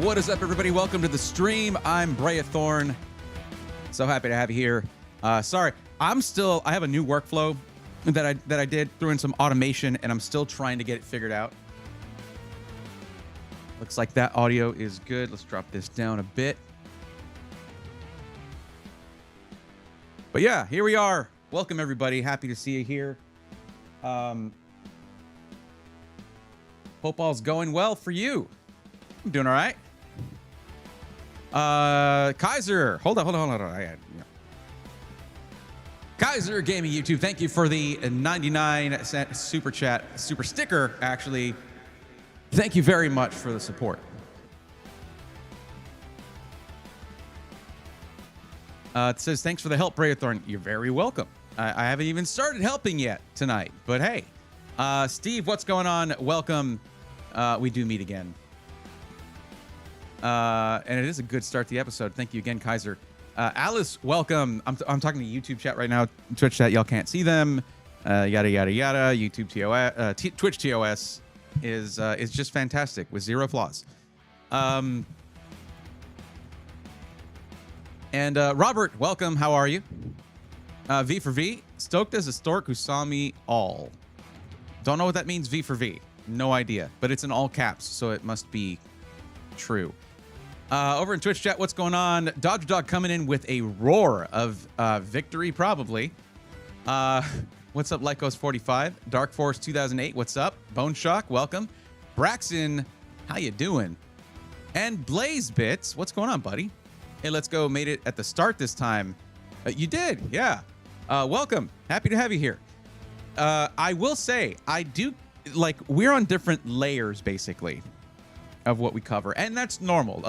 What is up, everybody? Welcome to the stream. I'm Brea Thorn. So happy to have you here. Sorry, I have a new workflow that I did, threw in some automation, and I'm still trying to get it figured out. Looks like that audio is good. Let's drop this down a bit. But yeah, here we are. Welcome, everybody. Happy to see you here. Hope all's going well for you. I'm doing all right. Kaiser, hold on. Kaiser Gaming YouTube, thank you for the 99-cent super chat, super sticker, actually. Thank you very much for the support. It says, thanks for the help, Brea Thorn. You're very welcome. I haven't even started helping yet tonight, but hey. Steve, what's going on? Welcome. We do meet again. And it is a good start to the episode. Thank you again, Kaiser. Alice, welcome. I'm talking to YouTube chat right now. Twitch chat, y'all can't see them. Yada yada yada. YouTube TOS, Twitch TOS is just fantastic with zero flaws. And Robert, welcome. How are you? V for V. Stoked as a stork who saw me all. Don't know what that means. V for V. No idea. But it's in all caps, so it must be true. Over in Twitch chat, what's going on? Dodger Dog coming in with a roar of victory, probably. What's up, Lycos45? Dark Force 2008, what's up? Bone Shock, welcome. Braxton, how you doing? And Blaze Bits, what's going on, buddy? Hey, let's go. Made it at the start this time. You did, yeah. Welcome. Happy to have you here. I will say, I do, like, we're on different layers, basically, of what we cover, and that's normal.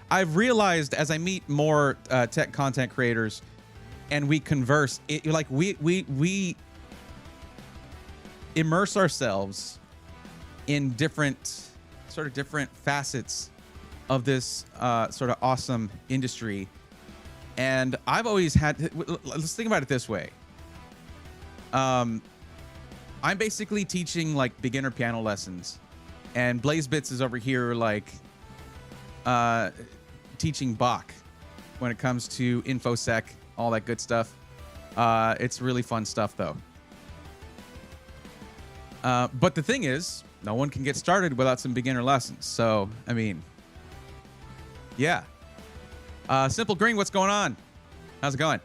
I've realized as I meet more tech content creators and we converse, we immerse ourselves in different facets of this sort of awesome industry. And I've always had, let's think about it this way. I'm basically teaching like beginner piano lessons. And Blaze Bits is over here, like, teaching Bach when it comes to InfoSec, all that good stuff. It's really fun stuff, though. But the thing is, no one can get started without some beginner lessons. So, I mean, yeah. Simple Green, what's going on? How's it going?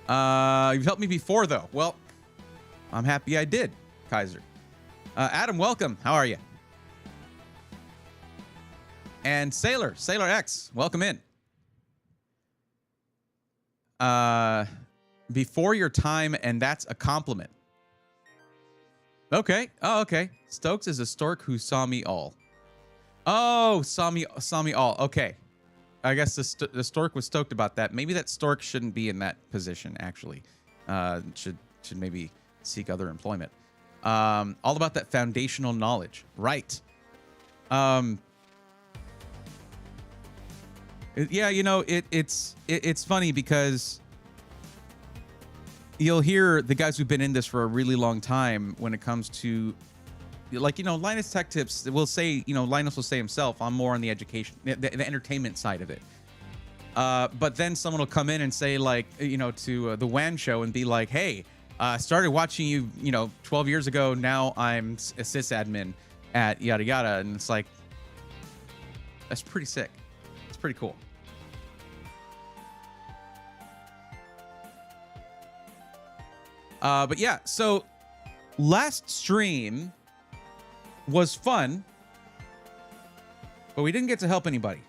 You've helped me before, though. Well, I'm happy I did, Kaiser. Adam, welcome. How are you? And Sailor X, welcome in. Before your time, and that's a compliment. Okay. Oh, okay. Stokes is a stork who saw me all. Oh, saw me all. Okay. I guess the stork was stoked about that. Maybe that stork shouldn't be in that position, actually. Should maybe seek other employment. All about that foundational knowledge, right? Yeah, you know, it's funny because you'll hear the guys who've been in this for a really long time when it comes to, like, you know, Linus Tech Tips will say, you know, Linus will say himself, I'm more on the education, the entertainment side of it. But then someone will come in and say, like, you know, to the WAN show and be like, hey, started watching you, you know, 12 years ago. Now I'm a sysadmin at yada yada. And it's like, that's pretty sick. It's pretty cool. But yeah, so last stream was fun, but we didn't get to help anybody.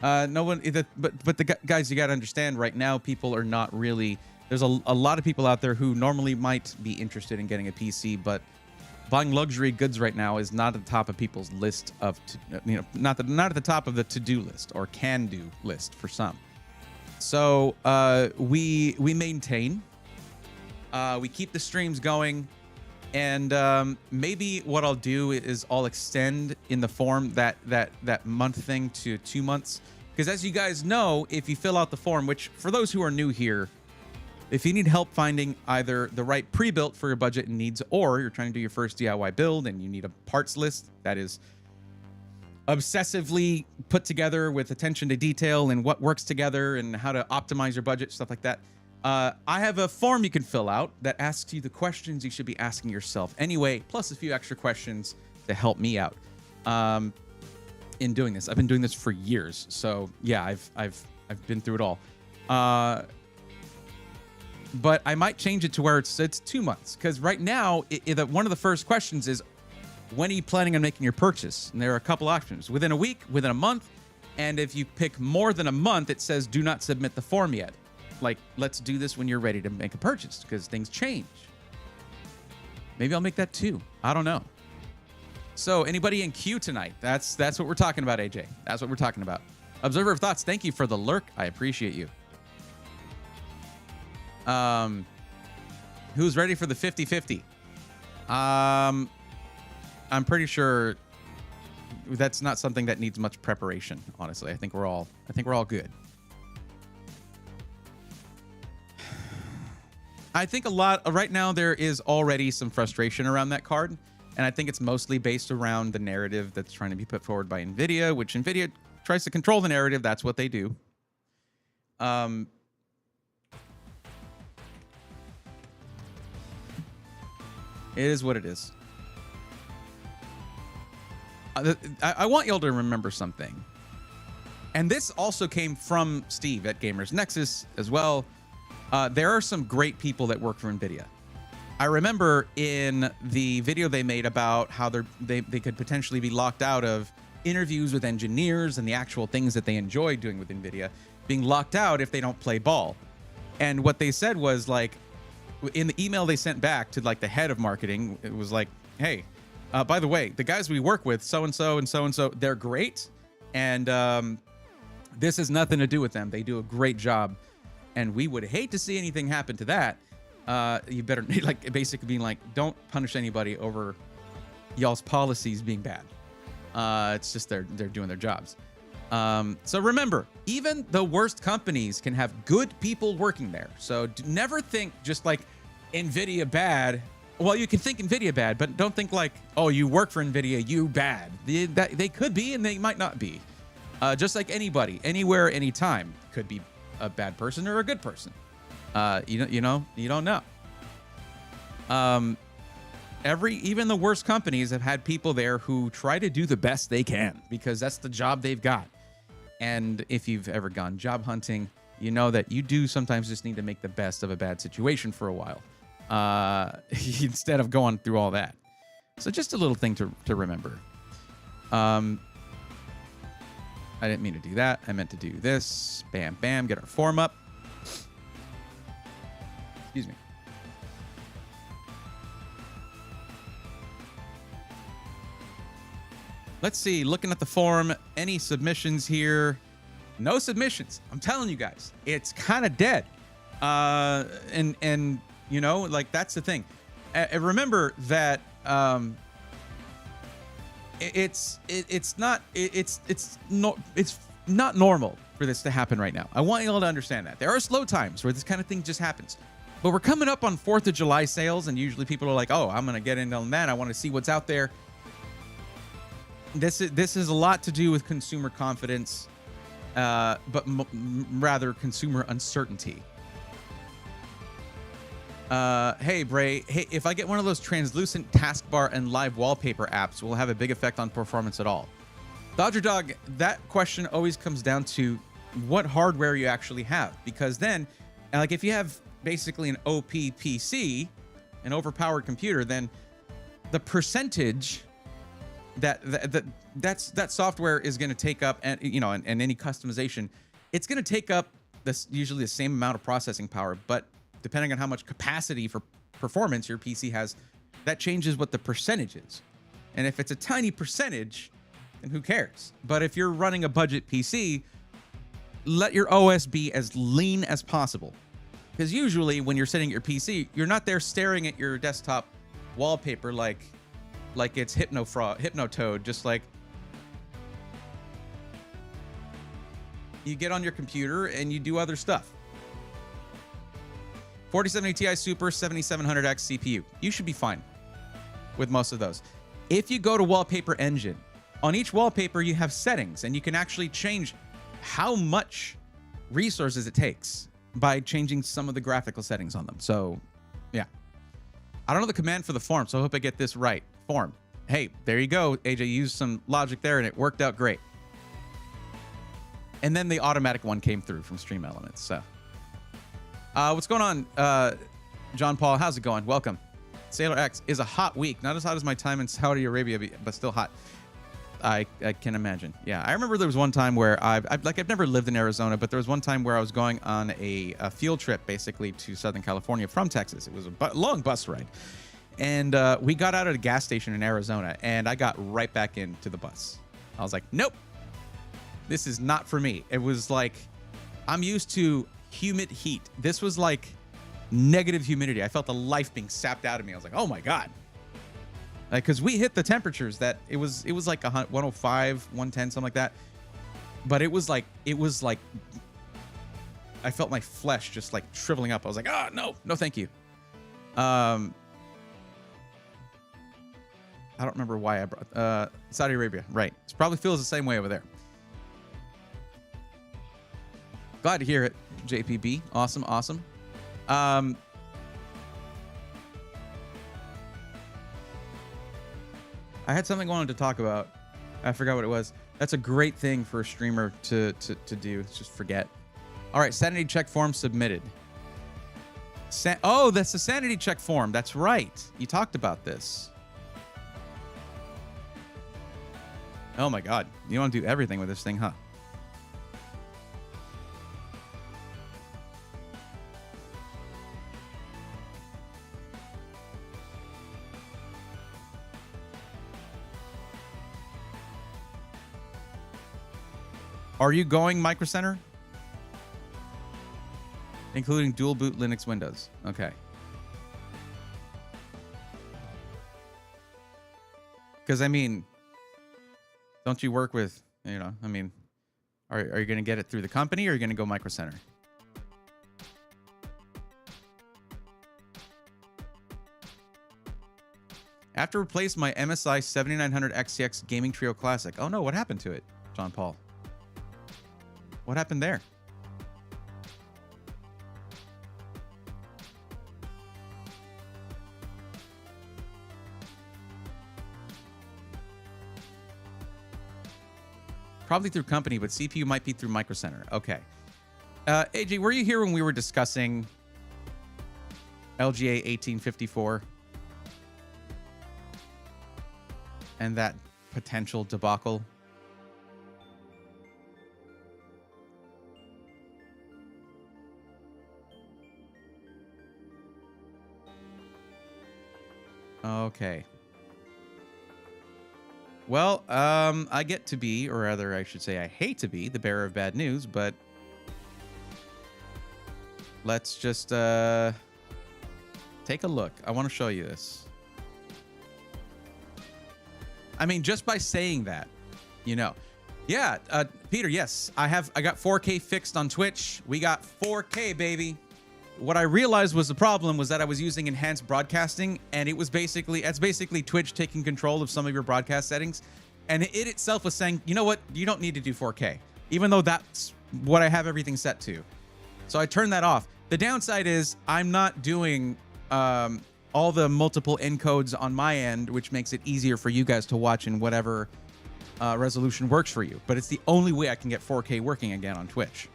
No one, but the guys, you got to understand right now, people are not really, there's a lot of people out there who normally might be interested in getting a PC, but buying luxury goods right now is not at the top of people's list of, you know, not at the top of the to-do list or can-do list for some. So we maintain, we keep the streams going, and maybe what I'll do is I'll extend in the form that month thing to 2 months. Because as you guys know, if you fill out the form, which for those who are new here, If you need help finding either the right pre-built for your budget and needs, or you're trying to do your first DIY build and you need a parts list that is obsessively put together with attention to detail and what works together and how to optimize your budget, stuff like that, I have a form you can fill out that asks you the questions you should be asking yourself anyway, plus a few extra questions to help me out in doing this. I've been doing this for years, so yeah, I've been through it all. But I might change it to where it's 2 months, because right now one of the first questions is, when are you planning on making your purchase? And there are a couple options: within a week, within a month, and if you pick more than a month, it says do not submit the form yet. Like, let's do this when you're ready to make a purchase, because things change. Maybe I'll make that too. I don't know. So anybody in queue tonight? That's what we're talking about, AJ. That's what we're talking about. Observer of Thoughts, thank you for the lurk. I appreciate you. Who's ready for the 50-50? I'm pretty sure that's not something that needs much preparation, honestly. I think we're all good. I think a lot right now there is already some frustration around that card, and I think it's mostly based around the narrative that's trying to be put forward by Nvidia, which Nvidia tries to control the narrative. That's what they do. It is what it is. I want y'all to remember something. And this also came from Steve at Gamers Nexus as well. There are some great people that work for NVIDIA. I remember in the video they made about how they could potentially be locked out of interviews with engineers and the actual things that they enjoy doing with NVIDIA, being locked out if they don't play ball. And what they said was, like, in the email they sent back to like the head of marketing, it was like, hey, by the way, the guys we work with, so-and-so and so-and-so, they're great. And this has nothing to do with them. They do a great job. And we would hate to see anything happen to that. You better, like, basically being like, don't punish anybody over y'all's policies being bad. It's just they're doing their jobs. So remember, even the worst companies can have good people working there. So never think just like NVIDIA bad. Well, you can think NVIDIA bad, but don't think like, oh, you work for NVIDIA, you bad. They could be and they might not be. Just like anybody, anywhere, anytime, could be a bad person or a good person. You don't know. Even the worst companies have had people there who try to do the best they can because that's the job they've got. And if you've ever gone job hunting, you know that you do sometimes just need to make the best of a bad situation for a while, instead of going through all that. So just a little thing to remember. I didn't mean to do that. I meant to do this. Bam, bam. Get our form up. Excuse me. Let's see. Looking at the form, any submissions here? No submissions. I'm telling you guys, it's kind of dead. And you know, like, that's the thing. Remember that it's not normal for this to happen right now. I want you all to understand that there are slow times where this kind of thing just happens. But we're coming up on 4th of July sales, and usually people are like, "Oh, I'm gonna get in on that. I want to see what's out there." This is a lot to do with consumer confidence, but rather consumer uncertainty. Hey, Bray. Hey, if I get one of those translucent taskbar and live wallpaper apps, will it have a big effect on performance at all? Dodger Dog, that question always comes down to what hardware you actually have. Because then, like, if you have basically an OP PC, an overpowered computer, then the percentage that software is going to take up, and and any customization, it's going to take up this usually the same amount of processing power, but depending on how much capacity for performance your PC has, that changes what the percentage is. And if it's a tiny percentage, then who cares? But if you're running a budget PC, let your OS be as lean as possible. Because usually when you're sitting at your PC, you're not there staring at your desktop wallpaper like it's Hypnotoad, just like you get on your computer and you do other stuff. 4070 Ti Super 7700X CPU. You should be fine with most of those. If you go to Wallpaper Engine, on each wallpaper you have settings, and you can actually change how much resources it takes by changing some of the graphical settings on them. So, yeah. I don't know the command for the form, so I hope I get this right. Form. Hey, there you go. AJ used some logic there, and it worked out great. And then the automatic one came through from Stream Elements. So, what's going on, John Paul? How's it going? Welcome. Sailor X is a hot week. Not as hot as my time in Saudi Arabia, but still hot. I can imagine. Yeah, I remember there was one time where I've never lived in Arizona, but there was one time where I was going on a field trip basically to Southern California from Texas. It was a long bus ride, and we got out at a gas station in Arizona, and I got right back into the bus. I was like, nope, this is not for me. It was like, I'm used to humid heat. This was like negative humidity. I felt the life being sapped out of me. I was like, oh my God. Because we hit the temperatures that it was like 105, 110, something like that. But it was like I felt my flesh just like shriveling up. I was like, ah, no, thank you. I don't remember why I brought Saudi Arabia. Right. It probably feels the same way over there. Glad to hear it, JPB. Awesome. I had something I wanted to talk about. I forgot what it was. That's a great thing for a streamer to do. Just forget. All right, sanity check form submitted. Oh, that's the sanity check form. That's right. You talked about this. Oh my God. You want to do everything with this thing, huh? Are you going Micro Center? Including dual boot Linux Windows. Okay. Because, I mean, don't you work with, are you going to get it through the company, or are you going to go Micro Center? I have to replace my MSI 7900 XTX Gaming Trio Classic. Oh no, what happened to it, John Paul? What happened there? Probably through company, but CPU might be through Micro Center. Okay. AJ, were you here when we were discussing LGA 1854 and that potential debacle? Okay. Well, I get to be, or rather I should say I hate to be, the bearer of bad news, but let's just take a look. I want to show you this. I mean, just by saying that, you know. Yeah, Peter, yes, I got 4K fixed on Twitch. We got 4K, baby. What I realized was the problem was that I was using enhanced broadcasting, and it's basically Twitch taking control of some of your broadcast settings, and it itself was saying, you know what, you don't need to do 4K, even though that's what I have everything set to. So I turned that off. The downside is I'm not doing all the multiple encodes on my end, which makes it easier for you guys to watch in whatever resolution works for you. But it's the only way I can get 4K working again on Twitch.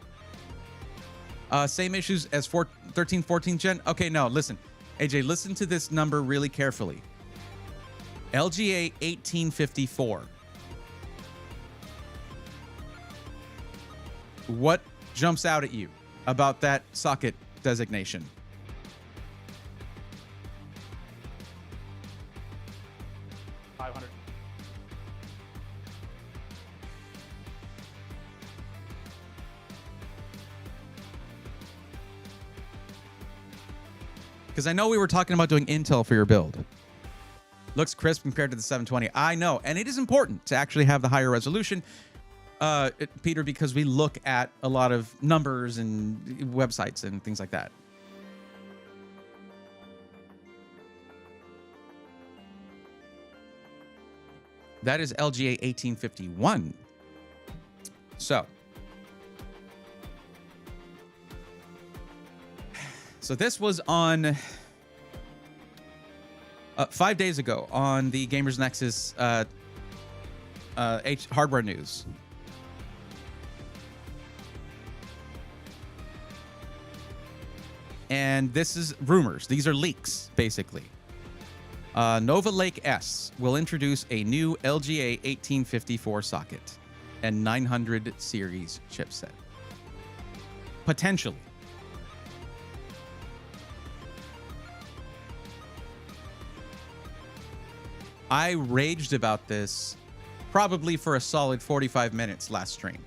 Same issues as 13, 14 gen? Okay, no, listen. AJ, listen to this number really carefully. LGA 1854. What jumps out at you about that socket designation? Because I know we were talking about doing Intel for your build. Looks crisp compared to the 720. I know, and it is important to actually have the higher resolution, Peter, because we look at a lot of numbers and websites and things like that. That is LGA 1851. So this was on 5 days ago on the Gamers Nexus hardware news. And this is rumors. These are leaks, basically. Nova Lake S will introduce a new LGA 1854 socket and 900 series chipset. Potentially. I raged about this probably for a solid 45 minutes last stream.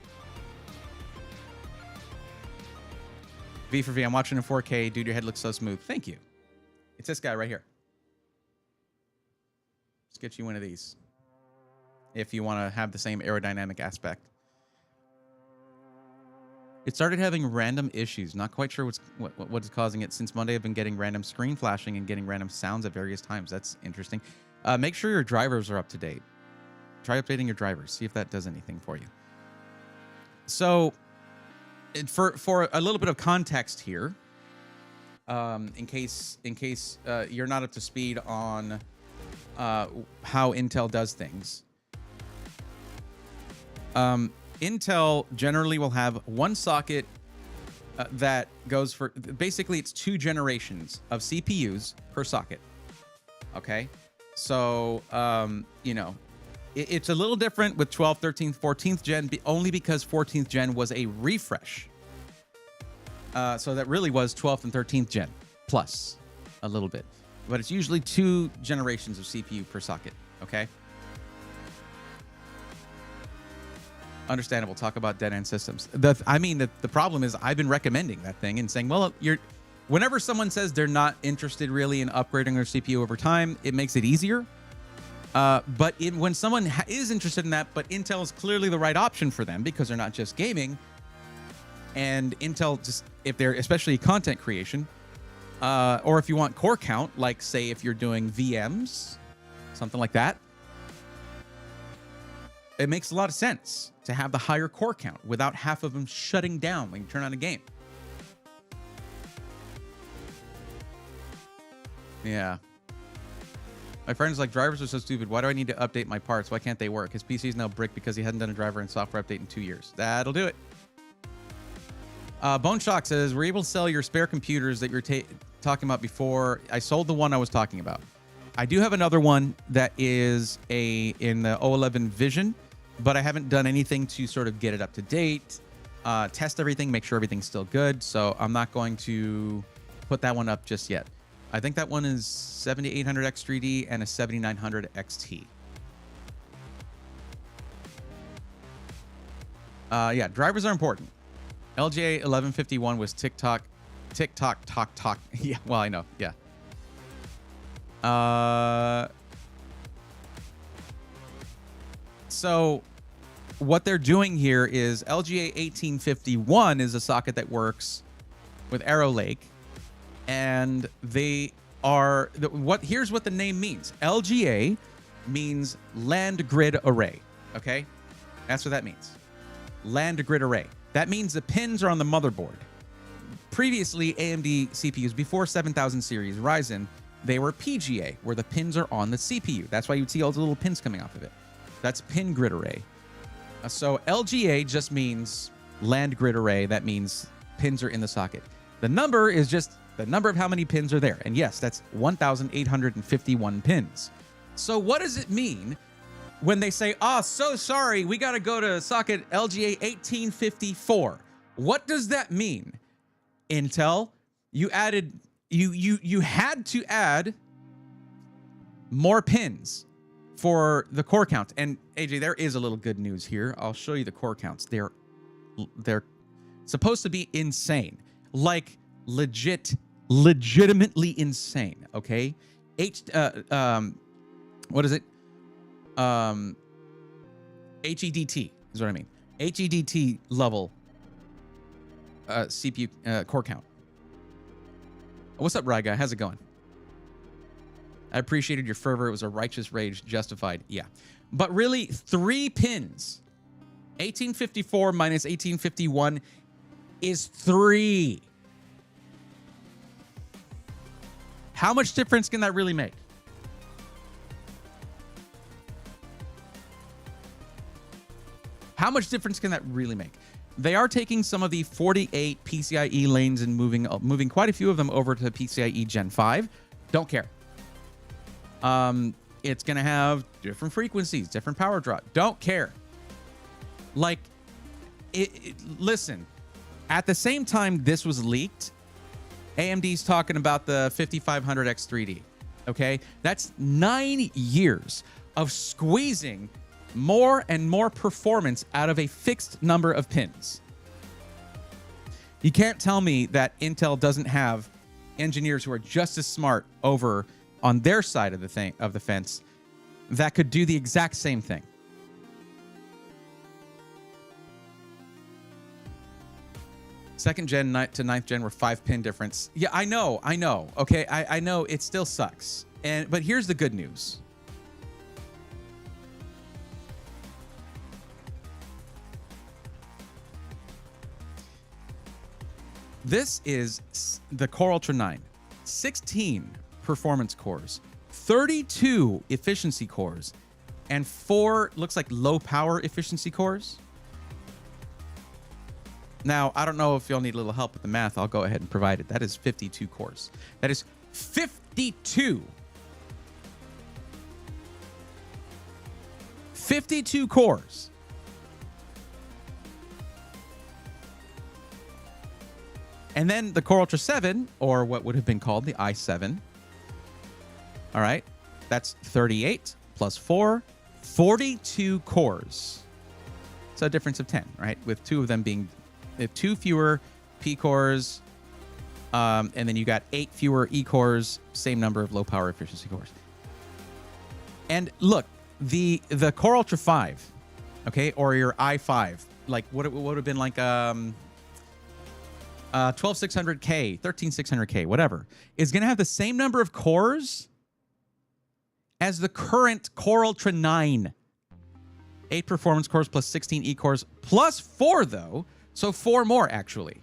V for V, I'm watching in 4K. Dude, your head looks so smooth. Thank you. It's this guy right here. Let's get you one of these if you want to have the same aerodynamic aspect. It started having random issues. Not quite sure what is causing it. Since Monday, I've been getting random screen flashing and getting random sounds at various times. That's interesting. Make sure your drivers are up to date. Try updating your drivers. See if that does anything for you. So, for a little bit of context here, in case you're not up to speed on how Intel does things. Intel generally will have one socket that goes for, basically it's 2 generations of CPUs per socket. Okay? So, you know, it's a little different with 12th, 13th, 14th gen, only because 14th gen was a refresh. So that really was 12th and 13th gen plus a little bit. But it's usually 2 generations of CPU per socket. Okay? Understandable. Talk about dead-end systems. The problem is I've been recommending that thing and saying, well, whenever someone says they're not interested really in upgrading their CPU over time, it makes it easier. But when someone is interested in that, but Intel is clearly the right option for them because they're not just gaming, and Intel, just if they're especially content creation, or if you want core count, like say if you're doing VMs, something like that, it makes a lot of sense to have the higher core count without half of them shutting down when you turn on a game. Yeah. My friend's like, drivers are so stupid. Why do I need to update my parts? Why can't they work? His PC is now bricked because he hasn't done a driver and software update in 2 years. That'll do it. Bone Shock says, we're able to sell your spare computers that you're talking about before. I sold the one I was talking about. I do have another one that is in the O11 Vision, but I haven't done anything to sort of get it up to date, test everything, make sure everything's still good. So I'm not going to put that one up just yet. I think that one is 7800X3D and a 7900 XT. Yeah, drivers are important. LGA 1151 was TikTok. Yeah, well, I know. Yeah. So what they're doing here is LGA 1851 is a socket that works with Arrow Lake. And they are here's what the name means. LGA means land grid array. Okay, that's what that means. Land grid array. That means the pins are on the motherboard. Previously, AMD CPUs before 7000 series Ryzen, they were PGA, where the pins are on the CPU. That's why you'd see all the little pins coming off of it. That's pin grid array. So LGA just means land grid array. That means pins are in the socket. The number is just the number of how many pins are there. And yes, that's 1,851 pins. So what does it mean when they say, so sorry, we got to go to socket LGA 1854? What does that mean? Intel, you had to add more pins for the core count. And AJ, there is a little good news here. I'll show you the core counts. They're supposed to be insane. Like legitimately insane. Okay. What is it? HEDT is what I mean. HEDT level CPU core count. What's up, Ryga? How's it going? I appreciated your fervor. It was a righteous rage, justified. Yeah. But really, 3 pins. 1854 minus 1851 is 3. How much difference can that really make? How much difference can that really make? They are taking some of the 48 PCIe lanes and moving quite a few of them over to PCIe Gen 5. Don't care. It's going to have different frequencies, different power draw. Don't care. Like, listen, at the same time this was leaked, AMD's talking about the 5500X3D. Okay? That's 9 years of squeezing more and more performance out of a fixed number of pins. You can't tell me that Intel doesn't have engineers who are just as smart over on their side of the fence that could do the exact same thing. Second gen to 9th gen were 5-pin difference. Yeah, I know. Okay, I know it still sucks. But here's the good news. This is the Core Ultra 9. 16 performance cores, 32 efficiency cores, and 4 looks like low power efficiency cores. Now, I don't know if y'all need a little help with the math. I'll go ahead and provide it. That is 52 cores. That is 52. 52 cores. And then the Core Ultra 7, or what would have been called the i7. All right. That's 38 plus 4, 42 cores. So a difference of 10, right? With 2 of them being 2 fewer P cores. And then you got 8 fewer E cores, same number of low power efficiency cores. And look, the Core Ultra 5, okay, or your i5, like what it would have been like 12600K, 13600K, whatever, is going to have the same number of cores as the current Core Ultra 9. 8 performance cores plus 16 E cores plus 4 though, so 4 more actually.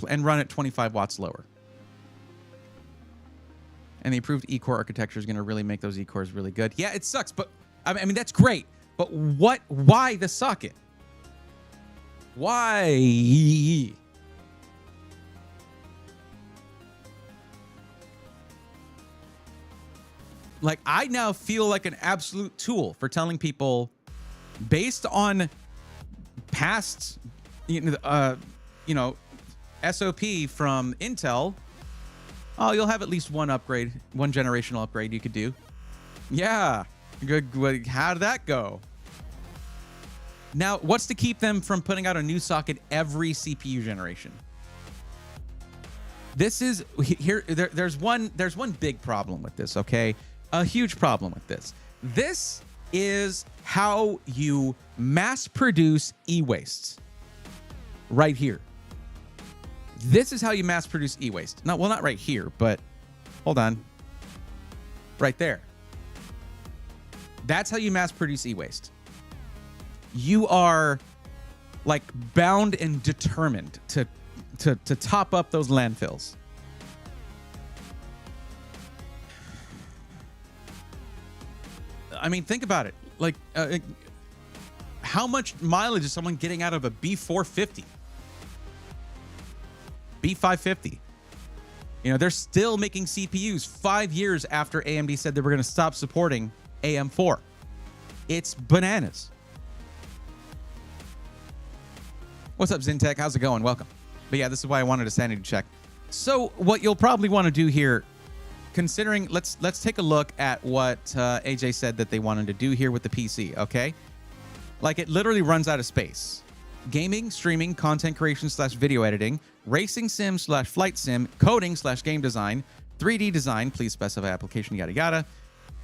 And run at 25 watts lower. And the improved E-core architecture is going to really make those E-cores really good. Yeah, it sucks, but I mean that's great. But why the socket? Why? Like, I now feel like an absolute tool for telling people, based on past, SOP from Intel, oh, you'll have at least one upgrade, one generational upgrade you could do. Yeah, good. How did that go? Now, what's to keep them from putting out a new socket every CPU generation? This is here. There's one big problem with this. Okay, a huge problem with this. This is how you mass produce e-waste. Right here. This is how you mass produce e-waste. Well, not right here, but hold on. Right there. That's how you mass produce e-waste. You are like bound and determined to top up those landfills. I mean, think about it. Like, how much mileage is someone getting out of a B450? B550? You know, they're still making CPUs 5 years after AMD said they were going to stop supporting AM4. It's bananas. What's up, Zintech? How's it going? Welcome. But yeah, this is why I wanted a sanity check. So what you'll probably want to do here, considering, let's take a look at what AJ said that they wanted to do here with the PC, okay? Like, it literally runs out of space. Gaming, streaming, content creation / video editing, racing sim / flight sim, coding / game design, 3D design, please specify application, yada yada.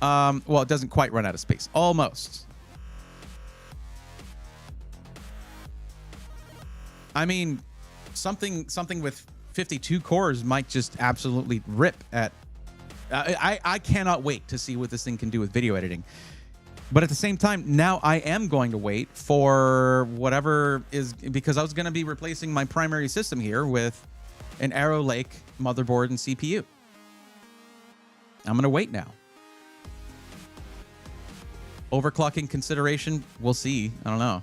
Well, it doesn't quite run out of space. Almost. I mean, something with 52 cores might just absolutely rip at. I cannot wait to see what this thing can do with video editing. But at the same time, now I am going to wait for whatever is, because I was going to be replacing my primary system here with an Arrow Lake motherboard and CPU. I'm going to wait now. Overclocking consideration, we'll see. I don't know.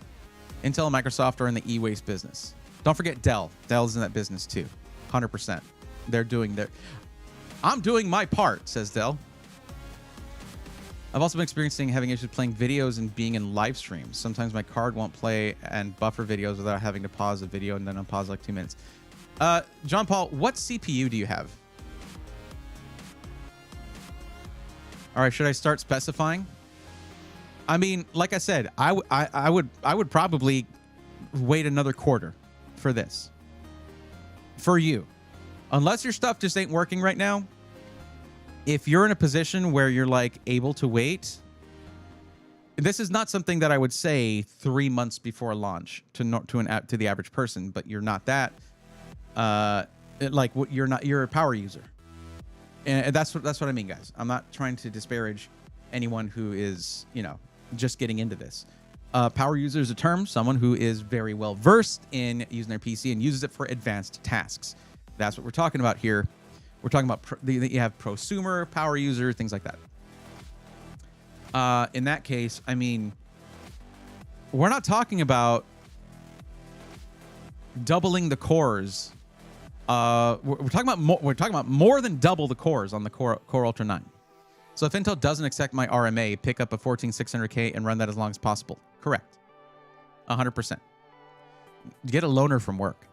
Intel and Microsoft are in the e-waste business. Don't forget Dell. Dell's in that business too. 100%. They're doing their... I'm doing my part, says Dell. I've also been experiencing having issues playing videos and being in live streams. Sometimes my card won't play and buffer videos without having to pause the video and then unpause like 2 minutes. John Paul, what CPU do you have? All right, should I start specifying? I mean, like I said, I would probably wait another quarter for this. For you. Unless your stuff just ain't working right now. If you're in a position where you're like able to wait, this is not something that I would say 3 months before launch to the average person, but you're not that you're a power user. And that's what I mean, guys. I'm not trying to disparage anyone who is, just getting into this. Power user is a term, someone who is very well versed in using their PC and uses it for advanced tasks. That's what we're talking about here. We're talking about you have prosumer, power user, things like that. In that case, I mean, we're not talking about doubling the cores. We're talking about more than double the cores on the Core Ultra 9. So if Intel doesn't accept my RMA, pick up a 14600K and run that as long as possible. Correct. 100%. Get a loaner from work.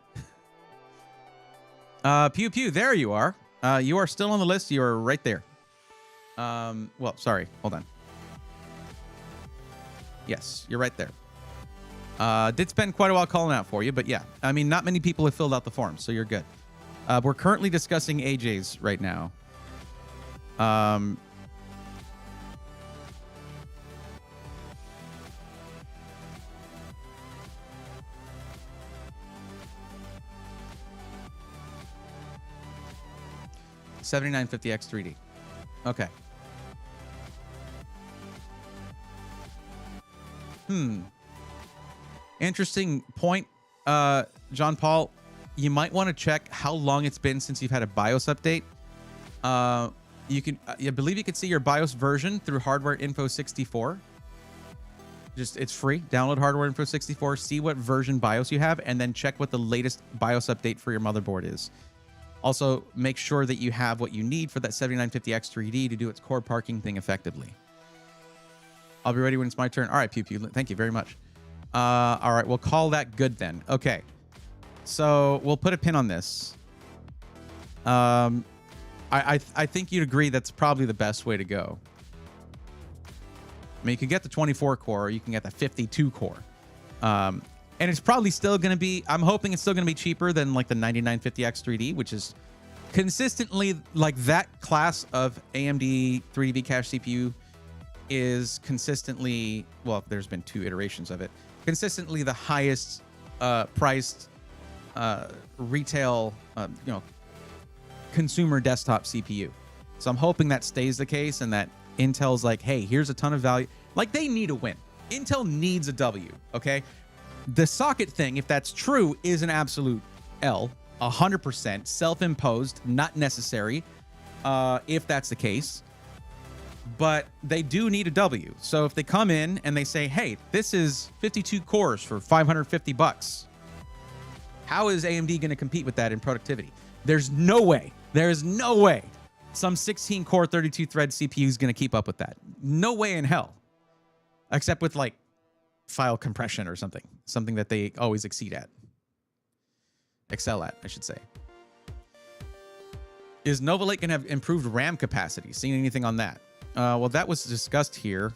Pew Pew, there you are. You are still on the list. You are right there. Well, sorry. Hold on. Yes, you're right there. Did spend quite a while calling out for you, but yeah. I mean, not many people have filled out the form, so you're good. We're currently discussing AJ's right now. 7950X 3D. Okay. Interesting point, John Paul. You might want to check how long it's been since you've had a BIOS update. I believe you can see your BIOS version through Hardware Info 64. It's free. Download Hardware Info 64, see what version BIOS you have, and then check what the latest BIOS update for your motherboard is. Also, make sure that you have what you need for that 7950X 3D to do its core parking thing effectively. I'll be ready when it's my turn. All right, Pew Pew. Thank you very much. All right, we'll call that good then. Okay. So we'll put a pin on this. I think you'd agree that's probably the best way to go. I mean, you can get the 24 core, or you can get the 52 core. And it's probably still going to be, I'm hoping it's still going to be cheaper than like the 9950X 3D, which is consistently like that class of AMD 3D cache CPU is consistently, well, there's been 2 iterations of it, consistently the highest priced retail, consumer desktop CPU. So I'm hoping that stays the case and that Intel's like, hey, here's a ton of value. Like, they need a win. Intel needs a W, okay? The socket thing, if that's true, is an absolute L, 100%, self-imposed, not necessary, if that's the case. But they do need a W. So if they come in and they say, hey, this is 52 cores for $550, how is AMD going to compete with that in productivity? There's no way. There is no way some 16-core, 32-thread CPU is going to keep up with that. No way in hell. Except with, like, file compression or something that they always excel at, I should say. Is Nova Lake going to have improved RAM capacity? Seen anything on that? Well, that was discussed here.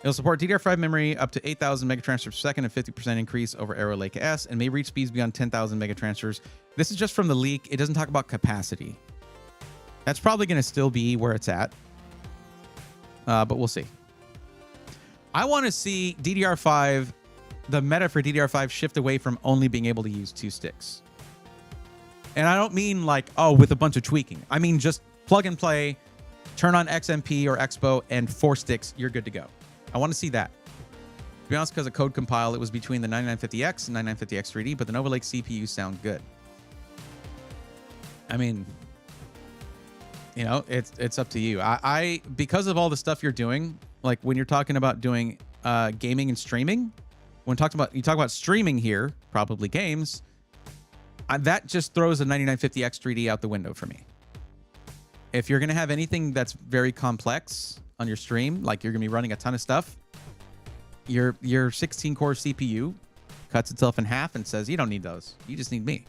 It'll support DDR5 memory up to 8,000 megatransfers per second, a 50% increase over Arrow Lake S, and may reach speeds beyond 10,000 megatransfers. This is just from the leak. It doesn't talk about capacity. That's probably going to still be where it's at, but we'll see. I want to see DDR5, the meta for DDR5 shift away from only being able to use 2 sticks. And I don't mean like, oh, with a bunch of tweaking. I mean just plug and play, turn on XMP or Expo, and 4 sticks, you're good to go. I want to see that. To be honest, because of code compile, it was between the 9950X and 9950X 3D, but the Nova Lake CPU sound good. I mean, you know, it's up to you. I because of all the stuff you're doing, like when you're talking about doing gaming and streaming, when you talk about streaming here, probably games, that just throws a 9950X 3D out the window for me. If you're gonna have anything that's very complex on your stream, like you're gonna be running a ton of stuff, your 16-core CPU cuts itself in half and says, you don't need those. You just need me.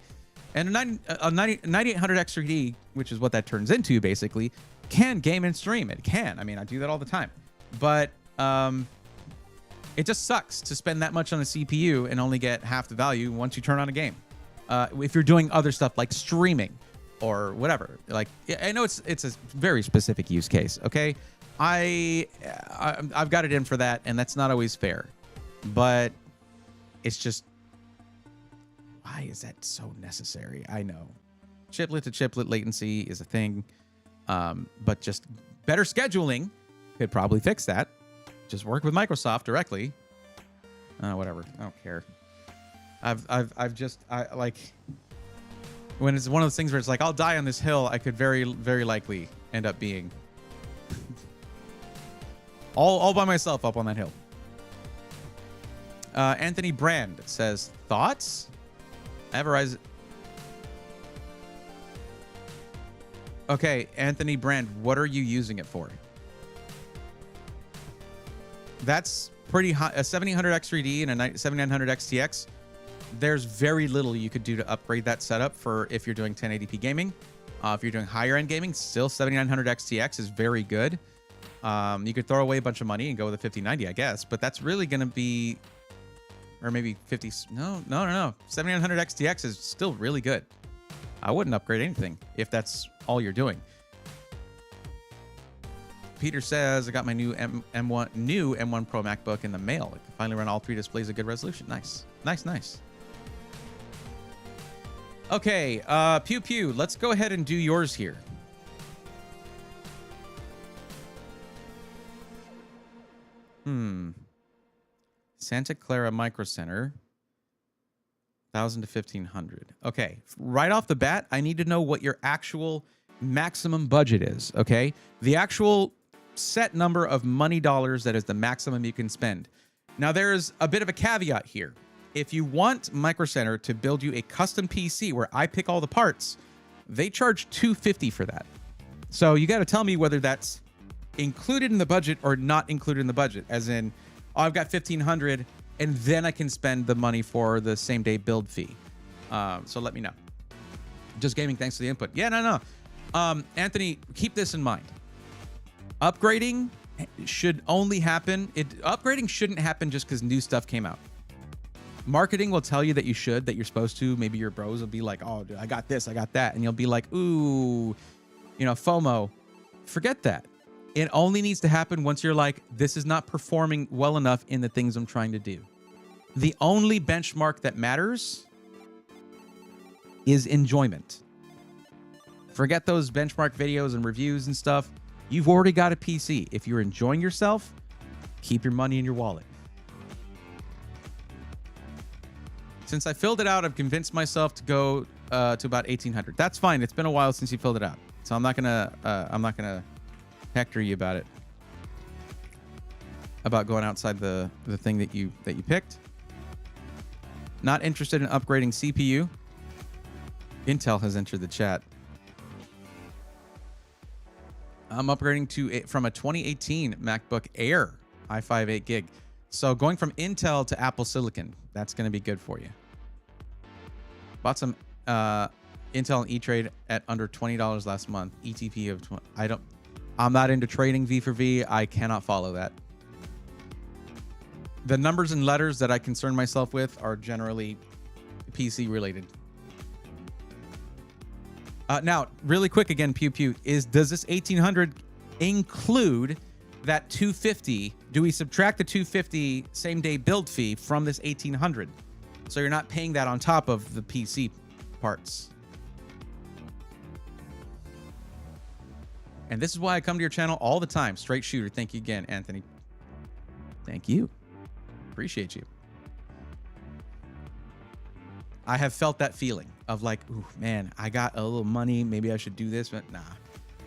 And a 9800X 3D, which is what that turns into basically, can game and stream. It can. I mean, I do that all the time. But it just sucks to spend that much on a CPU and only get half the value once you turn on a game. If you're doing other stuff like streaming or whatever. Like, I know it's a very specific use case, okay? I've got it in for that, and that's not always fair. But it's just, why is that so necessary? I know. Chiplet to chiplet latency is a thing, but just better scheduling could probably fix that. Just work with Microsoft directly. Whatever. I don't care. I've just like, when it's one of those things where it's like, I'll die on this hill, I could very, very likely end up being all by myself up on that hill. Anthony Brand says, thoughts? Everise. Okay, Anthony Brand, what are you using it for? That's pretty high. A 7800X 3D and a 7900X TX. There's very little you could do to upgrade that setup for if you're doing 1080p gaming. If you're doing higher end gaming, still 7900X TX is very good. You could throw away a bunch of money and go with a 5090, I guess, but that's really going to be, or maybe 50. No. 7900X TX is still really good. I wouldn't upgrade anything if that's all you're doing. Peter says, I got my new M1 Pro MacBook in the mail. It can finally run all 3 displays at good resolution. Nice. Okay, Pew Pew, let's go ahead and do yours here. Santa Clara Micro Center, 1,000 to 1,500. Okay, right off the bat, I need to know what your actual maximum budget is, okay? The actual set number of money dollars that is the maximum you can spend. Now, there's a bit of a caveat here. If you want Micro Center to build you a custom PC where I pick all the parts, they charge $250 for that. So you got to tell me whether that's included in the budget or not included in the budget, as in, oh, I've got $1,500 and then I can spend the money for the same day build fee. So let me know. Just gaming, thanks for the input. Yeah, no. Anthony, keep this in mind. Upgrading should only happen. Upgrading shouldn't happen just because new stuff came out. Marketing will tell you that you should, that you're supposed to. Maybe your bros will be like, oh, dude, I got this, I got that. And you'll be like, ooh, FOMO. Forget that. It only needs to happen once you're like, this is not performing well enough in the things I'm trying to do. The only benchmark that matters is enjoyment. Forget those benchmark videos and reviews and stuff. You've already got a PC. If you're enjoying yourself, keep your money in your wallet. Since I filled it out, I've convinced myself to go to about 1,800. That's fine. It's been a while since you filled it out, so I'm not gonna hector you about it. About going outside the thing that you picked. Not interested in upgrading CPU. Intel has entered the chat. I'm upgrading from a 2018 MacBook Air i5 8 gig. So going from Intel to Apple Silicon, that's going to be good for you. Bought some Intel and E-Trade at under $20 last month. ETP of 20. I'm not into trading V for V. I cannot follow that. The numbers and letters that I concern myself with are generally PC related. Now, really quick again, Pew Pew, does this 1,800 include that 250? Do we subtract the 250 same day build fee from this 1,800? So you're not paying that on top of the PC parts. And this is why I come to your channel all the time. Straight shooter. Thank you again, Anthony. Thank you. Appreciate you. I have felt that feeling of like, ooh, man, I got a little money. Maybe I should do this, but nah.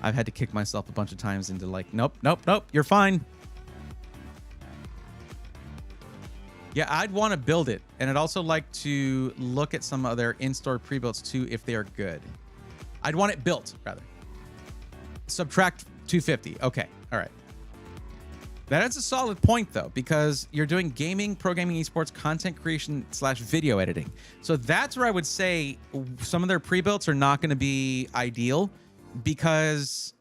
I've had to kick myself a bunch of times into like, nope, nope, nope, you're fine. Yeah, I'd want to build it. And I'd also like to look at some other in-store pre-builds too, if they are good. I'd want it built, rather. Subtract 250. Okay, all right. That is a solid point, though, because you're doing gaming, pro gaming, esports, content creation / video editing. So that's where I would say some of their pre-builts are not going to be ideal, because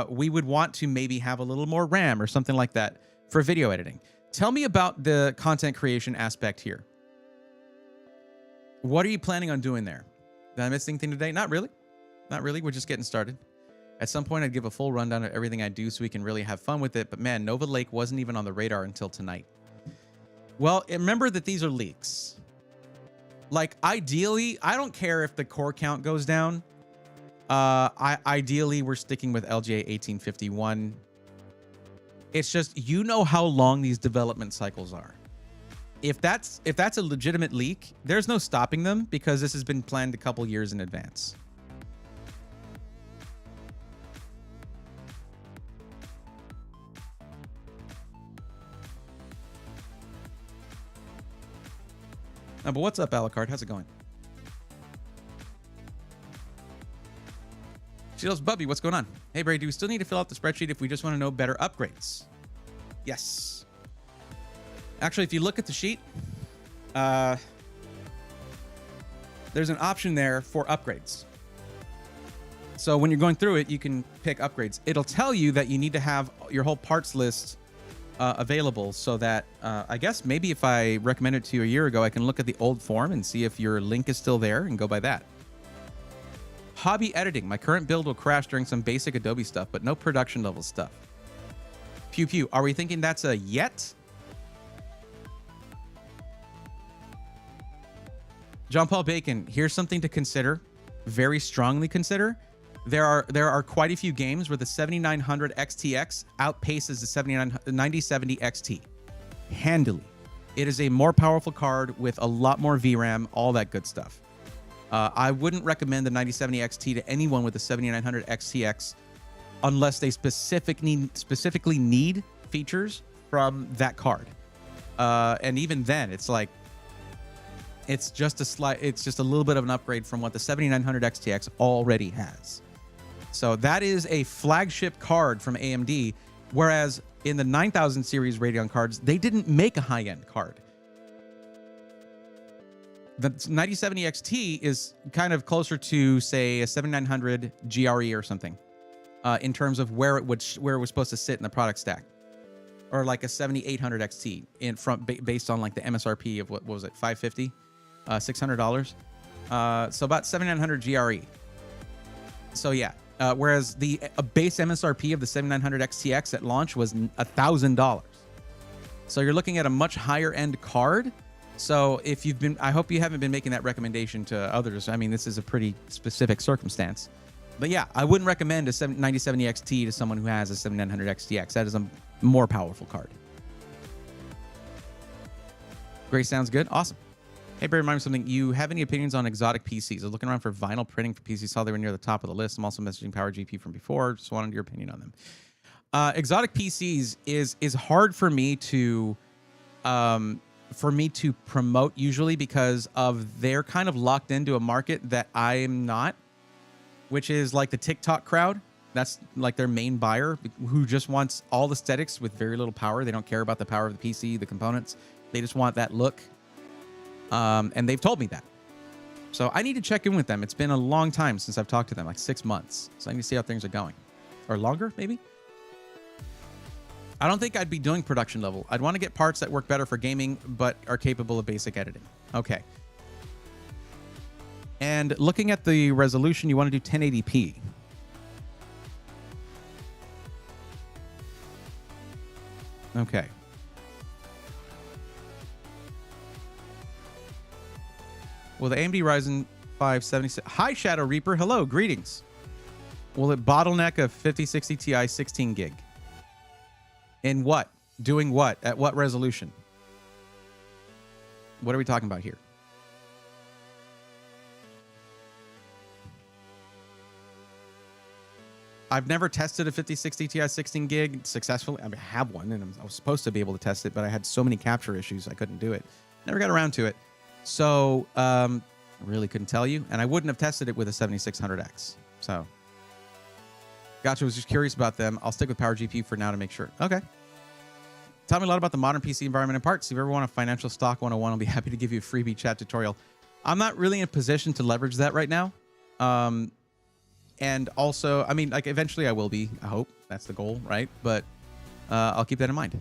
we would want to maybe have a little more RAM or something like that for video editing. Tell me about the content creation aspect here. What are you planning on doing there? Did I miss anything today? Not really. Not really. We're just getting started. At some point, I'd give a full rundown of everything I do so we can really have fun with it. But man, Nova Lake wasn't even on the radar until tonight. Well, remember that these are leaks. Like, ideally, I don't care if the core count goes down. Ideally, we're sticking with LGA 1851. It's just, you know how long these development cycles are. If that's a legitimate leak, there's no stopping them, because this has been planned a couple years in advance. But what's up, Alucard? How's it going? She loves Bubby. What's going on? Hey, Bray, do we still need to fill out the spreadsheet if we just want to know better upgrades? Yes. Actually, if you look at the sheet, there's an option there for upgrades. So when you're going through it, you can pick upgrades. It'll tell you that you need to have your whole parts list available, so that I guess maybe if I recommended it to you a year ago, I can look at the old form and see if your link is still there and go by that. Hobby editing. My current build will crash during some basic Adobe stuff, but no production level stuff. Pew pew. Are we thinking that's a yet? John Paul Bacon, here's something to consider. Very strongly consider. There are quite a few games where the 7900 XTX outpaces the 9070 XT handily. It is a more powerful card with a lot more VRAM, all that good stuff. I wouldn't recommend the 9070 XT to anyone with the 7900 XTX unless they specifically need features from that card. And even then, it's like, it's just a little bit of an upgrade from what the 7900 XTX already has. So that is a flagship card from AMD, whereas in the 9000 series Radeon cards, they didn't make a high-end card. The 9070 XT is kind of closer to, say, a 7900 GRE or something, in terms of where it was supposed to sit in the product stack, or like a 7800 XT based on like the MSRP of what was it, $550, $600. So about 7900 GRE. So yeah. Whereas the base MSRP of the 7900 XTX at launch was $1,000. So you're looking at a much higher end card. So if you've been, I hope you haven't been making that recommendation to others. I mean, this is a pretty specific circumstance. But yeah, I wouldn't recommend a 9070 XT to someone who has a 7900 XTX. That is a more powerful card. Great, sounds good. Awesome. Hey, Barry, remind me of something. You have any opinions on exotic PCs? I was looking around for vinyl printing for PCs. Saw they were near the top of the list. I'm also messaging Power GP from before. Just wanted your opinion on them. Exotic PCs is hard for me to promote usually, because of they're kind of locked into a market that I am not, which is like the TikTok crowd. That's like their main buyer, who just wants all aesthetics with very little power. They don't care about the power of the PC, the components. They just want that look. And they've told me that. So I need to check in with them. It's been a long time since I've talked to them, like 6 months. So I need to see how things are going. Or longer, maybe? I don't think I'd be doing production level. I'd want to get parts that work better for gaming, but are capable of basic editing. Okay. And looking at the resolution, you want to do 1080p. Okay. Well, the AMD Ryzen 5 76. Hi, Shadow Reaper. Hello, greetings. Will it bottleneck a 5060 Ti 16 gig? In what? Doing what? At what resolution? What are we talking about here? I've never tested a 5060 Ti 16 gig successfully. I mean, I have one, and I was supposed to be able to test it, but I had so many capture issues I couldn't do it. Never got around to it. So, I really couldn't tell you, and I wouldn't have tested it with a 7600X. So, gotcha. Was just curious about them. I'll stick with Power GPU for now to make sure. Okay. Tell me a lot about the modern PC environment and parts. If you ever want a financial stock 101, I'll be happy to give you a freebie chat tutorial. I'm not really in a position to leverage that right now. And also, I mean, like, eventually I will be. I hope that's the goal, right? But I'll keep that in mind.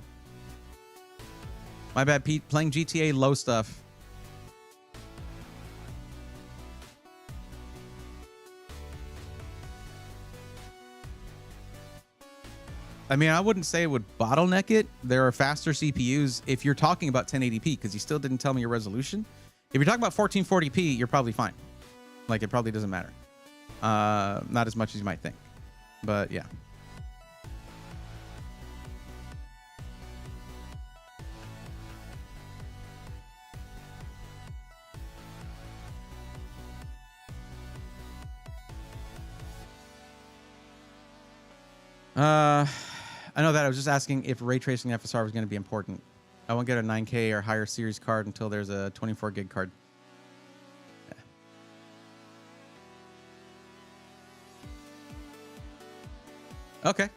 My bad, Pete. Playing GTA low stuff. I mean, I wouldn't say it would bottleneck it. There are faster CPUs if you're talking about 1080p, because you still didn't tell me your resolution. If you're talking about 1440p, you're probably fine. Like, it probably doesn't matter. Not as much as you might think. But, yeah. I know that. I was just asking if ray tracing FSR was going to be important. I won't get a 9K or higher series card until there's a 24 gig card. Yeah. Okay.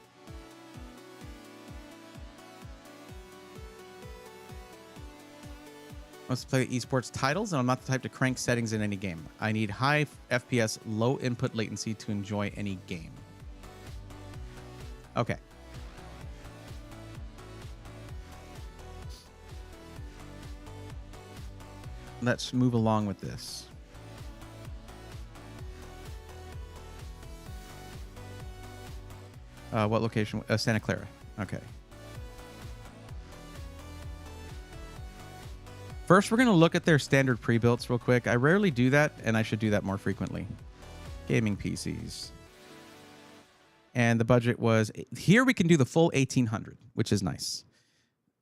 Wants to play esports titles, and I'm not the type to crank settings in any game. I need high FPS, low input latency to enjoy any game. Okay. Let's move along with this. What location? Santa Clara. Okay. First, we're going to look at their standard pre-builts real quick. I rarely do that, and I should do that more frequently. Gaming PCs. And the budget was... Here we can do the full 1800, which is nice.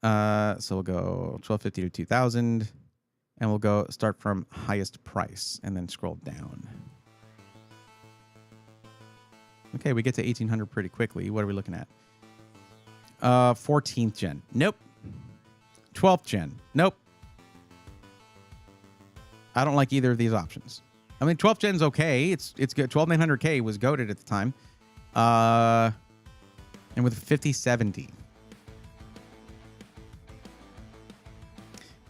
So we'll go 1250 to 2000. And we'll go start from highest price and then scroll down. Okay, we get to 1800 pretty quickly. What are we looking at? 14th gen. Nope. 12th gen. Nope. I don't like either of these options. I mean, 12th gen's okay. It's good. 12900K was goated at the time. And with 5070.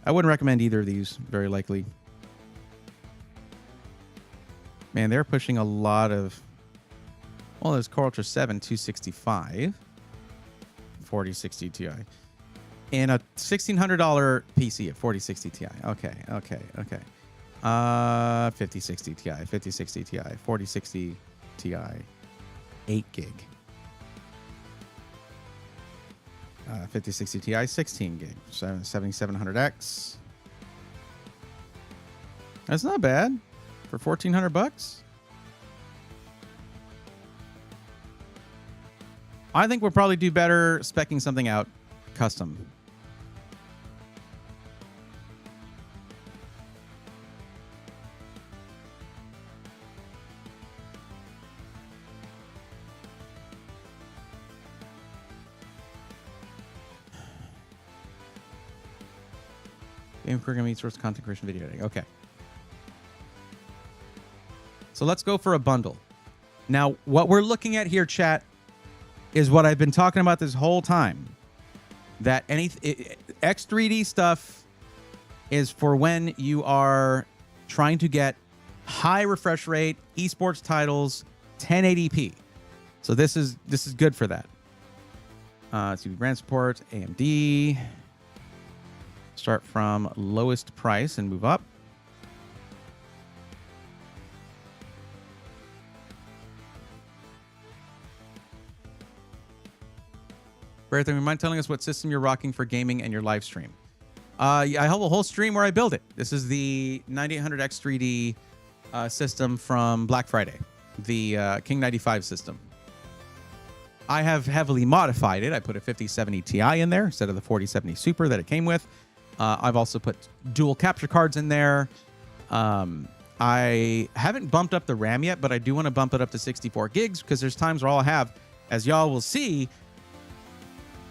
I wouldn't recommend either of these, very likely. Man, they're pushing a lot of... Well, there's Core Ultra 7 265. 4060 Ti. And a $1,600 PC at 4060 Ti. Okay. 5060 Ti, 5060 Ti, 4060 Ti. 8 gig. 5060 Ti, 16 gig. 7700X. That's not bad for $1,400. I think we'll probably do better speccing something out custom. Game program each source content creation video editing. Okay. So let's go for a bundle. Now, what we're looking at here, chat, is what I've been talking about this whole time. That X3D stuff is for when you are trying to get high refresh rate, esports titles, 1080p. So this is good for that. CPU brand support, AMD. Start from lowest price and move up. Bertha, you mind telling us what system you're rocking for gaming and your live stream? I have a whole stream where I build it. This is the 9800X3D system from Black Friday. the King 95 system. I have heavily modified it. I put a 5070 Ti in there instead of the 4070 Super that it came with. I've also put dual capture cards in there. I haven't bumped up the RAM yet, but I do want to bump it up to 64 gigs because there's times where I'll have, as y'all will see,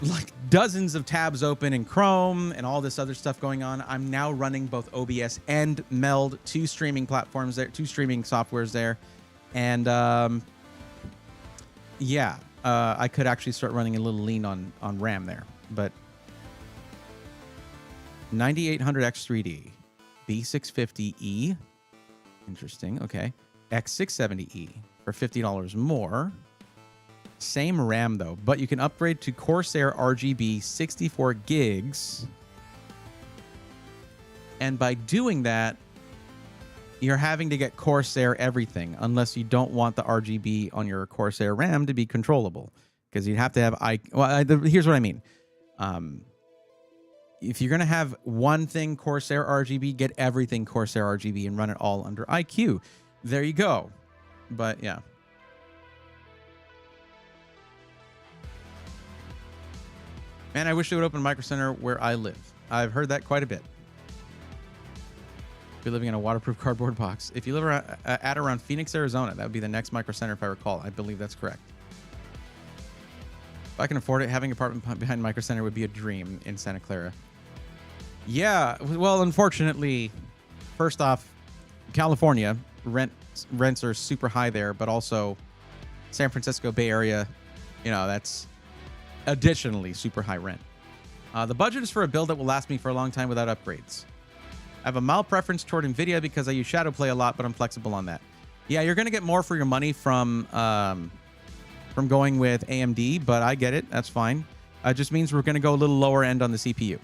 like dozens of tabs open in Chrome and all this other stuff going on. I'm now running both OBS and Meld, two streaming platforms there, two streaming softwares there. And yeah, I could actually start running a little lean on RAM there. But 9800X3D, B650E. Interesting. Okay. X670E for $50 more. Same RAM though, but you can upgrade to Corsair RGB 64 gigs. And by doing that, you're having to get Corsair everything unless you don't want the RGB on your Corsair RAM to be controllable, because you'd have to have here's what I mean. If you're going to have one thing Corsair RGB, get everything Corsair RGB and run it all under IQ. There you go. But yeah. Man, I wish they would open a Micro Center where I live. I've heard that quite a bit. If you're living in a waterproof cardboard box. If you live around Phoenix, Arizona, that would be the next Micro Center if I recall. I believe that's correct. If I can afford it, having an apartment behind Micro Center would be a dream in Santa Clara. Yeah, well, unfortunately, first off, California, rents are super high there, but also San Francisco Bay Area, you know, that's additionally super high rent. The budget is for a build that will last me for a long time without upgrades. I have a mild preference toward NVIDIA because I use Shadowplay a lot, but I'm flexible on that. Yeah, you're going to get more for your money from going with AMD, but I get it. That's fine. It just means we're going to go a little lower end on the CPU.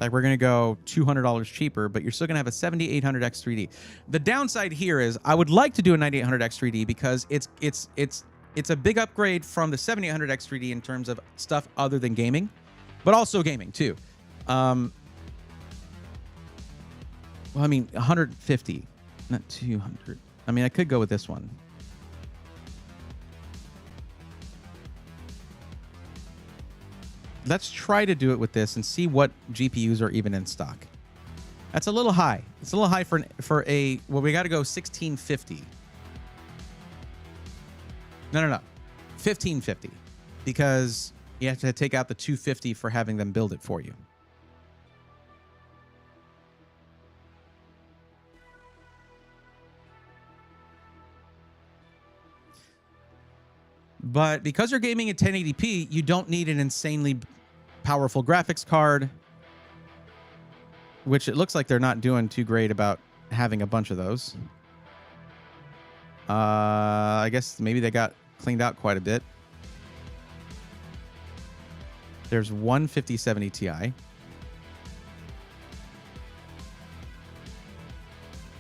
Like we're going to go $200 cheaper, but you're still going to have a 7800X3D. The downside here is I would like to do a 9800X3D because it's a big upgrade from the 7800X3D in terms of stuff other than gaming, but also gaming too. Well, I mean, 150, not 200. I mean, I could go with this one. Let's try to do it with this and see what GPUs are even in stock. That's a little high. It's a little high for a, well, we got to go 1650. No. 1550, because you have to take out the 250 for having them build it for you. But because you're gaming at 1080p, you don't need an insanely powerful graphics card, which it looks like they're not doing too great about having a bunch of those. I guess maybe they got cleaned out quite a bit. There's one 5070 Ti.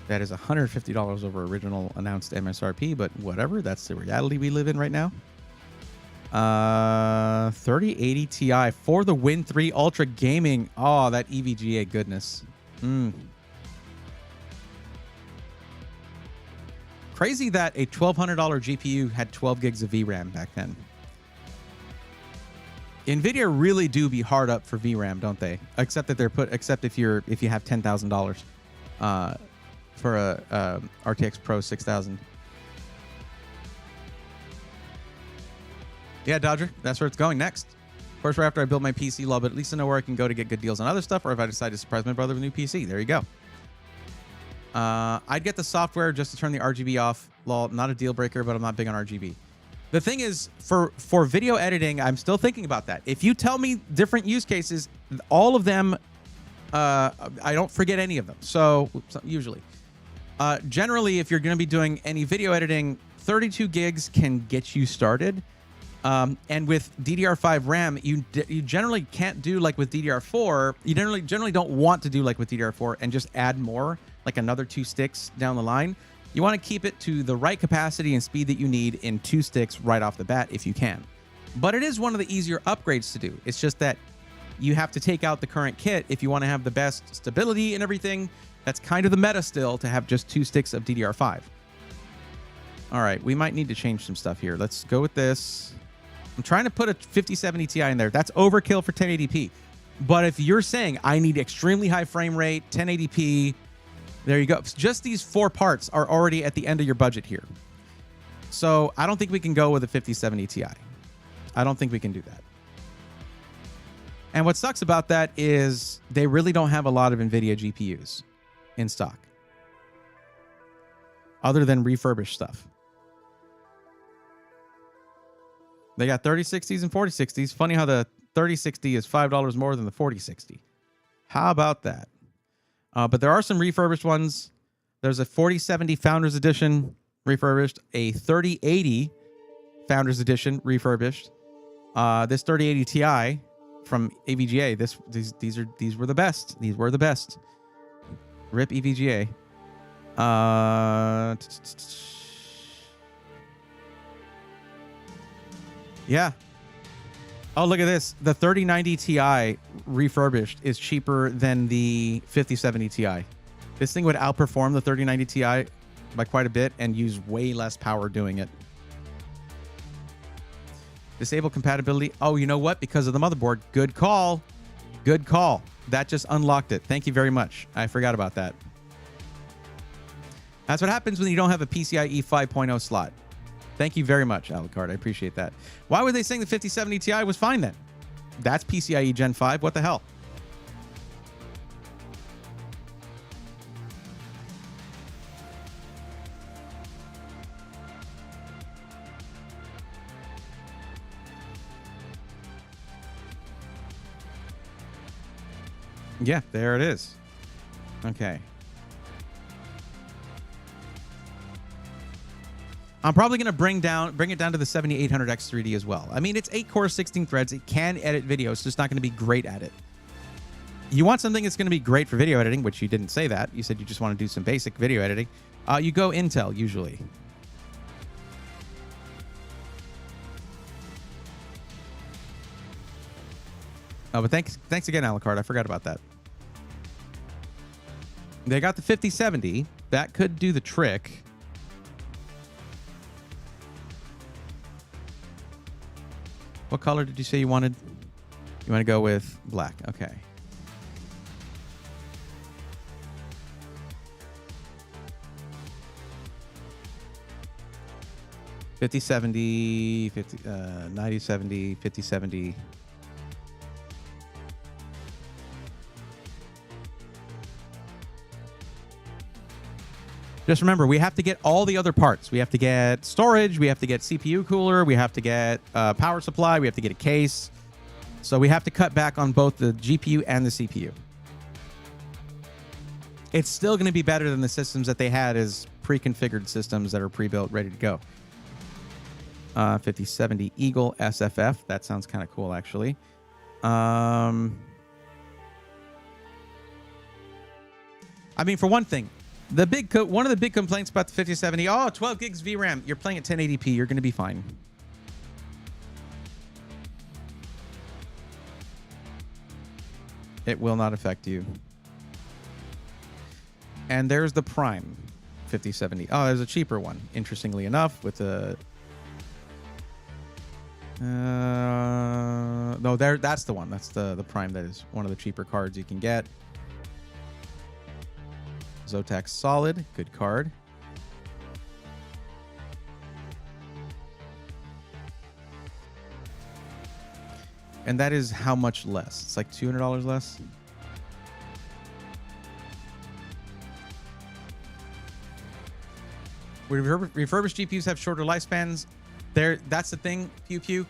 That is $150 over original announced MSRP, but whatever. That's the reality we live in right now. 3080 Ti for the Win 3 Ultra Gaming. Oh, that EVGA goodness. Crazy that a $1,200 GPU had 12 gigs of VRAM back then. NVIDIA really do be hard up for VRAM, don't they? Except that except if you have $10,000 for a RTX Pro 6000. Yeah, Dodger, that's where it's going next. Of course, right after I build my PC, but at least I know where I can go to get good deals on other stuff, or if I decide to surprise my brother with a new PC. There you go. I'd get the software just to turn the RGB off. Lol, not a deal breaker, but I'm not big on RGB. The thing is, for video editing, I'm still thinking about that. If you tell me different use cases, all of them, I don't forget any of them. So usually, generally, if you're going to be doing any video editing, 32 gigs can get you started. And with DDR5 RAM, you generally can't do like with DDR4. You generally don't want to do like with DDR4 and just add more, like another 2 sticks down the line. You want to keep it to the right capacity and speed that you need in 2 sticks right off the bat if you can. But it is one of the easier upgrades to do. It's just that you have to take out the current kit if you want to have the best stability and everything. That's kind of the meta still, to have just 2 sticks of DDR5. All right, we might need to change some stuff here. Let's go with this. I'm trying to put a 5070 Ti in there. That's overkill for 1080p. But if you're saying I need extremely high frame rate, 1080p, there you go. Just these 4 parts are already at the end of your budget here. So I don't think we can go with a 5070 Ti. I don't think we can do that. And what sucks about that is they really don't have a lot of NVIDIA GPUs in stock, other than refurbished stuff. They got 3060s and 4060s. Funny how the 3060 is $5 more than the 4060. How about that? But there are some refurbished ones. There's a 4070 Founders Edition refurbished, a 3080 Founders Edition refurbished. This 3080 Ti from EVGA. These were the best. These were the best. RIP EVGA. Yeah. Oh, look at this. The 3090 Ti refurbished is cheaper than the 5070 Ti. This thing would outperform the 3090 Ti by quite a bit and use way less power doing it. Disable compatibility. Oh, you know what? Because of the motherboard. Good call. Good call. That just unlocked it. Thank you very much. I forgot about that. That's what happens when you don't have a PCIe 5.0 slot. Thank you very much, Alucard. I appreciate that. Why were they saying the 5070 Ti was fine then? That's PCIe Gen 5. What the hell? Yeah, there it is. Okay. I'm probably going to bring it down to the 7800X3D as well. I mean, it's 8 cores, 16 threads. It can edit videos. It's just not going to be great at it. You want something that's going to be great for video editing, which you didn't say that. You said you just want to do some basic video editing. You go Intel usually. Oh, but thanks again, Alucard. I forgot about that. They got the 5070. That could do the trick. What color did you say you wanted? You want to go with black. Okay. $50, $70, $50, $90, $70, $50, $70. Just remember, we have to get all the other parts. We have to get storage. We have to get CPU cooler. We have to get power supply. We have to get a case. So we have to cut back on both the GPU and the CPU. It's still going to be better than the systems that they had as pre-configured systems that are pre-built, ready to go. 5070 Eagle SFF. That sounds kind of cool, actually. I mean, for one thing, one of the big complaints about the 5070, 12 gigs VRAM. You're playing at 1080p. You're going to be fine. It will not affect you. And there's the Prime 5070. Oh, there's a cheaper one, interestingly enough, with a... no, that's the one. That's the Prime. That is one of the cheaper cards you can get. Zotac Solid, good card. And that is how much less? It's like $200 less. Refurbished GPUs have shorter lifespans. That's the thing, Pew Pew.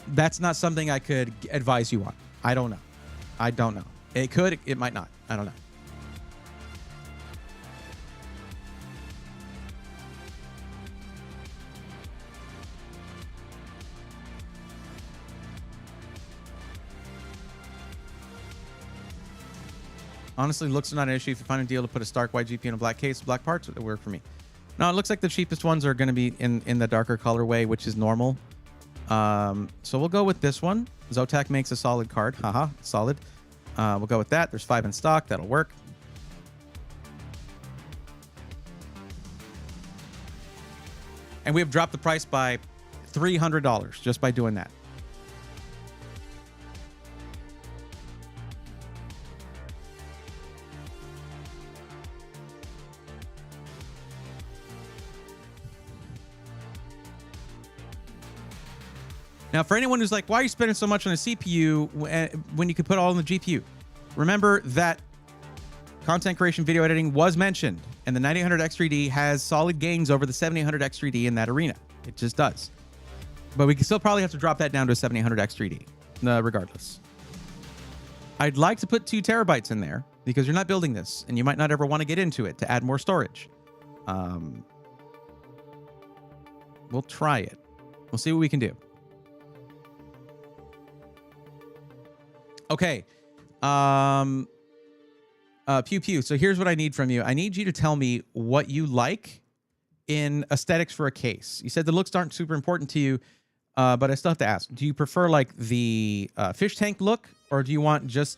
That's not something I could advise you on. I don't know. I don't know. It could, it might not. I don't know. Honestly, looks are not an issue. If you find a deal to put a stark white GPU in a black case, black parts, it would work for me. No, it looks like the cheapest ones are going to be in the darker colorway, which is normal. So we'll go with this one. Zotac makes a solid card. Haha, solid. We'll go with that. There's 5 in stock. That'll work. And we have dropped the price by $300 just by doing that. Now, for anyone who's like, why are you spending so much on a CPU when you could put it all in the GPU? Remember that content creation video editing was mentioned, and the 9800X3D has solid gains over the 7800X3D in that arena. It just does. But we can still probably have to drop that down to a 7800X3D, regardless. I'd like to put 2 terabytes in there because you're not building this, and you might not ever want to get into it to add more storage. We'll try it. We'll see what we can do. Okay. Pew Pew. So here's what I need from you. I need you to tell me what you like in aesthetics for a case. You said the looks aren't super important to you, but I still have to ask. Do you prefer like the fish tank look, or do you want just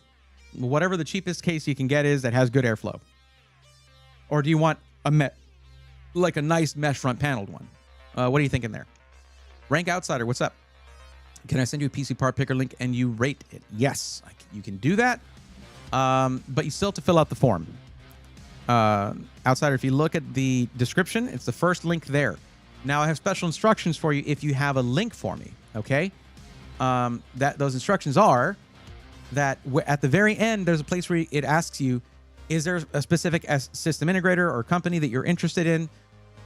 whatever the cheapest case you can get is that has good airflow? Or do you want like a nice mesh front paneled one? What are you thinking there? Rank Outsider, what's up? Can I send you a PC part picker link and you rate it? Yes, you can do that. But you still have to fill out the form. Outsider, if you look at the description, it's the first link there. Now I have special instructions for you if you have a link for me, okay? Those instructions are that at the very end, there's a place where it asks you, is there a specific system integrator or company that you're interested in?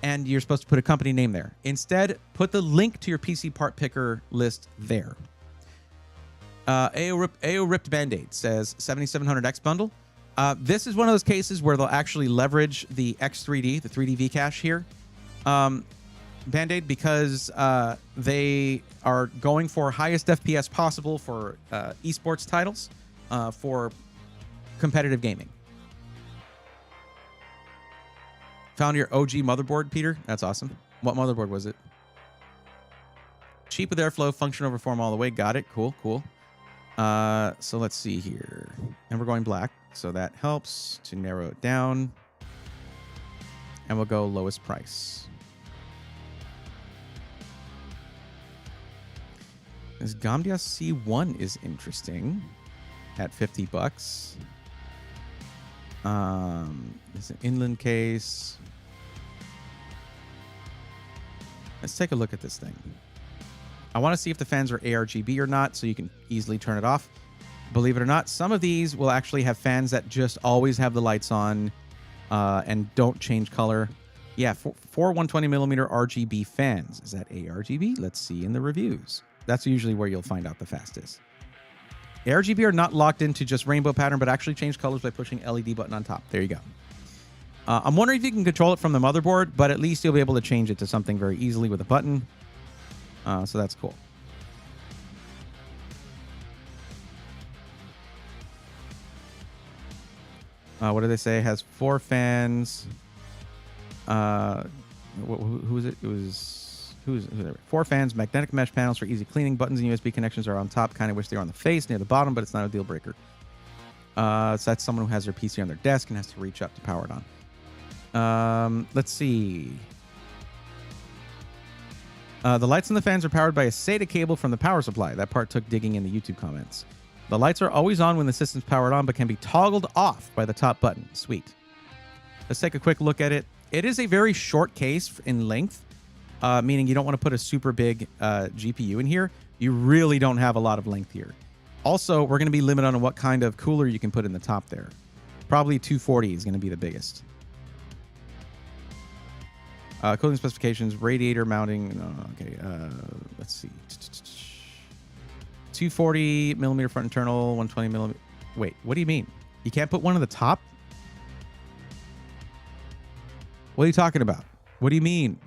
And you're supposed to put a company name there. Instead, put the link to your PC part picker list there. AO Ripped Band-Aid says 7700X bundle. This is one of those cases where they'll actually leverage the X3D, the 3D V-Cache here. Band-Aid, because they are going for highest FPS possible for esports titles for competitive gaming. Found your OG motherboard, Peter. That's awesome. What motherboard was it? Cheap with airflow, function over form all the way. Got it. Cool, cool. So let's see here. And we're going black, so that helps to narrow it down. And we'll go lowest price. This Gamdia C1 is interesting at $50. It's an inland case. Let's take a look at this thing. I want to see if the fans are ARGB or not, so you can easily turn it off. Believe it or not, some of these will actually have fans that just always have the lights on and don't change color. Yeah, four 120mm RGB fans. Is that ARGB? Let's see in the reviews. That's usually where you'll find out the fastest. ARGB are not locked into just rainbow pattern, but actually change colors by pushing LED button on top. There you go. I'm wondering if you can control it from the motherboard, but at least you'll be able to change it to something very easily with a button. So that's cool. What do they say? It has 4 fans. Who is it? It was... Who's there? 4 fans, magnetic mesh panels for easy cleaning. Buttons and USB connections are on top. Kind of wish they were on the face near the bottom, but it's not a deal breaker. So that's someone who has their PC on their desk and has to reach up to power it on. Let's see. The lights and the fans are powered by a SATA cable from the power supply. That part took digging in the YouTube comments. The lights are always on when the system's powered on, but can be toggled off by the top button. Sweet. Let's take a quick look at it. It is a very short case in length. Meaning you don't want to put a super big GPU in here. You really don't have a lot of length here. Also, we're going to be limited on what kind of cooler you can put in the top there. Probably 240 is going to be the biggest. Cooling specifications, radiator mounting. Okay, let's see. 240mm front internal, 120mm. Wait, what do you mean? You can't put one on the top? What are you talking about? What do you mean?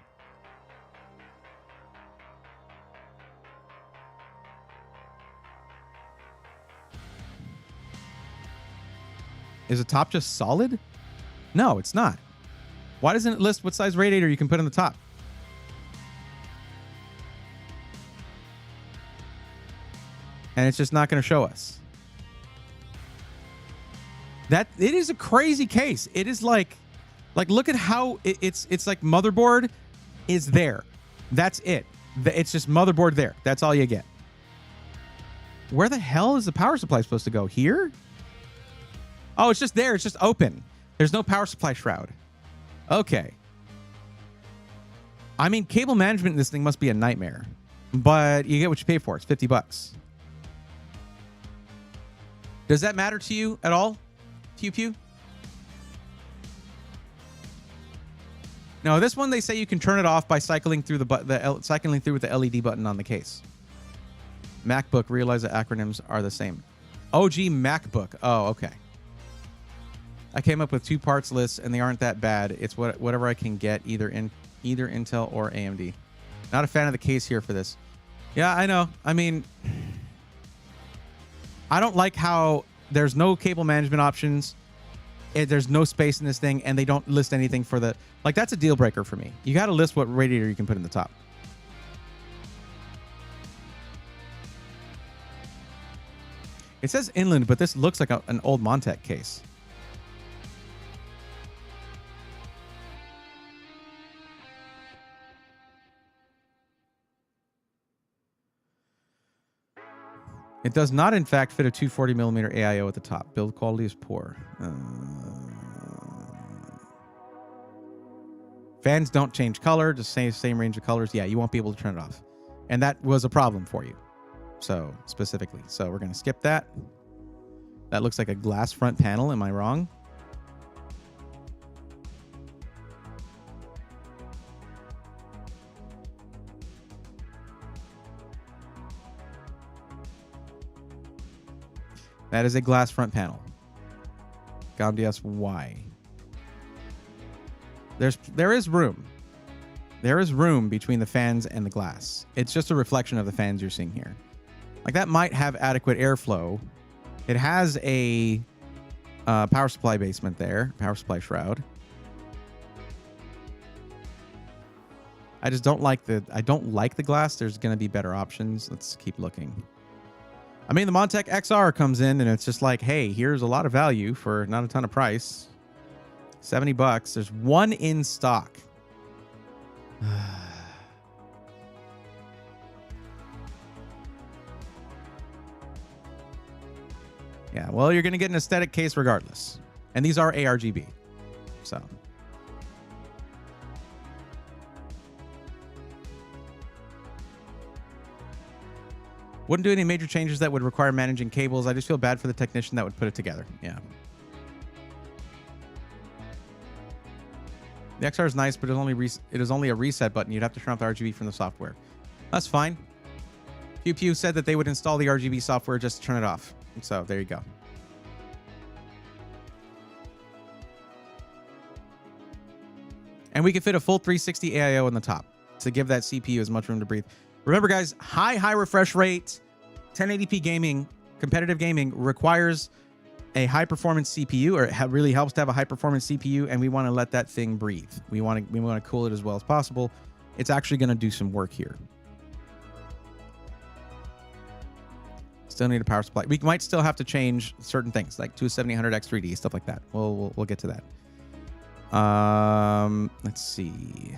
Is the top just solid? No, it's not. Why doesn't it list what size radiator you can put on the top? And it's just not going to show us. It is a crazy case. It is like look at how it's like motherboard is there. That's it. It's just motherboard there. That's all you get. Where the hell is the power supply supposed to go? Here? Oh, it's just there. It's just open. There's no power supply shroud. Okay. I mean, cable management in this thing must be a nightmare. But you get what you pay for. It's $50. Does that matter to you at all? Pew pew? No, this one they say you can turn it off by cycling through cycling through with the LED button on the case. MacBook, realize that acronyms are the same. OG MacBook. Oh, okay. I came up with 2 parts lists and they aren't that bad. It's whatever I can get, either Intel or AMD. Not a fan of the case here for this. Yeah, I know. I mean, I don't like how there's no cable management options. There's no space in this thing, and they don't list anything for the... Like, that's a deal breaker for me. You got to list what radiator you can put in the top. It says inland, but this looks like an old Montec case. It does not, in fact, fit a 240mm AIO at the top. Build quality is poor. Fans don't change color, just same range of colors. Yeah, you won't be able to turn it off. And that was a problem for you. So, specifically. So, we're going to skip that. That looks like a glass front panel. Am I wrong? That is a glass front panel. GAMDS Y. There is room. There is room between the fans and the glass. It's just a reflection of the fans you're seeing here. Like, that might have adequate airflow. It has a power supply basement there, power supply shroud. I just don't like the glass. There's going to be better options. Let's keep looking. I mean, the Montec XR comes in and it's just like, hey, here's a lot of value for not a ton of price. $70. There's one in stock. Yeah, well, you're going to get an aesthetic case regardless. And these are ARGB. So. Wouldn't do any major changes that would require managing cables. I just feel bad for the technician that would put it together. Yeah. The XR is nice, but it is only a reset button. You'd have to turn off the RGB from the software. That's fine. Pew Pew said that they would install the RGB software just to turn it off. So there you go. And we can fit a full 360 AIO in the top to give that CPU as much room to breathe. Remember, guys, high refresh rate, 1080p gaming, competitive gaming requires a high performance CPU, or it really helps to have a high performance CPU, and we want to let that thing breathe. We want to cool it as well as possible. It's actually going to do some work here. Still need a power supply. We might still have to change certain things, like to a 7800X3D, stuff like that. We'll get to that. Let's see.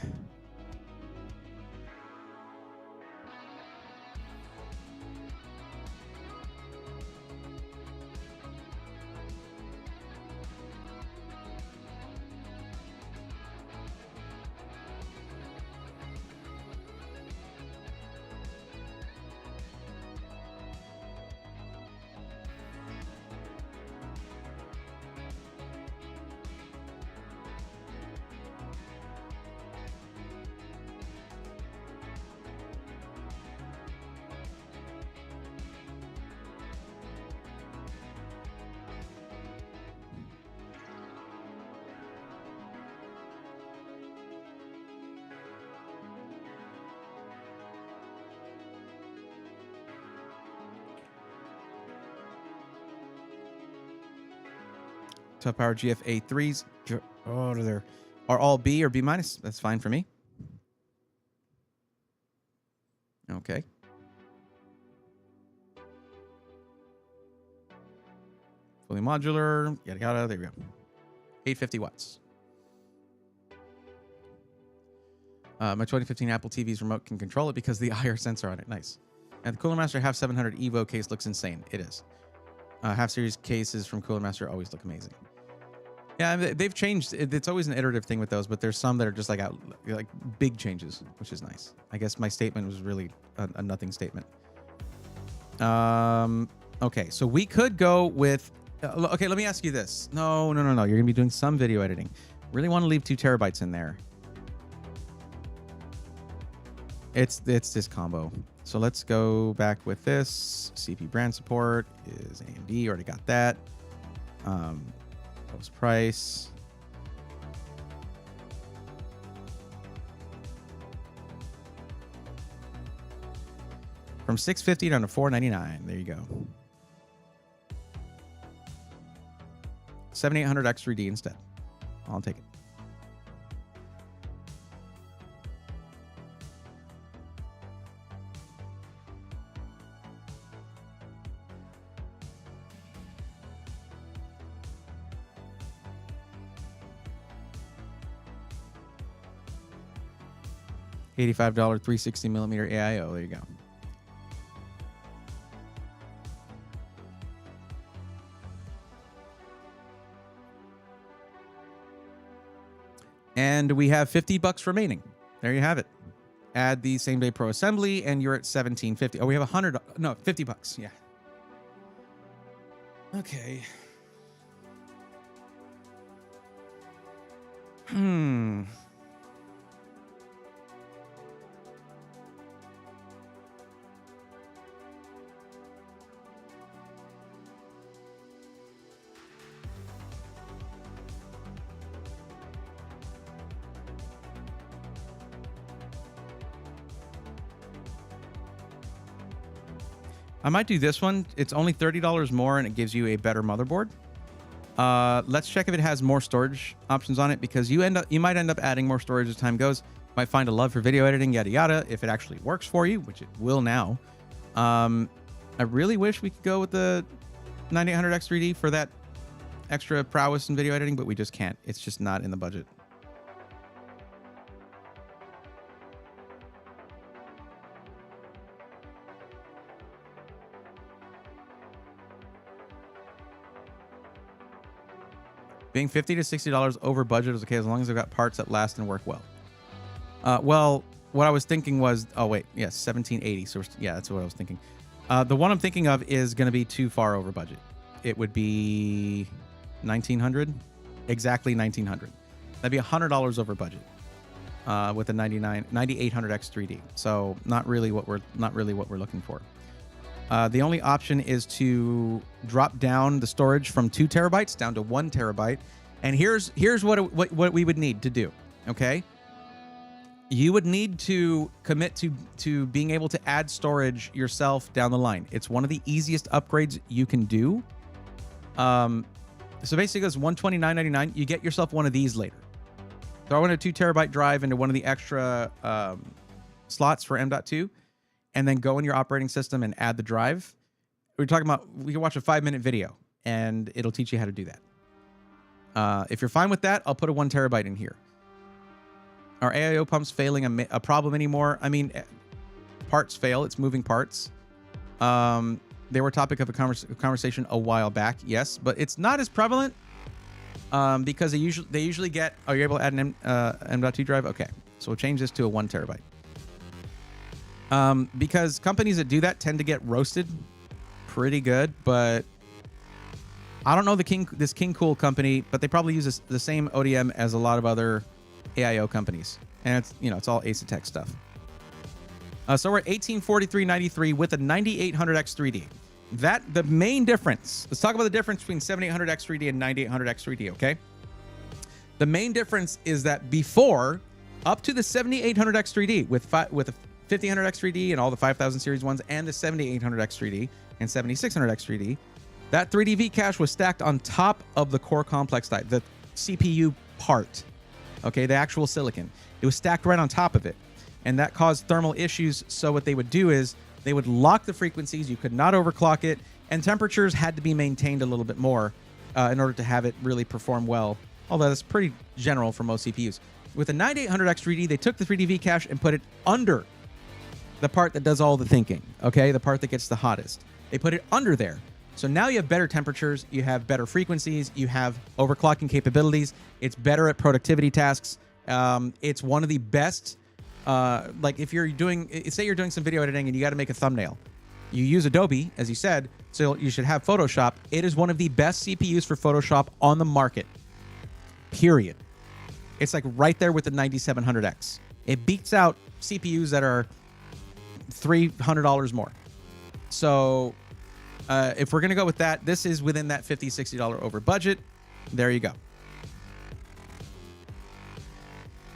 Tough Power GFA 3s. Oh, there are all B or B minus. That's fine for me. Okay. Fully modular, yada yada. There we go. 850 watts. My 2015 Apple TV's remote can control it because the IR sensor on it. Nice. And the Cooler Master Half 700 Evo case looks insane. It is. Half series cases from Cooler Master always look amazing. Yeah, they've changed. It's always an iterative thing with those, but there's some that are just like big changes, which is nice. I guess my statement was really a nothing statement. Okay, so we could go with. Okay, let me ask you this. No. You're gonna be doing some video editing. Really want to leave 2 terabytes in there. It's this combo. So let's go back with this. CP brand support is AMD. Already got that. Post price. From $650 down to $499. There you go. 7800X3D instead. I'll take it. $85 360 millimeter AIO. There you go. And we have $50 remaining. There you have it. Add the same day pro assembly, and you're at $17.50. Oh, we have $50. Yeah. Okay. I might do this one. It's only $30 more, and it gives you a better motherboard. Let's check if it has more storage options on it, because you might end up adding more storage as time goes. Might find a love for video editing, yada yada, if it actually works for you, which it will now. I really wish we could go with the 9800X3D for that extra prowess in video editing, but we just can't. It's just not in the budget. Being $50 to $60 over budget is okay as long as I've got parts that last and work well. Well, what I was thinking was, oh wait, yes, 1780. So yeah, that's what I was thinking. The one I'm thinking of is going to be too far over budget. It would be 1900, exactly 1900. That'd be $100 over budget with a 9800X3D. So not really what we're looking for. The only option is to drop down the storage from 2 terabytes down to 1 terabyte. And here's what we would need to do. Okay. You would need to commit to being able to add storage yourself down the line. It's one of the easiest upgrades you can do. So basically it's $129.99. You get yourself one of these later. Throw in a 2 terabyte drive into one of the extra slots for M.2. And then go in your operating system and add the drive. We're talking about, we can watch a 5-minute video and it'll teach you how to do that. If you're fine with that, I'll put a 1 terabyte in here. Are AIO pumps failing a problem anymore? I mean, parts fail. It's moving parts. They were a topic of a conversation a while back, yes, but it's not as prevalent because they usually get, are you able to add an M.2 drive? Okay, so we'll change this to a 1 terabyte. Because companies that do that tend to get roasted pretty good, but I don't know this King Cool company, but they probably use the same ODM as a lot of other AIO companies, and it's all Asetek stuff. So we're at $1843.93 with a 9800X3D. The main difference. Let's talk about the difference between 7800X3D and 9800X3D. Okay. The main difference is that before, up to the 7800X3D with a 5000X3D and all the 5000 series ones, and the 7800X3D and 7600X3D, that 3D V cache was stacked on top of the core complex die, the CPU part. Okay, the actual silicon. It was stacked right on top of it, and that caused thermal issues. So what they would do is they would lock the frequencies. You could not overclock it, And temperatures had to be maintained a little bit more in order to have it really perform well, although that's pretty general for most CPUs. With the 9800X 3D, they took the 3D V cache and put it under the part that does all the thinking, okay? The part that gets the hottest. They put it under there. So now you have better temperatures, you have better frequencies, you have overclocking capabilities. It's better at productivity tasks. It's one of the best, like if you're doing, say you're doing some video editing and you got to make a thumbnail. You use Adobe, as you said, so you should have Photoshop. It is one of the best CPUs for Photoshop on the market, period. It's like right there with the 9700X. It beats out CPUs that are $300 more. So if we're going to go with that, this is within that $50, $60 over budget. There you go.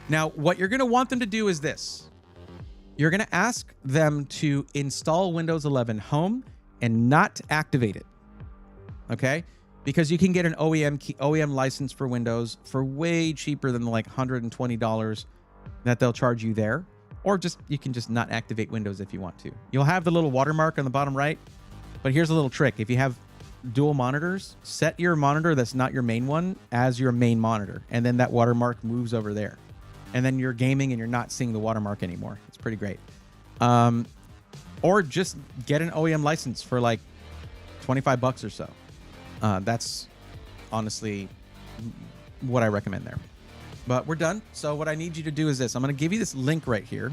Now, what you're going to want them to do is this. You're going to ask them to install Windows 11 Home and not activate it. Okay? Because you can get an OEM license for Windows for way cheaper than like $120 that they'll charge you there. Or just you can just not activate Windows if you want to. You'll have the little watermark on the bottom right. But here's a little trick. If you have dual monitors, set your monitor that's not your main one as your main monitor. And then that watermark moves over there. And then you're gaming and you're not seeing the watermark anymore. It's pretty great. Or just get an OEM license for like 25 bucks or so. That's honestly what I recommend there. But we're done. So what I need you to do is this. I'm going to give you this link right here.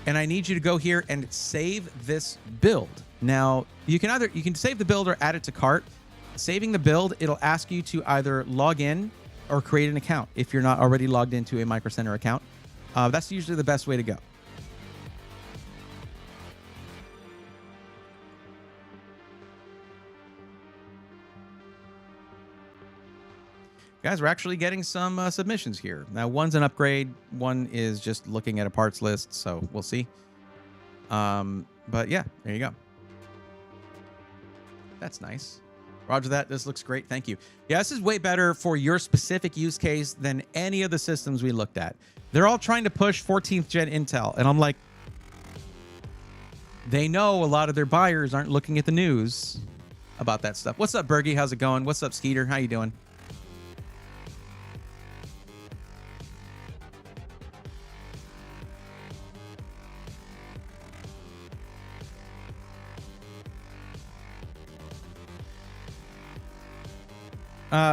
And I need you to go here and save this build. Now, you can save the build or add it to cart. Saving the build, it'll ask you to either log in or create an account if you're not already logged into a Micro Center account. That's usually the best way to go. Guys, we're actually getting some submissions here. Now, one's an upgrade. One is just looking at a parts list, so we'll see. But yeah, there you go. That's nice. Roger that. This looks great. Thank you. Yeah, this is way better for your specific use case than any of the systems we looked at. They're all trying to push 14th gen Intel, and I'm like, they know a lot of their buyers aren't looking at the news about that stuff. What's up, Bergie? How's it going? What's up, Skeeter? How you doing?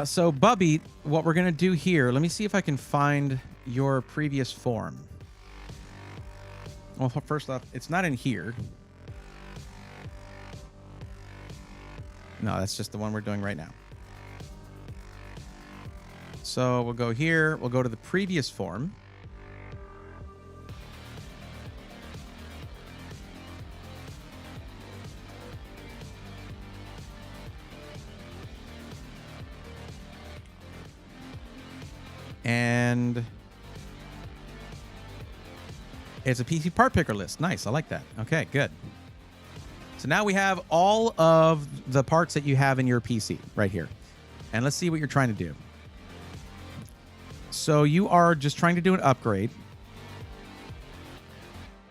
So, Bubby, what we're going to do here, let me see if I can find your previous form. Well, first off, it's not in here. No, that's just the one we're doing right now. So we'll go here. We'll go to the previous form. And it's a PC part picker list. Nice. I like that. Okay, good. So now we have all of the parts that you have in your PC right here. And let's see what you're trying to do. So you are just trying to do an upgrade.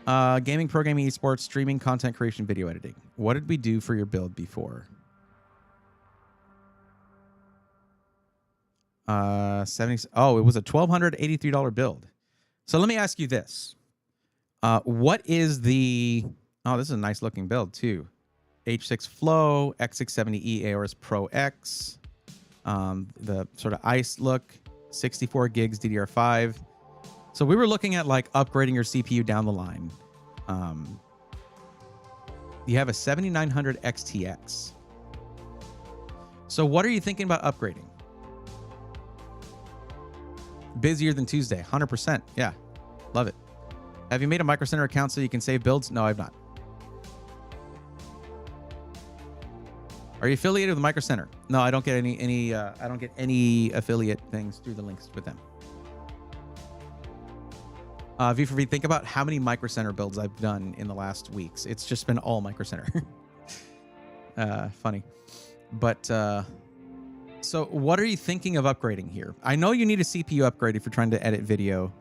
Gaming, programming, esports, streaming, content creation, video editing. What did we do for your build before? 70. Oh, it was a $1,283 build. So let me ask you this. What is the... Oh, this is a nice looking build too. H6 Flow, X670E AORS Pro X. The sort of ice look, 64 gigs DDR5. So we were looking at like upgrading your CPU down the line. You have a 7900 XTX. So what are you thinking about upgrading? Busier than Tuesday, 100%. Yeah, love it. Have you made a Micro Center account so you can save builds? No, I've not. Are you affiliated with Micro Center? No, I don't get I don't get any affiliate things through the links with them. V4V, think about how many Micro Center builds I've done in the last weeks. It's just been all Micro Center. Funny. But so what are you thinking of upgrading here? I know you need a CPU upgrade if you're trying to edit video.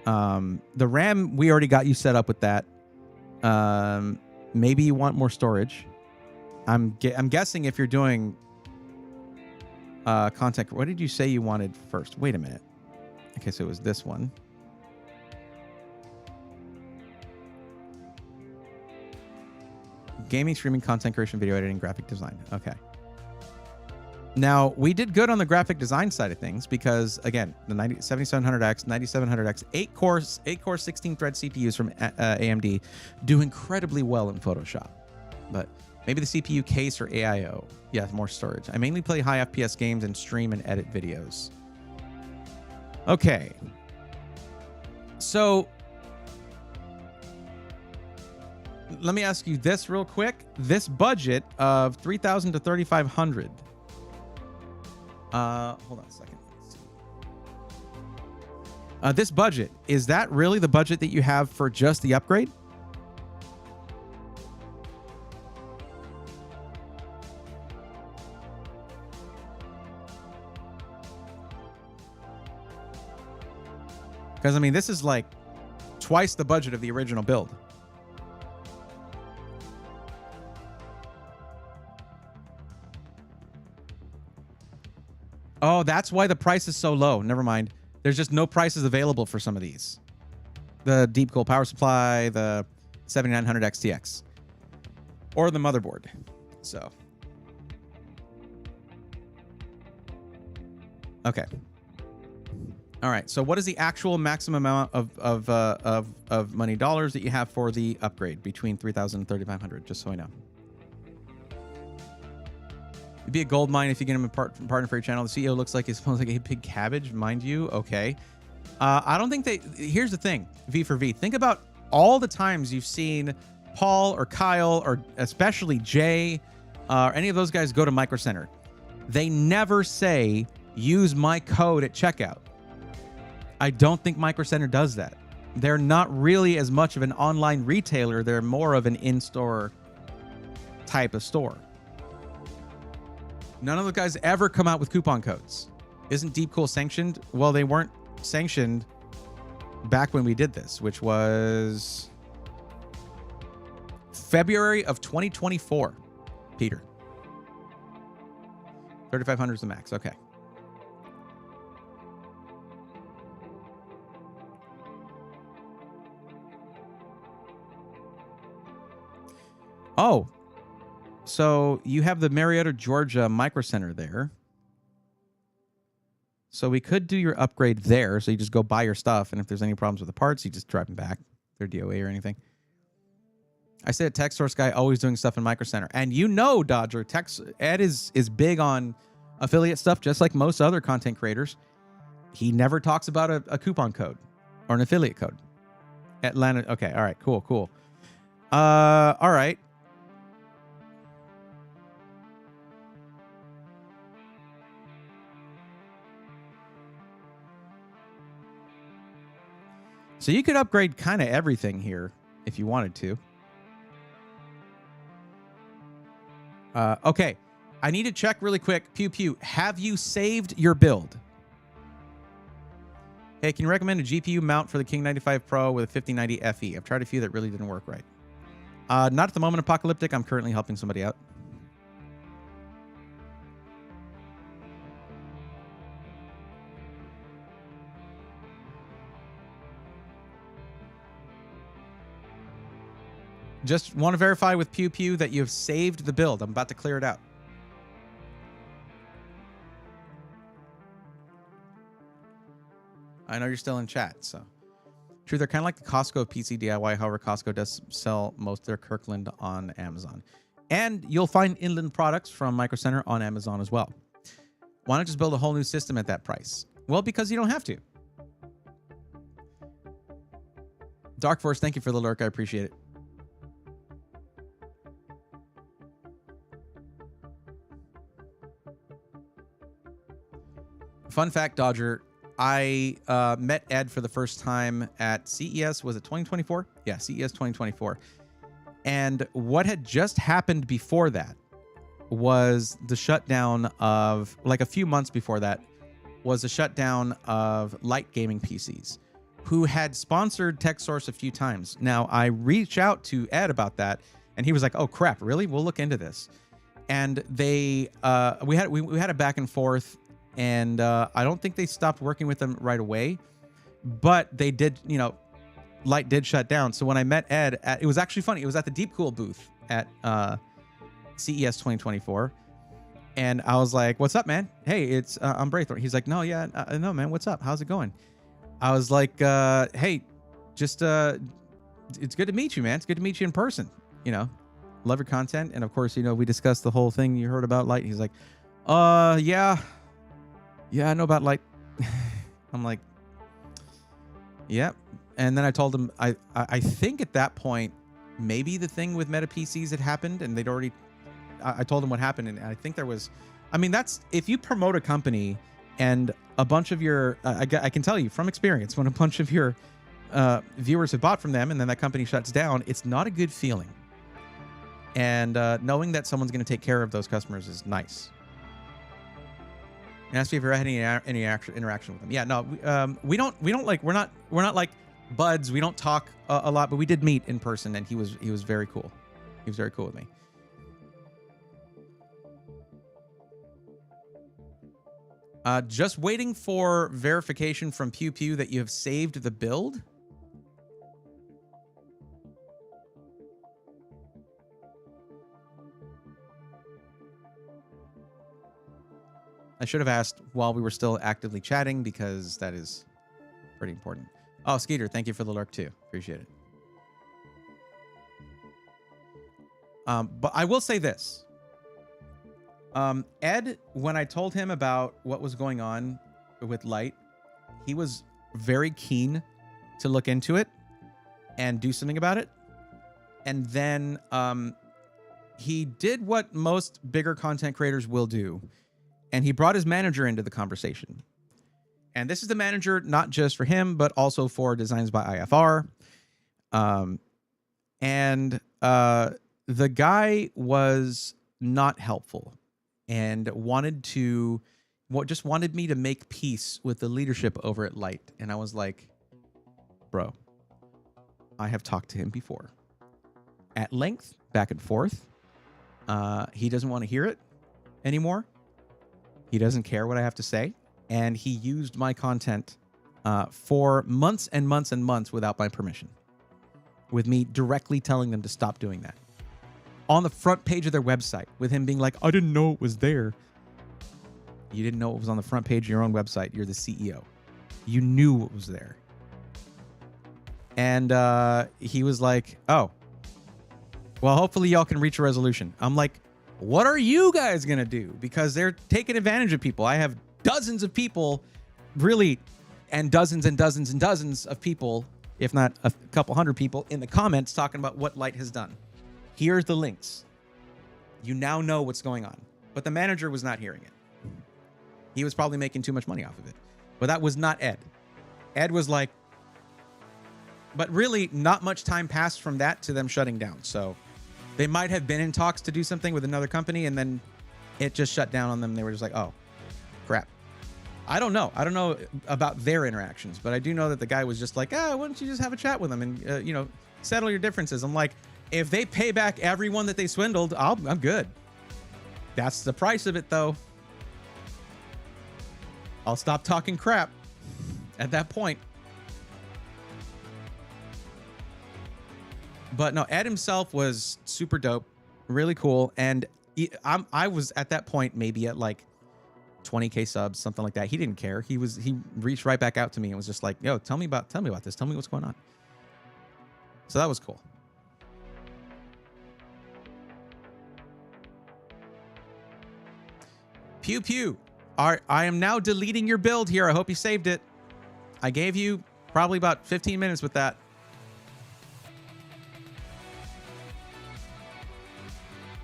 The RAM, we already got you set up with that. Maybe you want more storage. I'm guessing if you're doing content. What did you say you wanted first? Wait a minute. Okay, so it was this one. Gaming, streaming, content creation, video editing, graphic design. Okay. Now, we did good on the graphic design side of things because, again, the 7700X, 9700X, 8-core 16-thread CPUs from AMD do incredibly well in Photoshop. But maybe the CPU case or AIO. Yeah, more storage. I mainly play high FPS games and stream and edit videos. Okay. So let me ask you this real quick. This budget of $3,000 to $3,500. Hold on a second. This budget, is that really the budget that you have for just the upgrade? Because, I mean, this is like twice the budget of the original build. Oh, that's why the price is so low. Never mind. There's just no prices available for some of these. The deep cool power supply, the 7900 XTX, or the motherboard. So, okay. All right. So, what is the actual maximum amount of money dollars that you have for the upgrade between 3,000 and 3,500? Just so I know. It'd be a gold mine if you get him a partner for your channel. The CEO looks like he smells like a big cabbage, mind you. Okay. I don't think they... Here's the thing, V for V. Think about all the times you've seen Paul or Kyle or especially Jay or any of those guys go to Micro Center. They never say, use my code at checkout. I don't think Micro Center does that. They're not really as much of an online retailer. They're more of an in-store type of store. None of the guys ever come out with coupon codes. Isn't Deep Cool sanctioned? Well, they weren't sanctioned back when we did this, which was February of 2024, Peter. 3,500 is the max. Okay. Oh. So you have the Marietta, Georgia Micro Center there. So we could do your upgrade there. So you just go buy your stuff. And if there's any problems with the parts, you just drive them back. Their DOA or anything. I said Tech Source guy always doing stuff in Micro Center. And you know, Dodger, Ed is big on affiliate stuff, just like most other content creators. He never talks about a coupon code or an affiliate code. Atlanta. Okay. All right. Cool. Cool. All right. So you could upgrade kind of everything here if you wanted to. Okay. I need to check really quick. Pew Pew, have you saved your build? Hey, can you recommend a GPU mount for the King 95 Pro with a 5090 FE? I've tried a few that really didn't work right. Not at the moment, Apocalyptic. I'm currently helping somebody out. Just want to verify with Pew Pew that you have saved the build. I'm about to clear it out. I know you're still in chat, so. True, they're kind of like the Costco of PC DIY. However, Costco does sell most of their Kirkland on Amazon. And you'll find Inland products from Micro Center on Amazon as well. Why not just build a whole new system at that price? Well, because you don't have to. Dark Force, thank you for the lurk. I appreciate it. Fun fact, Dodger, I met Ed for the first time at CES. Was it 2024? Yeah, CES 2024. And what had just happened before that was the shutdown of, like a few months before that, was the shutdown of Light Gaming PCs, who had sponsored TechSource a few times. Now, I reached out to Ed about that, And he was like, oh crap, really? We'll look into this. And we had a back and forth, and I don't think they stopped working with them right away, but they did, Light did shut down. So when I met Ed, it was actually funny. It was at the Deep Cool booth at CES 2024. And I was like, what's up, man? Hey, it's I'm Braithwaite. He's like, no, no, man, what's up? How's it going? I was like, hey, just it's good to meet you, man. It's good to meet you in person. Love your content. And of course, we discussed the whole thing you heard about Light. He's like, yeah, I know about Light. I'm like, yeah. And then I told him, I think at that point, maybe the thing with Meta PCs had happened, and they'd already, I told him what happened. And I think there was, that's, if you promote a company and a bunch of your, I can tell you from experience, when a bunch of your viewers have bought from them and then that company shuts down, it's not a good feeling. And knowing that someone's going to take care of those customers is nice. And ask me if you had any interaction with them. Yeah, no, we don't like, we're not like buds. We don't talk a lot, but we did meet in person, and he was very cool. He was very cool with me. Just waiting for verification from Pew Pew that you have saved the build. I should have asked while we were still actively chatting, because that is pretty important. Oh, Skeeter, thank you for the lurk too. Appreciate it. But I will say this. Ed, when I told him about what was going on with Light, he was very keen to look into it and do something about it. And then he did what most bigger content creators will do. And he brought his manager into the conversation. And this is the manager, not just for him, but also for Designs by IFR. The guy was not helpful and just wanted me to make peace with the leadership over at Light. And I was like, bro, I have talked to him before at length, back and forth. He doesn't want to hear it anymore. He doesn't care what I have to say. And he used my content for months and months and months without my permission, with me directly telling them to stop doing that. On the front page of their website, with him being like, I didn't know it was there. You didn't know it was on the front page of your own website. You're the CEO. You knew it was there. And he was like, oh, well, hopefully y'all can reach a resolution. I'm like, what are you guys going to do? Because they're taking advantage of people. I have dozens of people, really, and dozens and dozens and dozens of people, if not a couple hundred people, in the comments talking about what Light has done. Here's the links. You now know what's going on. But the manager was not hearing it. He was probably making too much money off of it. But that was not Ed. Ed was like, but really not much time passed from that to them shutting down. So they might have been in talks to do something with another company, and then it just shut down on them. They were just like, oh, crap. I don't know. I don't know about their interactions, but I do know that the guy was just like, why don't you just have a chat with them and, settle your differences. I'm like, if they pay back everyone that they swindled, I'm good. That's the price of it, though. I'll stop talking crap at that point. But no, Ed himself was super dope, really cool. And I was at that point maybe at like 20K subs, something like that. He didn't care. He reached right back out to me and was just like, yo, tell me about this. Tell me what's going on. So that was cool. Pew Pew. I am now deleting your build here. I hope you saved it. I gave you probably about 15 minutes with that.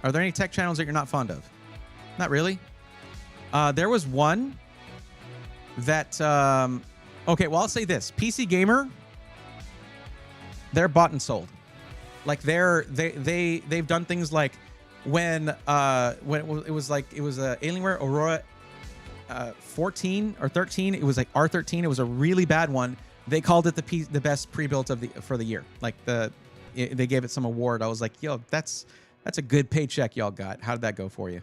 Are there any tech channels that you're not fond of? Not really. There was one that, okay, well, I'll say this. PC Gamer, they're bought and sold. Like they've done things like when it was Alienware Aurora 14 or 13, it was like R13. It was a really bad one. They called it the best pre-built for the year. Like they gave it some award. I was like, yo, that's a good paycheck y'all got. How did that go for you?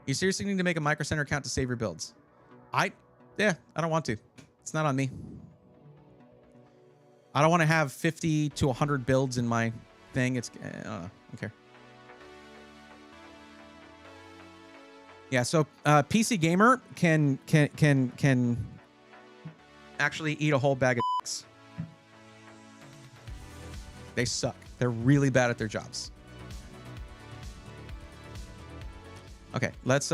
You seriously need to make a Micro Center account to save your builds. I don't want to. It's not on me. I don't want to have 50 to 100 builds in my thing. I don't know. I don't care. Yeah, so PC Gamer can actually eat a whole bag of dicks. They suck. They're really bad at their jobs. Okay, let's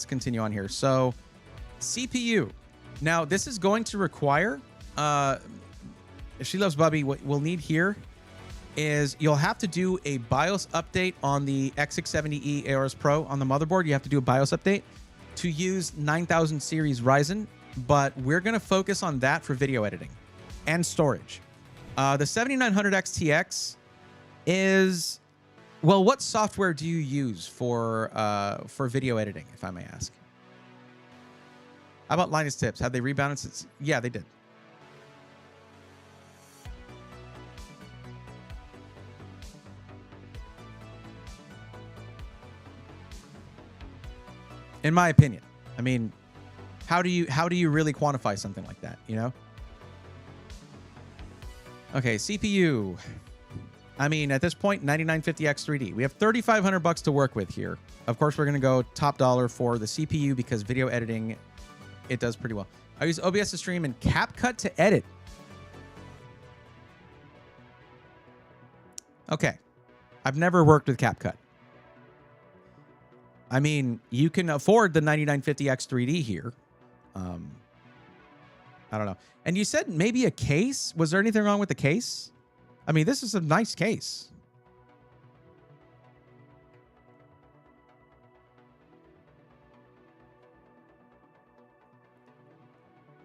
continue on here. So, CPU. Now, this is going to require She Loves Bubby. What we'll need here is you'll have to do a BIOS update on the X670E Aorus Pro on the motherboard. You have to do a BIOS update to use 9000 series Ryzen, but we're going to focus on that for video editing and storage. The 7900 XTX is, well, what software do you use for video editing, if I may ask? How about Linus Tips? Have they rebalanced it? Yeah, they did. In my opinion, I mean, how do you really quantify something like that? You know? Okay, CPU. I mean, at this point, 9950X3D. We have $3,500 to work with here. Of course, we're going to go top dollar for the CPU because video editing, it does pretty well. I use OBS to stream and CapCut to edit. Okay. I've never worked with CapCut. I mean, you can afford the 9950X3D here. I don't know. And you said maybe a case? Was there anything wrong with the case? I mean, this is a nice case.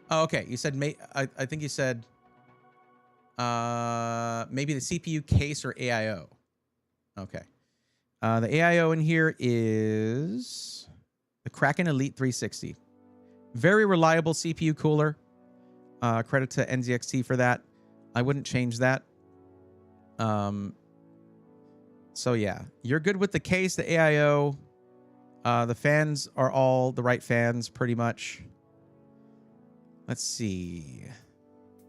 Oh, okay. You said, I think you said maybe the CPU case or AIO. Okay. The AIO in here is the Kraken Elite 360. Very reliable CPU cooler. Credit to NZXT for that. I wouldn't change that. So yeah, you're good with the case, the AIO. The fans are all the right fans, pretty much. Let's see.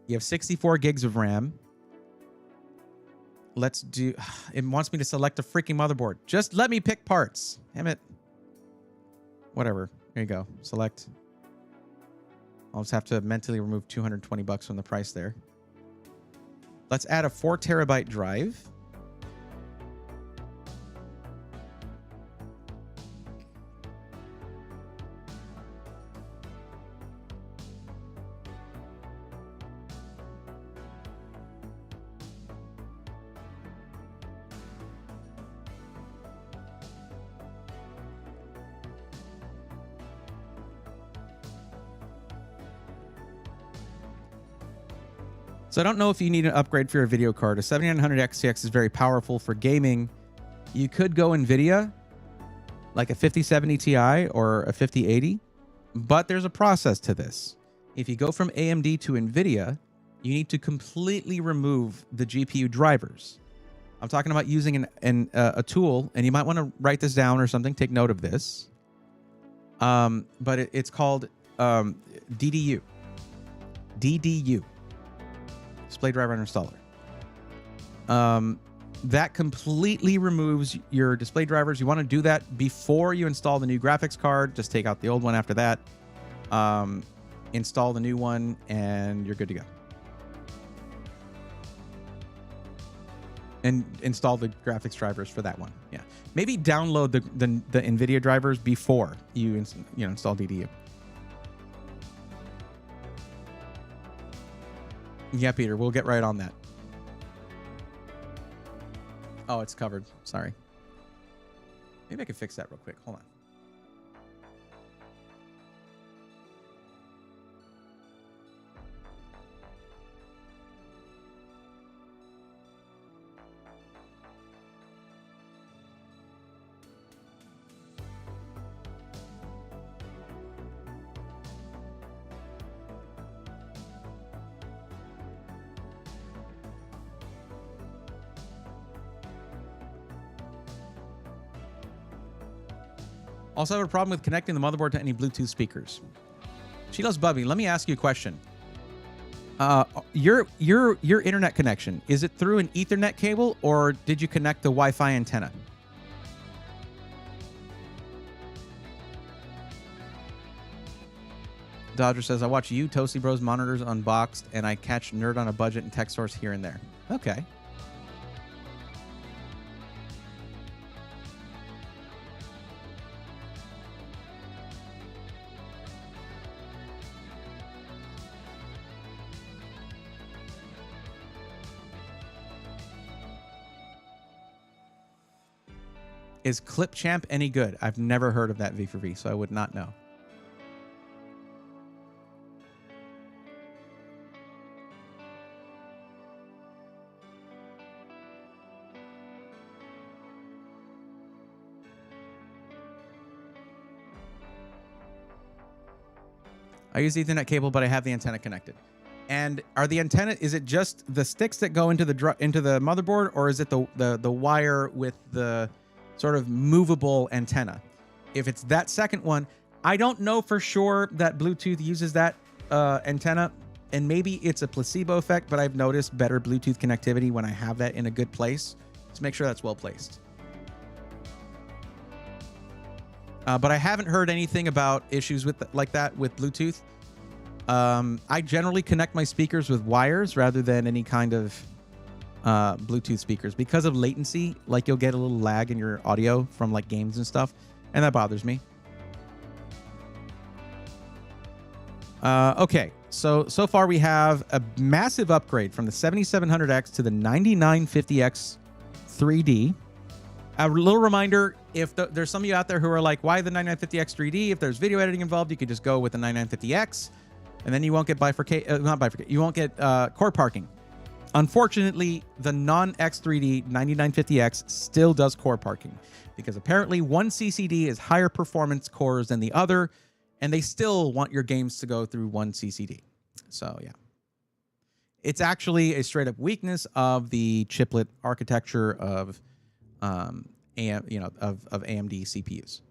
You have 64 gigs of RAM. Let's do... It wants me to select a freaking motherboard. Just let me pick parts. Damn it. Whatever. There you go. Select. I'll just have to mentally remove $220 from the price there. Let's add a 4 terabyte drive. So I don't know if you need an upgrade for your video card. A 7900 XTX is very powerful for gaming. You could go NVIDIA, like a 5070 Ti or a 5080, but there's a process to this. If you go from AMD to NVIDIA, you need to completely remove the GPU drivers. I'm talking about using a tool, and you might want to write this down or something. Take note of this. But it's called DDU. DDU. Display driver installer. That completely removes your display drivers. You want to do that before you install the new graphics card. Just take out the old one after that. Install the new one, and you're good to go. And install the graphics drivers for that one. Yeah, maybe download the NVIDIA drivers before you install DDU. Yeah, Peter, we'll get right on that. Oh, it's covered. Sorry. Maybe I can fix that real quick. Hold on. Also have a problem with connecting the motherboard to any Bluetooth speakers. She loves Bubby. Let me ask you a question. Your internet connection, is it through an Ethernet cable or did you connect the Wi-Fi antenna? Dodger says, I watch you, Toasty Bros monitors unboxed, and I catch Nerd on a Budget and Tech Source here and there. Okay. Is Clipchamp any good? I've never heard of that V4V, so I would not know. I use the Ethernet cable, but I have the antenna connected. And are the antenna, is it just the sticks that go into the motherboard, or is it the wire with the sort of movable antenna? If it's that second one, I don't know for sure that Bluetooth uses that antenna, and maybe it's a placebo effect, but I've noticed better Bluetooth connectivity when I have that in a good place. To make sure that's well placed. But I haven't heard anything about issues with like that with Bluetooth. I generally connect my speakers with wires rather than any kind of Bluetooth speakers because of latency. Like you'll get a little lag in your audio from like games and stuff, and that bothers me. Okay, so far we have a massive upgrade from the 7700X to the 9950X 3D. A little reminder, if there's some of you out there who are like, why the 9950X 3D? If there's video editing involved, you could just go with the 9950X, and then you won't get you won't get core parking. Unfortunately, the non-X3D 9950X still does core parking because apparently one CCD is higher performance cores than the other, and they still want your games to go through one CCD. So yeah, it's actually a straight up weakness of the chiplet architecture of AMD CPUs.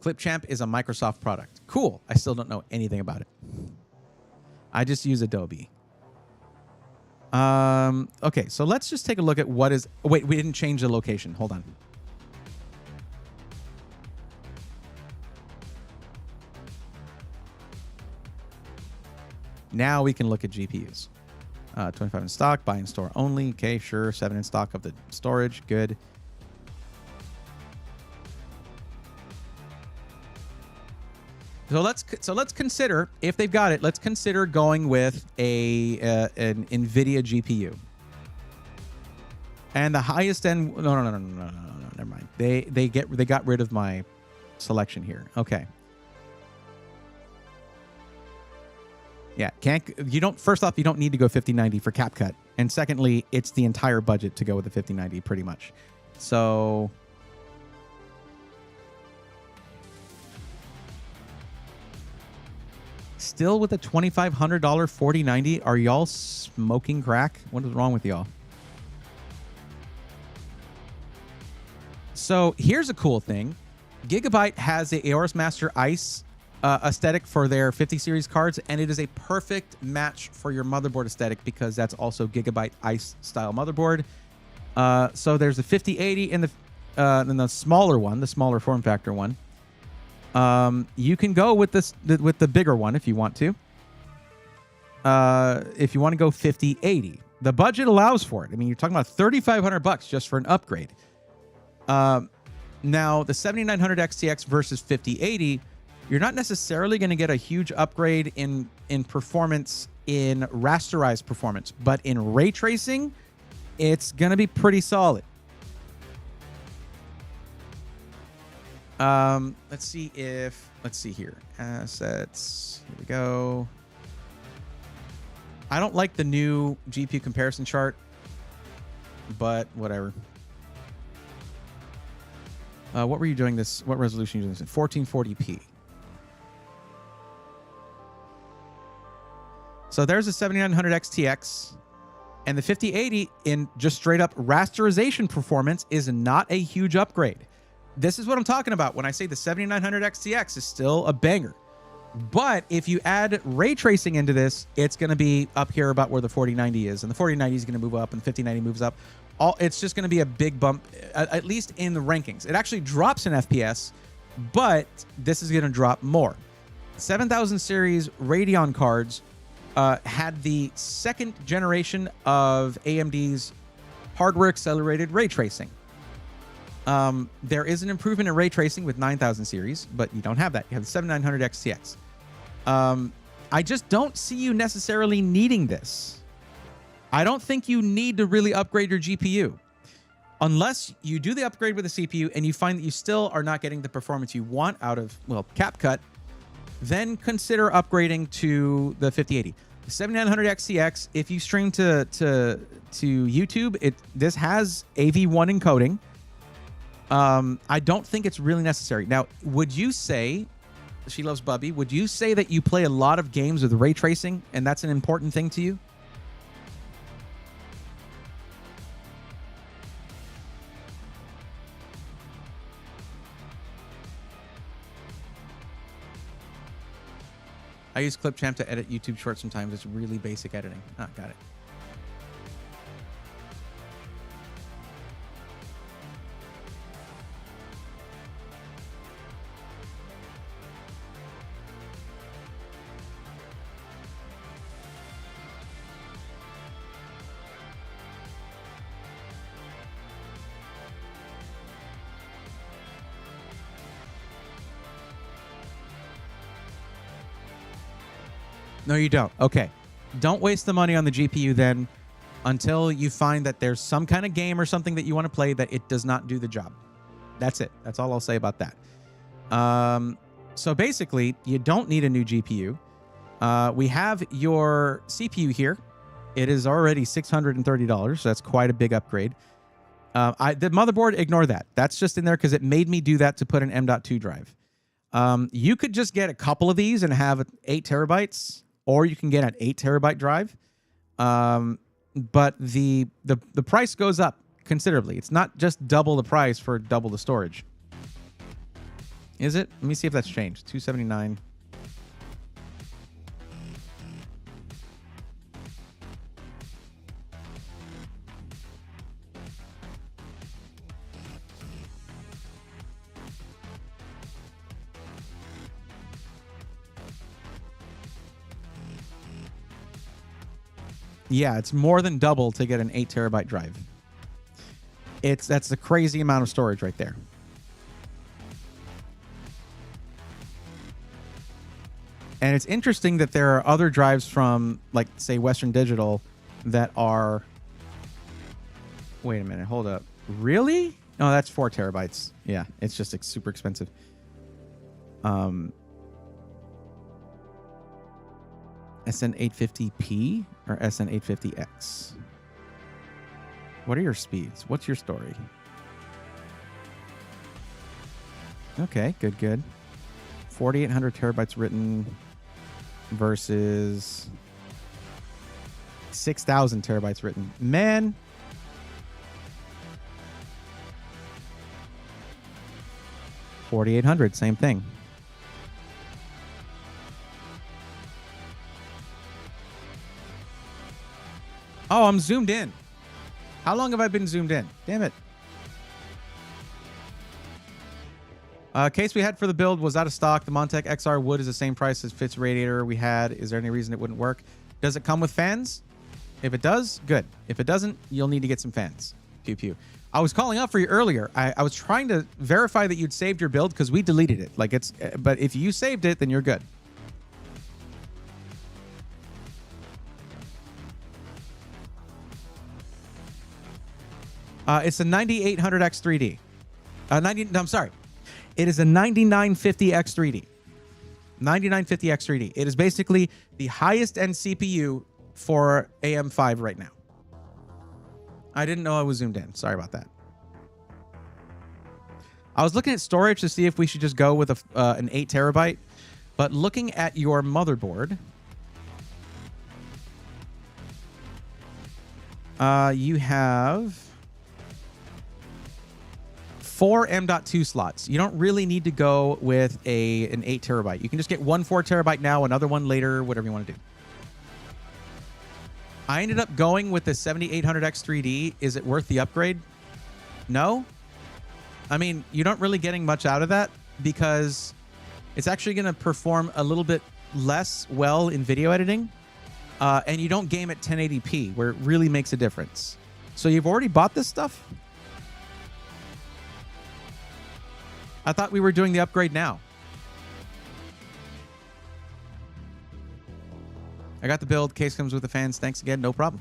Clipchamp is a Microsoft product. Cool. I still don't know anything about it. I just use Adobe. Okay, so let's just take a look at what is... Wait, we didn't change the location. Hold on. Now we can look at GPUs. 25 in stock, buy in store only. Okay, sure. 7 in stock of the storage. Good. So let's consider, if they've got it, let's consider going with an NVIDIA GPU. And the highest end, no, never mind. They got rid of my selection here. Okay. Yeah, first off, you don't need to go 5090 for CapCut. And secondly, it's the entire budget to go with the 5090 pretty much. So still with a $2,500 4090, are y'all smoking crack? What is wrong with y'all? So here's a cool thing. Gigabyte has the Aorus Master Ice aesthetic for their 50 series cards, and it is a perfect match for your motherboard aesthetic because that's also Gigabyte Ice style motherboard. So there's the 5080 and the smaller one, the smaller form factor one. You can go with with the bigger one if you want to. If you want to go 5080, the budget allows for it. I mean, you're talking about $3,500 just for an upgrade. Now the 7900 XTX versus 5080. You're not necessarily going to get a huge upgrade in performance, in rasterized performance, but in ray tracing, it's going to be pretty solid. Let's see here. Assets. Here we go. I don't like the new GPU comparison chart, but whatever. What were you doing this? What resolution are you doing this in? 1440p. So there's a 7900 XTX, and the 5080 in just straight up rasterization performance is not a huge upgrade. This is what I'm talking about when I say the 7900 XTX is still a banger. But if you add ray tracing into this, it's going to be up here about where the 4090 is. And the 4090 is going to move up and the 5090 moves up. It's just going to be a big bump, at least in the rankings. It actually drops in FPS, but this is going to drop more. 7000 series Radeon cards had the second generation of AMD's hardware accelerated ray tracing. There is an improvement in ray tracing with 9000 series, but you don't have that. You have the 7900 XTX. I just don't see you necessarily needing this. I don't think you need to really upgrade your GPU. Unless you do the upgrade with the CPU and you find that you still are not getting the performance you want out of, well, CapCut, then consider upgrading to the 5080. The 7900 XTX, if you stream to YouTube, this has AV1 encoding. I don't think it's really necessary. Now, would you say, She Loves Bubby, would you say that you play a lot of games with ray tracing and that's an important thing to you? I use Clipchamp to edit YouTube shorts sometimes. It's really basic editing. Ah, got it. No, you don't. Okay. Don't waste the money on the GPU then until you find that there's some kind of game or something that you want to play that it does not do the job. That's it. That's all I'll say about that. So basically, you don't need a new GPU. We have your CPU here. It is already $630, so that's quite a big upgrade. The motherboard, ignore that. That's just in there because it made me do that to put an M.2 drive. You could just get a couple of these and have 8 terabytes, or you can get an 8 terabyte drive. But the price goes up considerably. It's not just double the price for double the storage. Is it? Let me see if that's changed. $279. Yeah, it's more than double to get an 8 terabyte drive. That's a crazy amount of storage right there. And it's interesting that there are other drives from, like, say, Western Digital that are... Wait a minute, hold up. Really? No, that's 4 terabytes. Yeah, it's just super expensive. SN850p or SN850X? What are your speeds? What's your story? Okay, good. 4,800 terabytes written versus 6,000 terabytes written. Man. $4,800, same thing. Oh, I'm zoomed in. How long have I been zoomed in? Damn it. Case we had for the build was out of stock. The Montech XR wood is the same price as Fitz radiator we had. Is there any reason it wouldn't work? Does it come with fans? If it does, good. If it doesn't, you'll need to get some fans. Pew pew. I was calling up for you earlier. I was trying to verify that you'd saved your build because we deleted it. But if you saved it, then you're good. It's a 9800X3D. I'm sorry. It is a 9950X3D. 9950X3D. It is basically the highest end CPU for AM5 right now. I didn't know I was zoomed in. Sorry about that. I was looking at storage to see if we should just go with an 8 terabyte. But looking at your motherboard, you have 4 M.2 slots. You don't really need to go with an 8 terabyte. You can just get one 4 terabyte now, another one later, whatever you want to do. I ended up going with the 7800X 3D. Is it worth the upgrade? No. I mean, you're not really getting much out of that because it's actually going to perform a little bit less well in video editing. And you don't game at 1080p, where it really makes a difference. So you've already bought this stuff? I thought we were doing the upgrade now. I got the build. Case comes with the fans. Thanks again. No problem.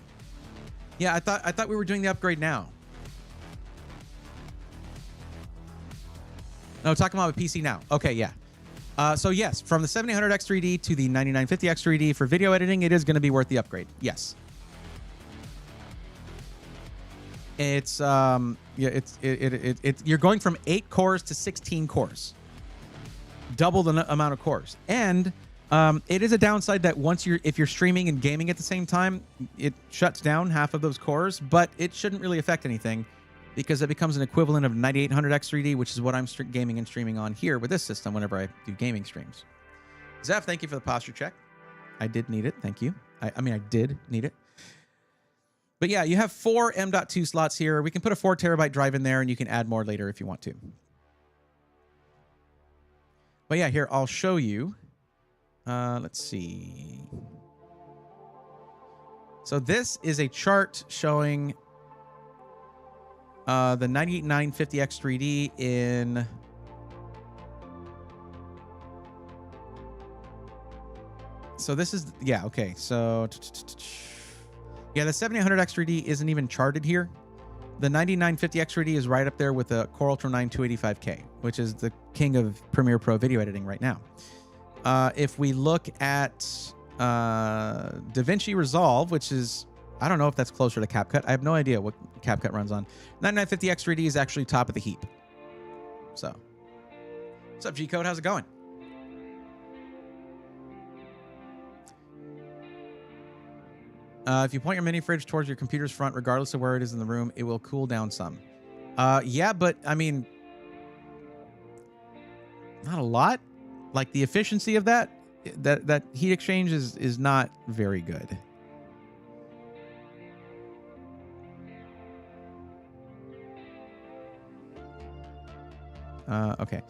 Yeah, I thought we were doing the upgrade now. No, talking about a PC now. Okay, yeah. So yes, from the 7800X 3D to the 9950X 3D for video editing, it is going to be worth the upgrade. Yes. It's you're going from 8 cores to 16 cores. Double the amount of cores. And it is a downside that if you're streaming and gaming at the same time, it shuts down half of those cores, but it shouldn't really affect anything because it becomes an equivalent of 9800X 3D, which is what I'm gaming and streaming on here with this system whenever I do gaming streams. Zeph, thank you for the posture check. I did need it. Thank you. I mean, I did need it. But yeah, you have 4 M.2 slots here. We can put a 4 terabyte drive in there, and you can add more later if you want to. But yeah, here, I'll show you. Let's see. So this is a chart showing the 98950X 3D in... So this is... Yeah, okay. So... Yeah, the 7800X 3D isn't even charted here. The 9950X 3D is right up there with the Core Ultra 9 285K, which is the king of Premiere Pro video editing right now. If we look at DaVinci Resolve, which is, I don't know if that's closer to CapCut. I have no idea what CapCut runs on. 9950X 3D is actually top of the heap. So, what's up, G-Code? How's it going? If you point your mini fridge towards your computer's front, regardless of where it is in the room, it will cool down some. Yeah, but I mean, not a lot. Like the efficiency of that heat exchange is not very good. Okay.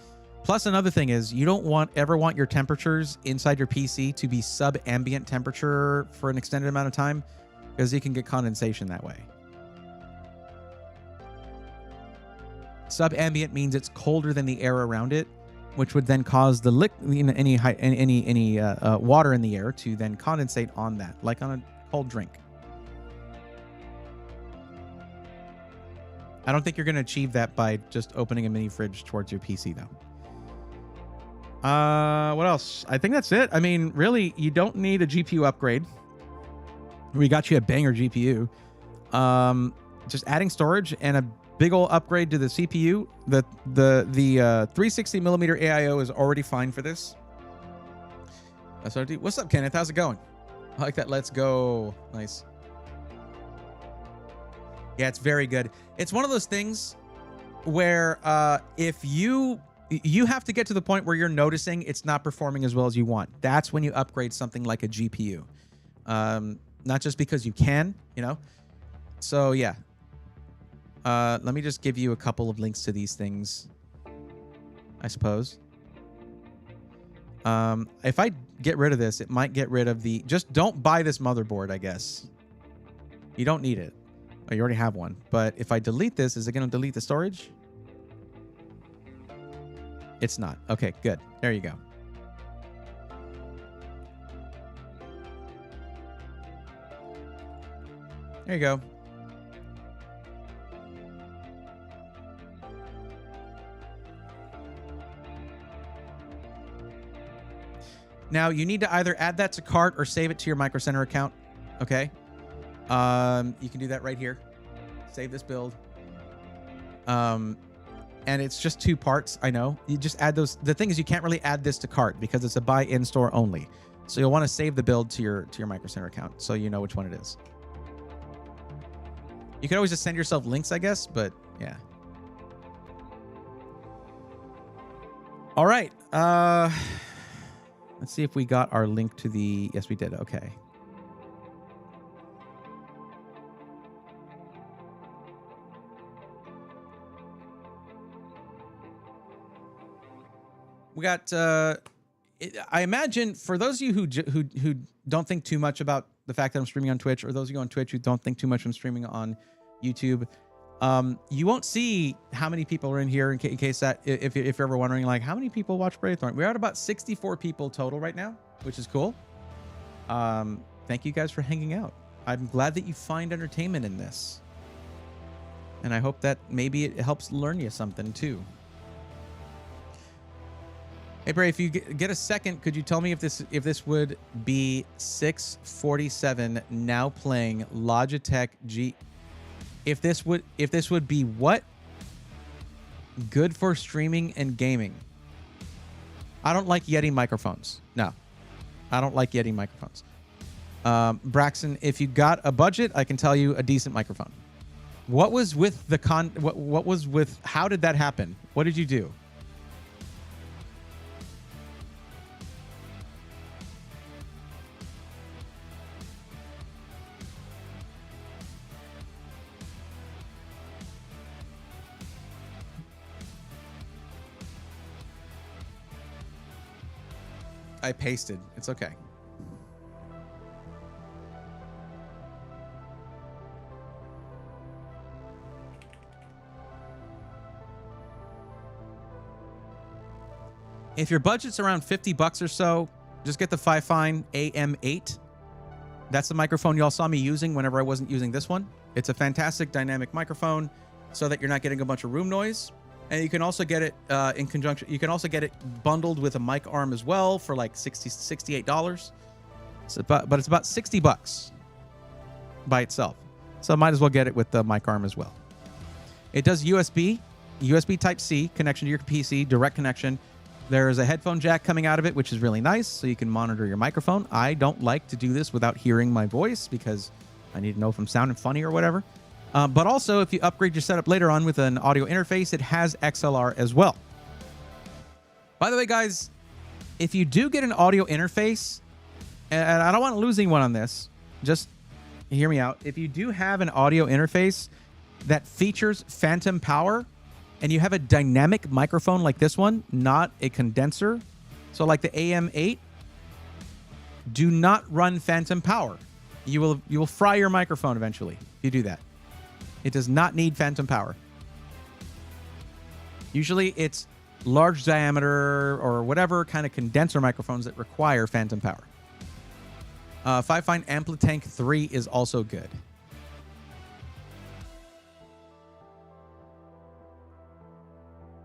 Plus, another thing is you don't ever want your temperatures inside your PC to be sub-ambient temperature for an extended amount of time because you can get condensation that way. Sub-ambient means it's colder than the air around it, which would then cause the any water in the air to then condensate on that, like on a cold drink. I don't think you're going to achieve that by just opening a mini fridge towards your PC, though. What else? I think that's it. I mean, really, you don't need a GPU upgrade. We got you a banger GPU. Just adding storage and a big old upgrade to the CPU. The 360 millimeter AIO is already fine for this. What's up, Kenneth? How's it going? I like that. Let's go. Nice. Yeah, it's very good. It's one of those things where if you have to get to the point where you're noticing it's not performing as well as you want. That's when you upgrade something like a GPU. Not just because you can, you know. So yeah. Let me just give you a couple of links to these things, I suppose. If I get rid of this, it might get rid of the... Just don't buy this motherboard, I guess. You don't need it. Oh, you already have one. But if I delete this, is it going to delete the storage? It's not. Okay, good. There you go. There you go. Now, you need to either add that to cart or save it to your Micro Center account. Okay? You can do that right here. Save this build. And it's just 2 parts, I know. You just add those. The thing is, you can't really add this to cart because it's a buy in-store only. So you'll want to save the build to your Micro Center account so you know which one it is. You could always just send yourself links, I guess, but yeah. All right. Let's see if we got our link to the... Yes, we did. Okay. We got... I imagine for those of you who don't think too much about the fact that I'm streaming on Twitch, or those of you on Twitch who don't think too much I'm streaming on YouTube, you won't see how many people are in here in case that if you're ever wondering, like, how many people watch Braythorn. We're at about 64 people total right now, which is cool. Thank you guys for hanging out. I'm glad that you find entertainment in this, and I hope that maybe it helps learn you something too. Hey Bray, if you get a second, could you tell me if this would be 647 now playing Logitech G? If this would be what? Good for streaming and gaming. I don't like Yeti microphones. No, I don't like Yeti microphones. Braxton, if you got a budget, I can tell you a decent microphone. What was with the what was with? How did that happen? What did you do? I pasted. It's okay. If your budget's around 50 bucks or so, just get the Fifine AM8. That's the microphone y'all saw me using whenever I wasn't using this one. It's a fantastic dynamic microphone so that you're not getting a bunch of room noise. And you can also get it in conjunction. You can also get it bundled with a mic arm as well for like $68. But it's about 60 bucks by itself. So might as well get it with the mic arm as well. It does USB Type-C connection to your PC, direct connection. There is a headphone jack coming out of it, which is really nice, so you can monitor your microphone. I don't like to do this without hearing my voice because I need to know if I'm sounding funny or whatever. But also, if you upgrade your setup later on with an audio interface, it has XLR as well. By the way, guys, if you do get an audio interface, and I don't want to lose anyone on this, just hear me out. If you do have an audio interface that features phantom power, and you have a dynamic microphone like this one, not a condenser, so like the AM8, do not run phantom power. You will fry your microphone eventually if you do that. It does not need phantom power. Usually it's large diameter or whatever kind of condenser microphones that require phantom power. Fifine Amplitank 3 is also good.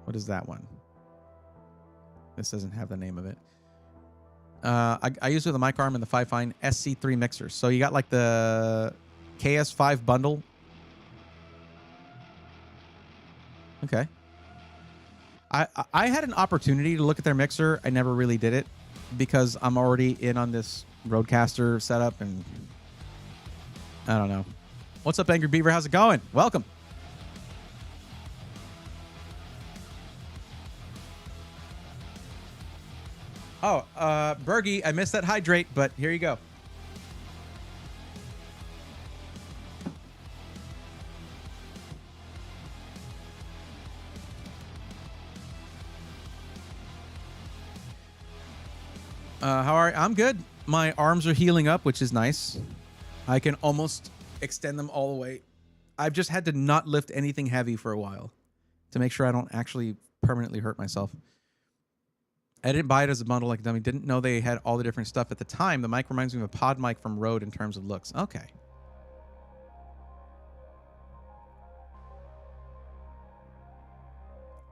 What is that one? This doesn't have the name of it. I use it with the mic arm and the Fifine SC3 mixers. So you got like the KS5 bundle. Okay. I had an opportunity to look at their mixer. I never really did it because I'm already in on this Rodecaster setup, and I don't know. What's up, Angry Beaver? How's it going? Welcome. Oh, Bergie, I missed that hydrate, but here you go. How are you? I'm good. My arms are healing up, which is nice. I can almost extend them all the way. I've just had to not lift anything heavy for a while to make sure I don't actually permanently hurt myself. I didn't buy it as a bundle like a dummy. Didn't know they had all the different stuff at the time. The mic reminds me of a pod mic from Rode in terms of looks. Okay.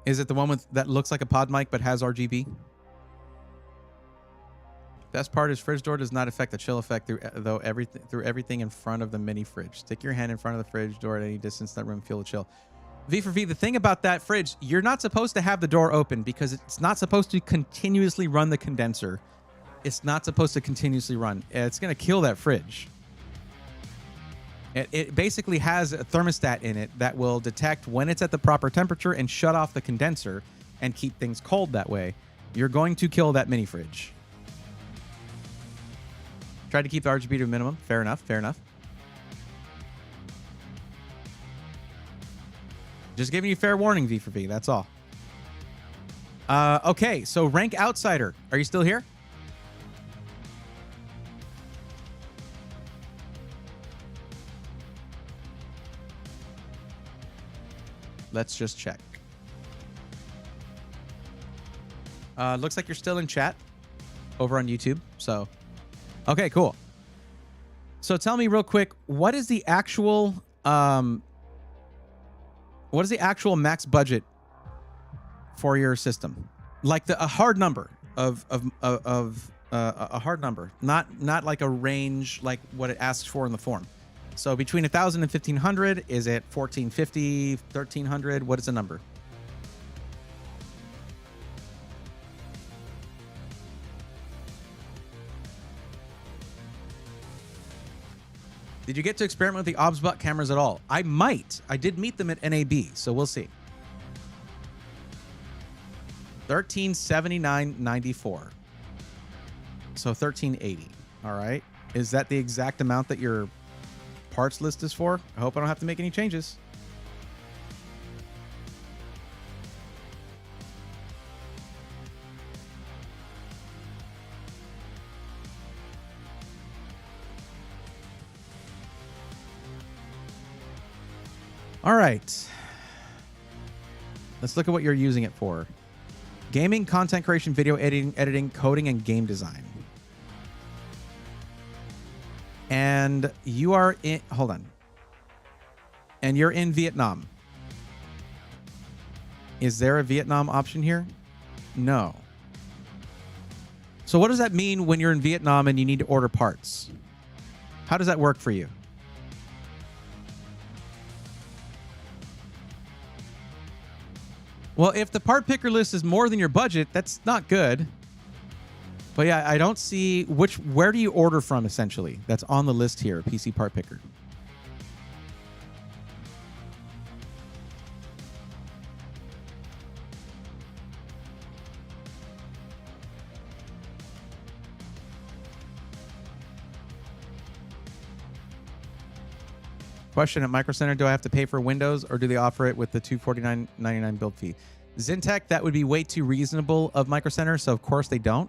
Is it the one with that looks like a pod mic but has RGB? Best part is fridge door does not affect the chill effect through everything in front of the mini fridge. Stick your hand in front of the fridge door at any distance in that room, feel the chill. V for V, the thing about that fridge, you're not supposed to have the door open because it's not supposed to continuously run the condenser. It's not supposed to continuously run. It's going to kill that fridge. It basically has a thermostat in it that will detect when it's at the proper temperature and shut off the condenser and keep things cold that way. You're going to kill that mini fridge. Try to keep the RGB to a minimum. Fair enough. Fair enough. Just giving you fair warning, V for V. That's all. Okay, so Rank Outsider. Are you still here? Let's just check. Looks like you're still in chat over on YouTube. So, okay, cool. So tell me real quick, what is the actual max budget for your system? Like a hard number of a hard number, not like a range like what it asks for in the form. So between 1,000 and 1,500, is it 1,450, 1,300? What is the number? Did you get to experiment with the OBSBot cameras at all? I might. I did meet them at NAB, so we'll see. 1,379.94. So 1,380. All right. Is that the exact amount that your parts list is for? I hope I don't have to make any changes. All right. Let's look at what you're using it for. Gaming, content creation, video editing, coding, and game design. And you are in... Hold on. And you're in Vietnam. Is there a Vietnam option here? No. So what does that mean when you're in Vietnam and you need to order parts? How does that work for you? Well, if the part picker list is more than your budget, that's not good. But yeah, I don't see where do you order from essentially? That's on the list here, PC part picker. Question at Micro Center, do I have to pay for Windows or do they offer it with the $249.99 build fee? Zintech, that would be way too reasonable of Micro Center, so of course they don't.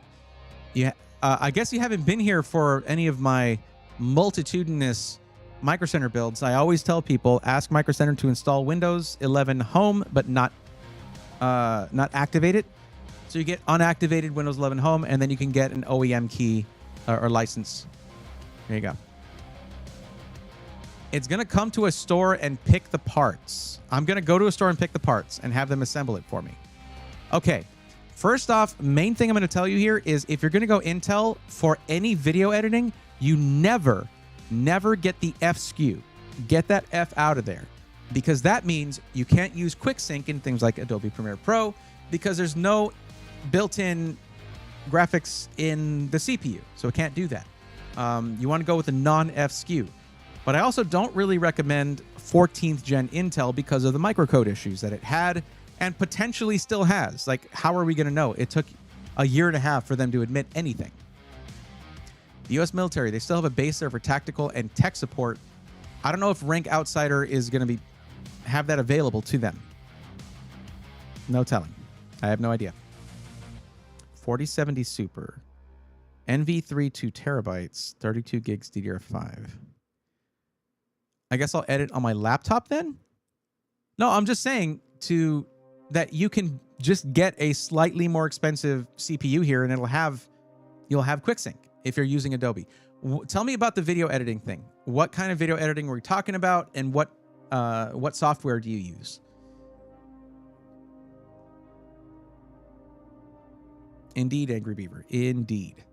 Yeah, I guess you haven't been here for any of my multitudinous Micro Center builds. I always tell people, ask Micro Center to install Windows 11 Home, but not activate it. So you get unactivated Windows 11 Home, and then you can get an OEM key or license. There you go. It's going to come to a store and pick the parts. I'm going to go to a store and pick the parts and have them assemble it for me. Okay. First off, main thing I'm going to tell you here is if you're going to go Intel for any video editing, you never get the F SKU. Get that F out of there because that means you can't use QuickSync in things like Adobe Premiere Pro because there's no built-in graphics in the CPU. So it can't do that. You want to go with a non-F SKU. But I also don't really recommend 14th gen Intel because of the microcode issues that it had and potentially still has. Like, how are we going to know? It took a year and a half for them to admit anything. The U.S. military, they still have a base there for tactical and tech support. I don't know if Rank Outsider is going to have that available to them. No telling. I have no idea. 4070 Super. NV3 2 terabytes, 32 gigs DDR5. I guess I'll edit on my laptop then? No, I'm just saying that you can just get a slightly more expensive CPU here and you'll have QuickSync if you're using Adobe. Tell me about the video editing thing. What kind of video editing were we talking about and what software do you use? Indeed, Angry Beaver. Indeed.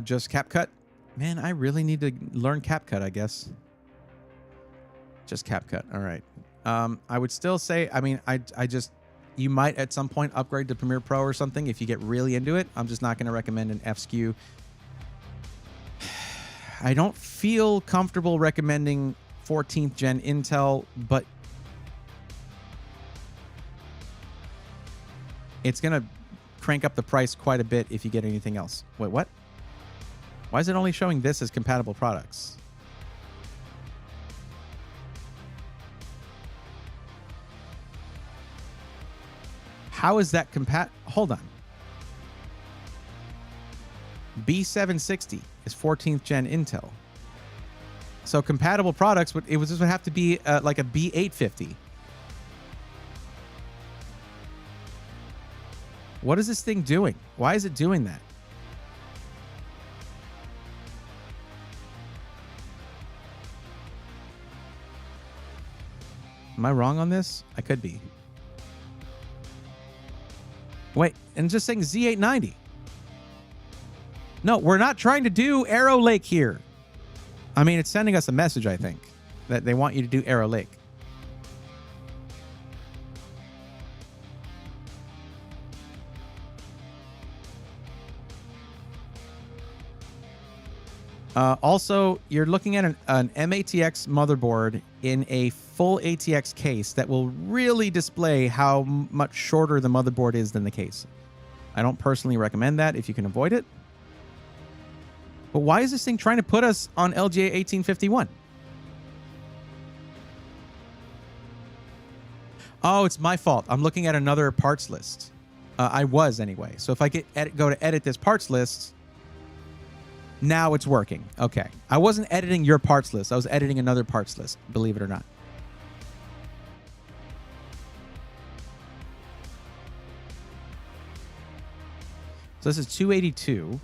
Just CapCut. Man, I really need to learn CapCut, I guess. Just CapCut. All right. I would still say, I mean, you might at some point upgrade to Premiere Pro or something if you get really into it. I'm just not going to recommend an F SKU. I don't feel comfortable recommending 14th gen Intel, but it's going to crank up the price quite a bit if you get anything else. Wait, what? Why is it only showing this as compatible products? How is that Hold on. B760 is 14th gen Intel. So compatible products would have to be like a B850. What is this thing doing? Why is it doing that? Am I wrong on this? I could be. Wait, and just saying Z890. No, we're not trying to do Arrow Lake here. I mean, it's sending us a message, I think, that they want you to do Arrow Lake. Also, you're looking at an MATX motherboard in a full ATX case that will really display how much shorter the motherboard is than the case. I don't personally recommend that if you can avoid it. But why is this thing trying to put us on LGA 1851? Oh, it's my fault. I'm looking at another parts list. I was anyway. So if I go to edit this parts list, now it's working. Okay. I wasn't editing your parts list. I was editing another parts list, believe it or not. So this is 282.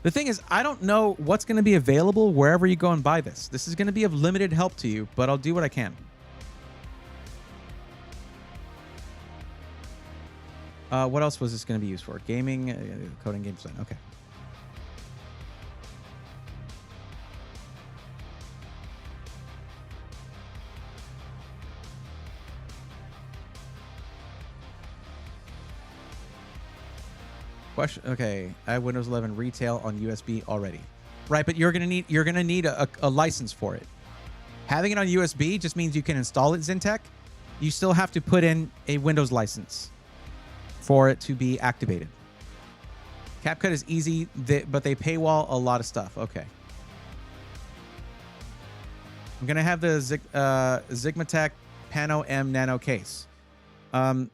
The thing is, I don't know what's going to be available wherever you go and buy this. This is going to be of limited help to you, but I'll do what I can. What else was this going to be used for? Gaming, coding, game design. Okay. Question. Okay, I have Windows 11 retail on USB already. Right, but you're gonna need a license for it. Having it on USB just means you can install it, Zintech. You still have to put in a Windows license for it to be activated. CapCut is easy, but they paywall a lot of stuff. Okay. I'm gonna have the Zigmatech Pano M Nano case.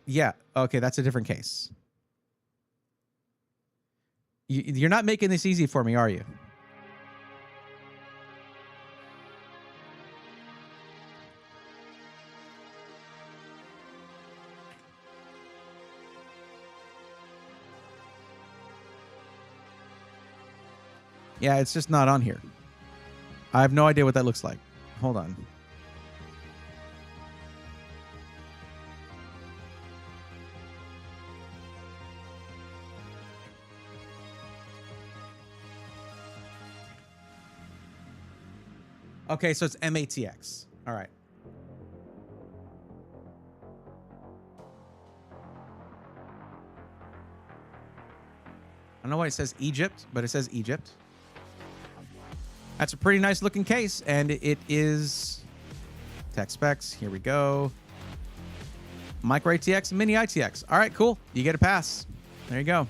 Yeah. Okay, that's a different case. You're not making this easy for me, are you? Yeah, it's just not on here. I have no idea what that looks like. Hold on. Okay, so it's MATX. All right. I don't know why it says Egypt, but it says Egypt. That's a pretty nice looking case, and it is tech specs. Here we go. Micro ATX, Mini ITX. All right, cool. You get a pass. There you go.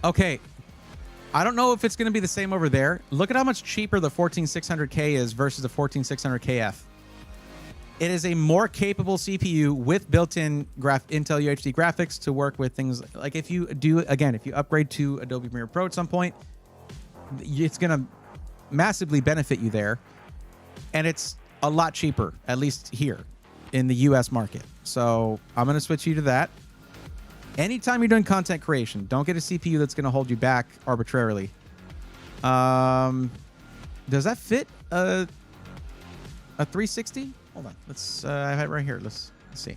Okay, I don't know if it's going to be the same over there. Look at how much cheaper the 14600K is versus the 14600KF. It is a more capable CPU with built-in Intel UHD graphics to work with things like if you upgrade to Adobe Premiere Pro at some point, it's going to massively benefit you there. And it's a lot cheaper, at least here in the US market. So I'm going to switch you to that. Anytime you're doing content creation, don't get a CPU that's going to hold you back arbitrarily. Does that fit? A 360? Hold on. Let's. I have it right here. Let's see.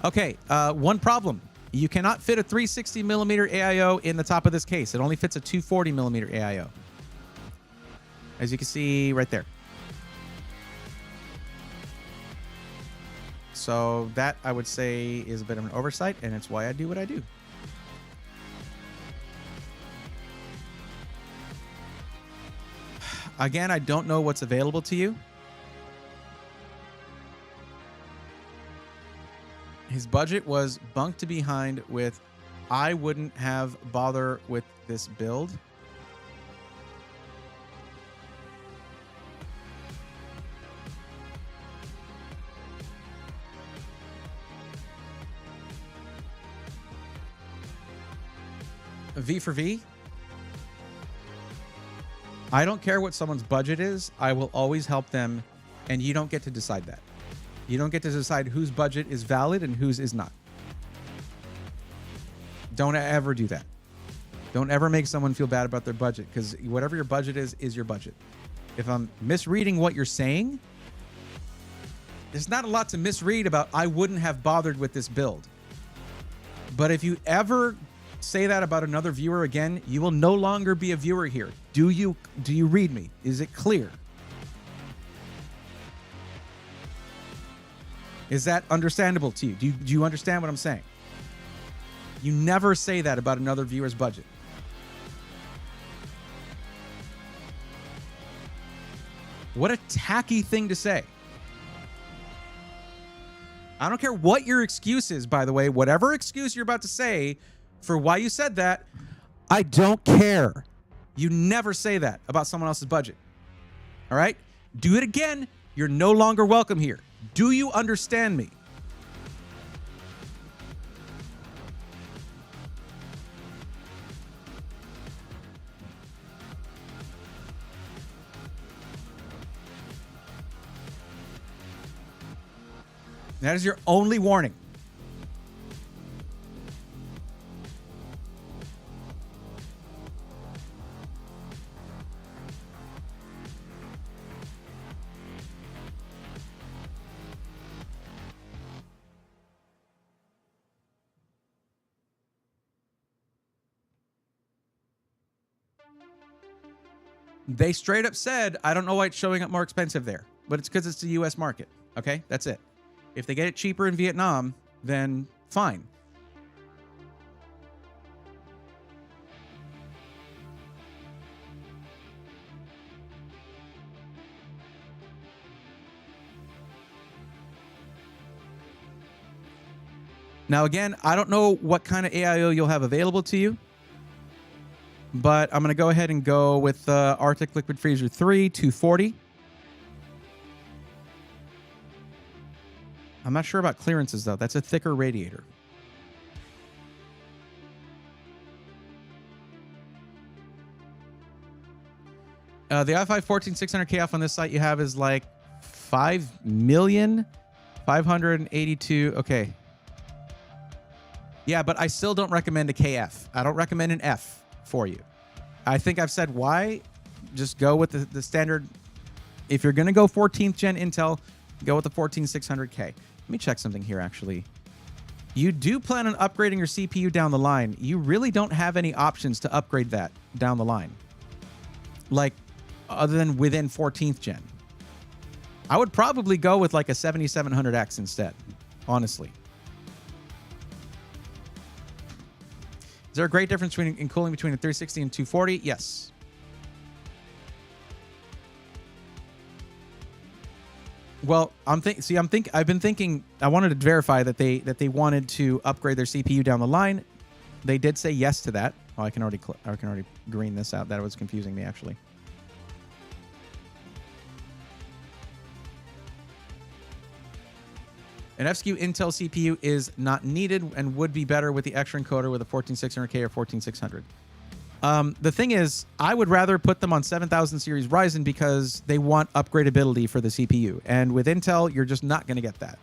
Okay. One problem. You cannot fit a 360 millimeter AIO in the top of this case. It only fits a 240 millimeter AIO. As you can see right there. So that, I would say, is a bit of an oversight, and it's why I do what I do. Again, I don't know what's available to you. His budget was bunked behind with, I wouldn't have bother with this build. V for V. I don't care what someone's budget is. I will always help them, and you don't get to decide that. You don't get to decide whose budget is valid and whose is not. Don't ever do that. Don't ever make someone feel bad about their budget, because whatever your budget is your budget. If I'm misreading what you're saying, there's not a lot to misread about I wouldn't have bothered with this build. But if you ever say that about another viewer again, you will no longer be a viewer here. Do you read me? Is it clear? Is that understandable to you? Do you understand what I'm saying? You never say that about another viewer's budget. What a tacky thing to say. I don't care what your excuse is, by the way. Whatever excuse you're about to say for why you said that, I don't care. You never say that about someone else's budget. All right? Do it again. You're no longer welcome here. Do you understand me? That is your only warning. They straight up said, I don't know why it's showing up more expensive there, but it's because it's the U.S. market. Okay, that's it. If they get it cheaper in Vietnam, then fine. Now, again, I don't know what kind of AIO you'll have available to you, but I'm going to go ahead and go with Arctic Liquid Freezer 3 240. I'm not sure about clearances, though. That's a thicker radiator. The i5 14600K off on this site you have is like 5,582,000. Okay. Yeah, but I still don't recommend a KF. I don't recommend an F for you. I think I've said why. Just go with the standard. If you're going to go 14th gen Intel, go with the 14600K. Let me check something here, actually. You do plan on upgrading your CPU down the line. You really don't have any options to upgrade that down the line. Like, other than within 14th gen. I would probably go with like a 7700X instead, honestly. Is there a great difference in cooling between a 360 and 240? Yes. Well, I've been thinking. I wanted to verify that they wanted to upgrade their CPU down the line. They did say yes to that. Oh, I can already green this out. That was confusing me, actually. An F-SKU Intel CPU is not needed and would be better with the extra encoder with a 14600K or 14600. The thing is, I would rather put them on 7000 series Ryzen because they want upgradability for the CPU. And with Intel, you're just not going to get that.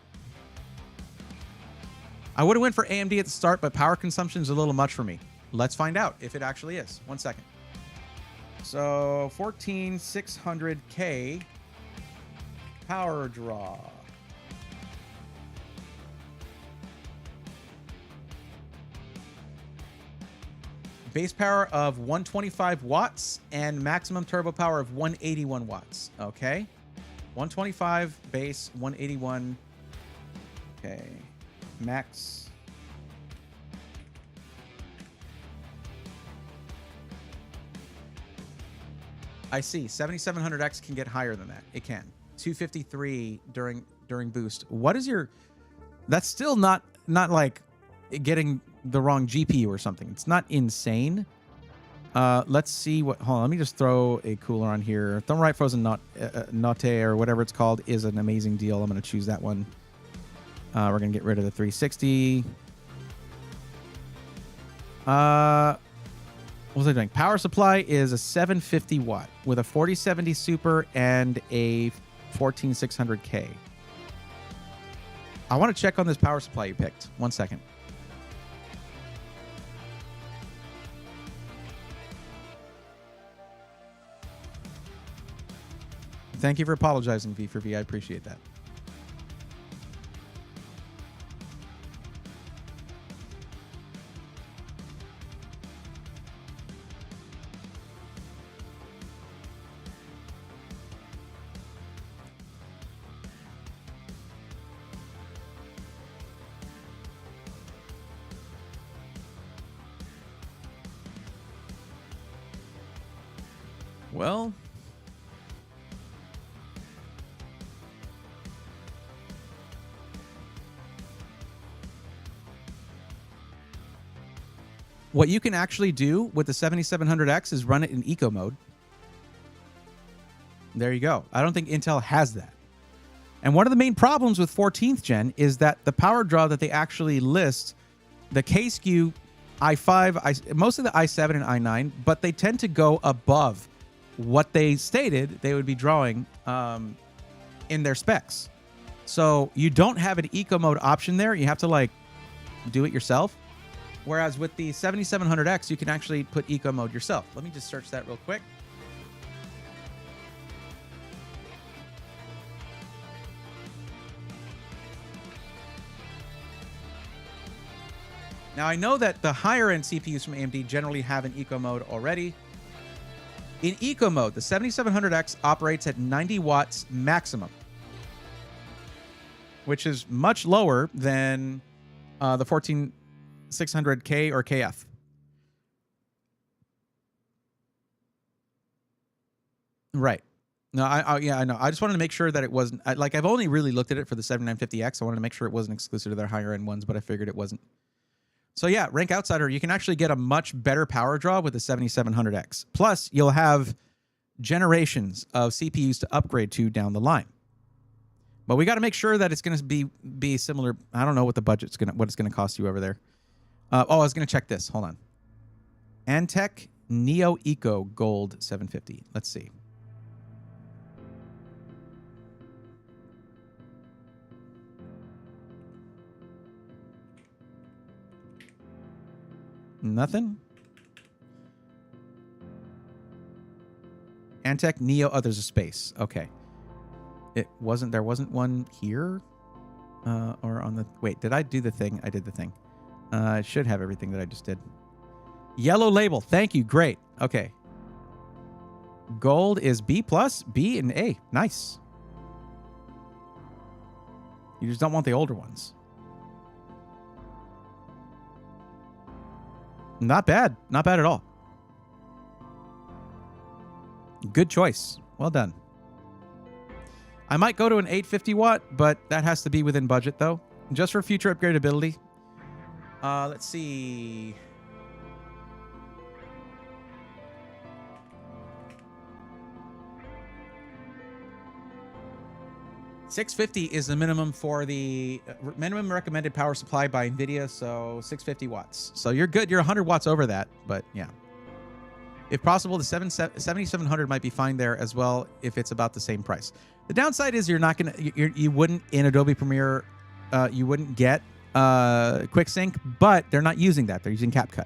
I would have went for AMD at the start, but power consumption is a little much for me. A Let's find out if it actually is. 1 second. So 14600K power draw. Base power of 125 watts and maximum turbo power of 181 watts. Okay. 125 base, 181. Okay. Max. I see. 7700X can get higher than that. It can. 253 during boost. What is your... That's still not like getting the wrong GPU or something. It's not insane. Let's see what... Hold on. Let me just throw a cooler on here. Thermalright Frozen Notte or whatever it's called is an amazing deal. I'm going to choose that one. We're going to get rid of the 360. What was I doing? Power supply is a 750 watt with a 4070 Super and a 14600K. I want to check on this power supply you picked. 1 second. Thank you for apologizing, V for V. I appreciate that. Well, what you can actually do with the 7700X is run it in eco mode. There you go. I don't think Intel has that. And one of the main problems with 14th gen is that the power draw that they actually list, the K-SKU i5, most of the i7 and i9, but they tend to go above what they stated they would be drawing in their specs. So you don't have an eco mode option there. You have to like do it yourself. Whereas with the 7700X, you can actually put eco mode yourself. Let me just search that real quick. Now I know that the higher end CPUs from AMD generally have an eco mode already. In eco mode, the 7700X operates at 90 watts maximum, which is much lower than the 14600K or KF. Right. No, I know. I just wanted to make sure that it wasn't... I've only really looked at it for the 7950X. I wanted to make sure it wasn't exclusive to their higher end ones, but I figured it wasn't. So yeah, Rank Outsider, you can actually get a much better power draw with the 7700X. Plus, you'll have generations of CPUs to upgrade to down the line. But we got to make sure that it's going to be similar. I don't know what the budget's what it's going to cost you over there. I was going to check this. Hold on. Antec Neo Eco Gold 750. Let's see. Nothing. Antec Neo. Oh, there's a space. Okay. There wasn't one here? Or on the... Wait, did I do the thing? I did the thing. I should have everything that I just did. Yellow label. Thank you. Great. Okay. Gold is B+, B, and A. Nice. You just don't want the older ones. Not bad. Not bad at all. Good choice. Well done. I might go to an 850 watt, but that has to be within budget, though. Just for future upgradability. Let's see. $650 is the minimum for the minimum recommended power supply by NVIDIA, so 650 watts. So you're good. You're 100 watts over that, but yeah. If possible, the 7700 might be fine there as well if it's about the same price. The downside is you're not gonna, you wouldn't in Adobe Premiere, you wouldn't get QuickSync, but they're not using that. They're using CapCut.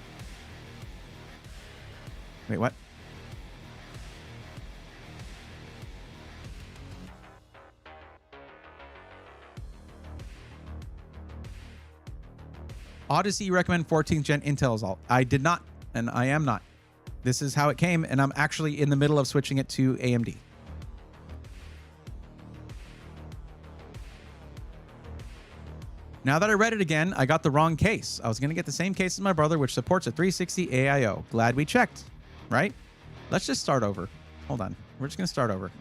Wait, what? Odyssey, you recommend 14th gen Intel as all. I did not, and I am not. This is how it came, and I'm actually in the middle of switching it to AMD. Now that I read it again, I got the wrong case. I was going to get the same case as my brother, which supports a 360 AIO. Glad we checked, right? Let's just start over. Hold on. We're just going to start over.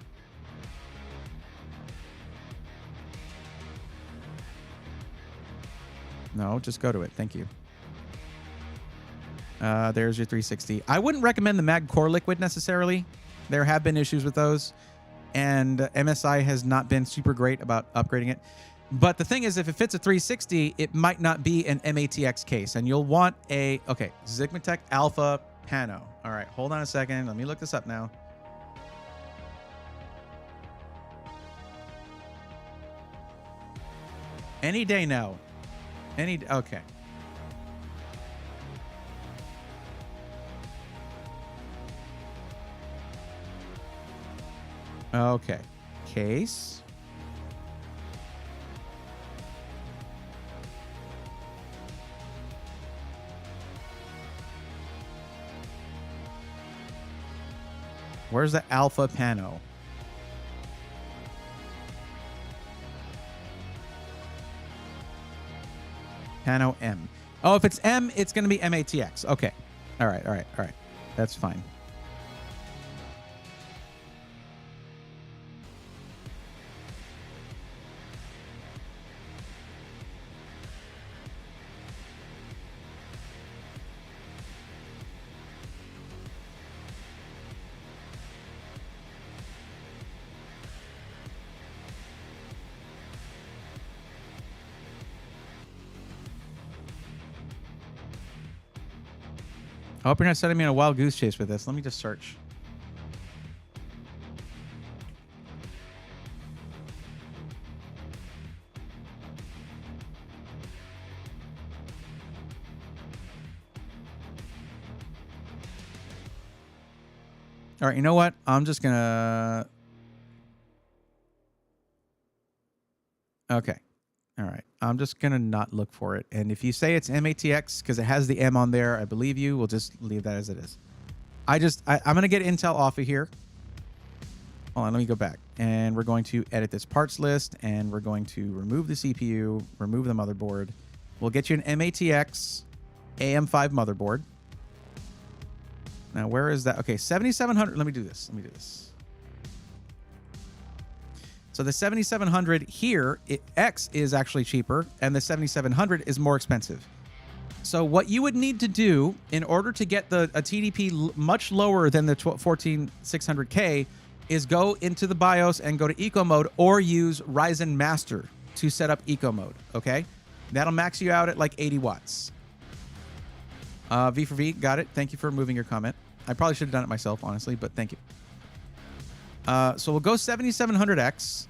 No, just go to it. Thank you. There's your 360. I wouldn't recommend the Mag Core Liquid necessarily. There have been issues with those, and MSI has not been super great about upgrading it. But the thing is, if it fits a 360, it might not be an MATX case, and you'll want a, okay, Zigmatech Alpha Pano. All right, hold on a second. Let me look this up now. Any day now. Okay. Okay. Case. Where's the Alpha Pano? Pano M. Oh, if it's M, it's going to be MATX. Okay. All right. That's fine. I hope you're not sending me on a wild goose chase with this. Let me just search. All right, you know what? I'm just going to... Okay. All right. I'm just going to not look for it. And if you say it's MATX because it has the M on there, I believe you. We'll just leave that as it is. I'm going to get Intel off of here. Hold on. Let me go back. And we're going to edit this parts list. And we're going to remove the CPU, remove the motherboard. We'll get you an MATX AM5 motherboard. Now, where is that? Okay, 7700. Let me do this. So the 7700 here, X is actually cheaper, and the 7700 is more expensive. So what you would need to do in order to get a TDP much lower than the 14600K is go into the BIOS and go to eco mode, or use Ryzen Master to set up eco mode, okay? That'll max you out at like 80 watts. V for V, got it. Thank you for removing your comment. I probably should have done it myself, honestly, but thank you. So we'll go 7700X.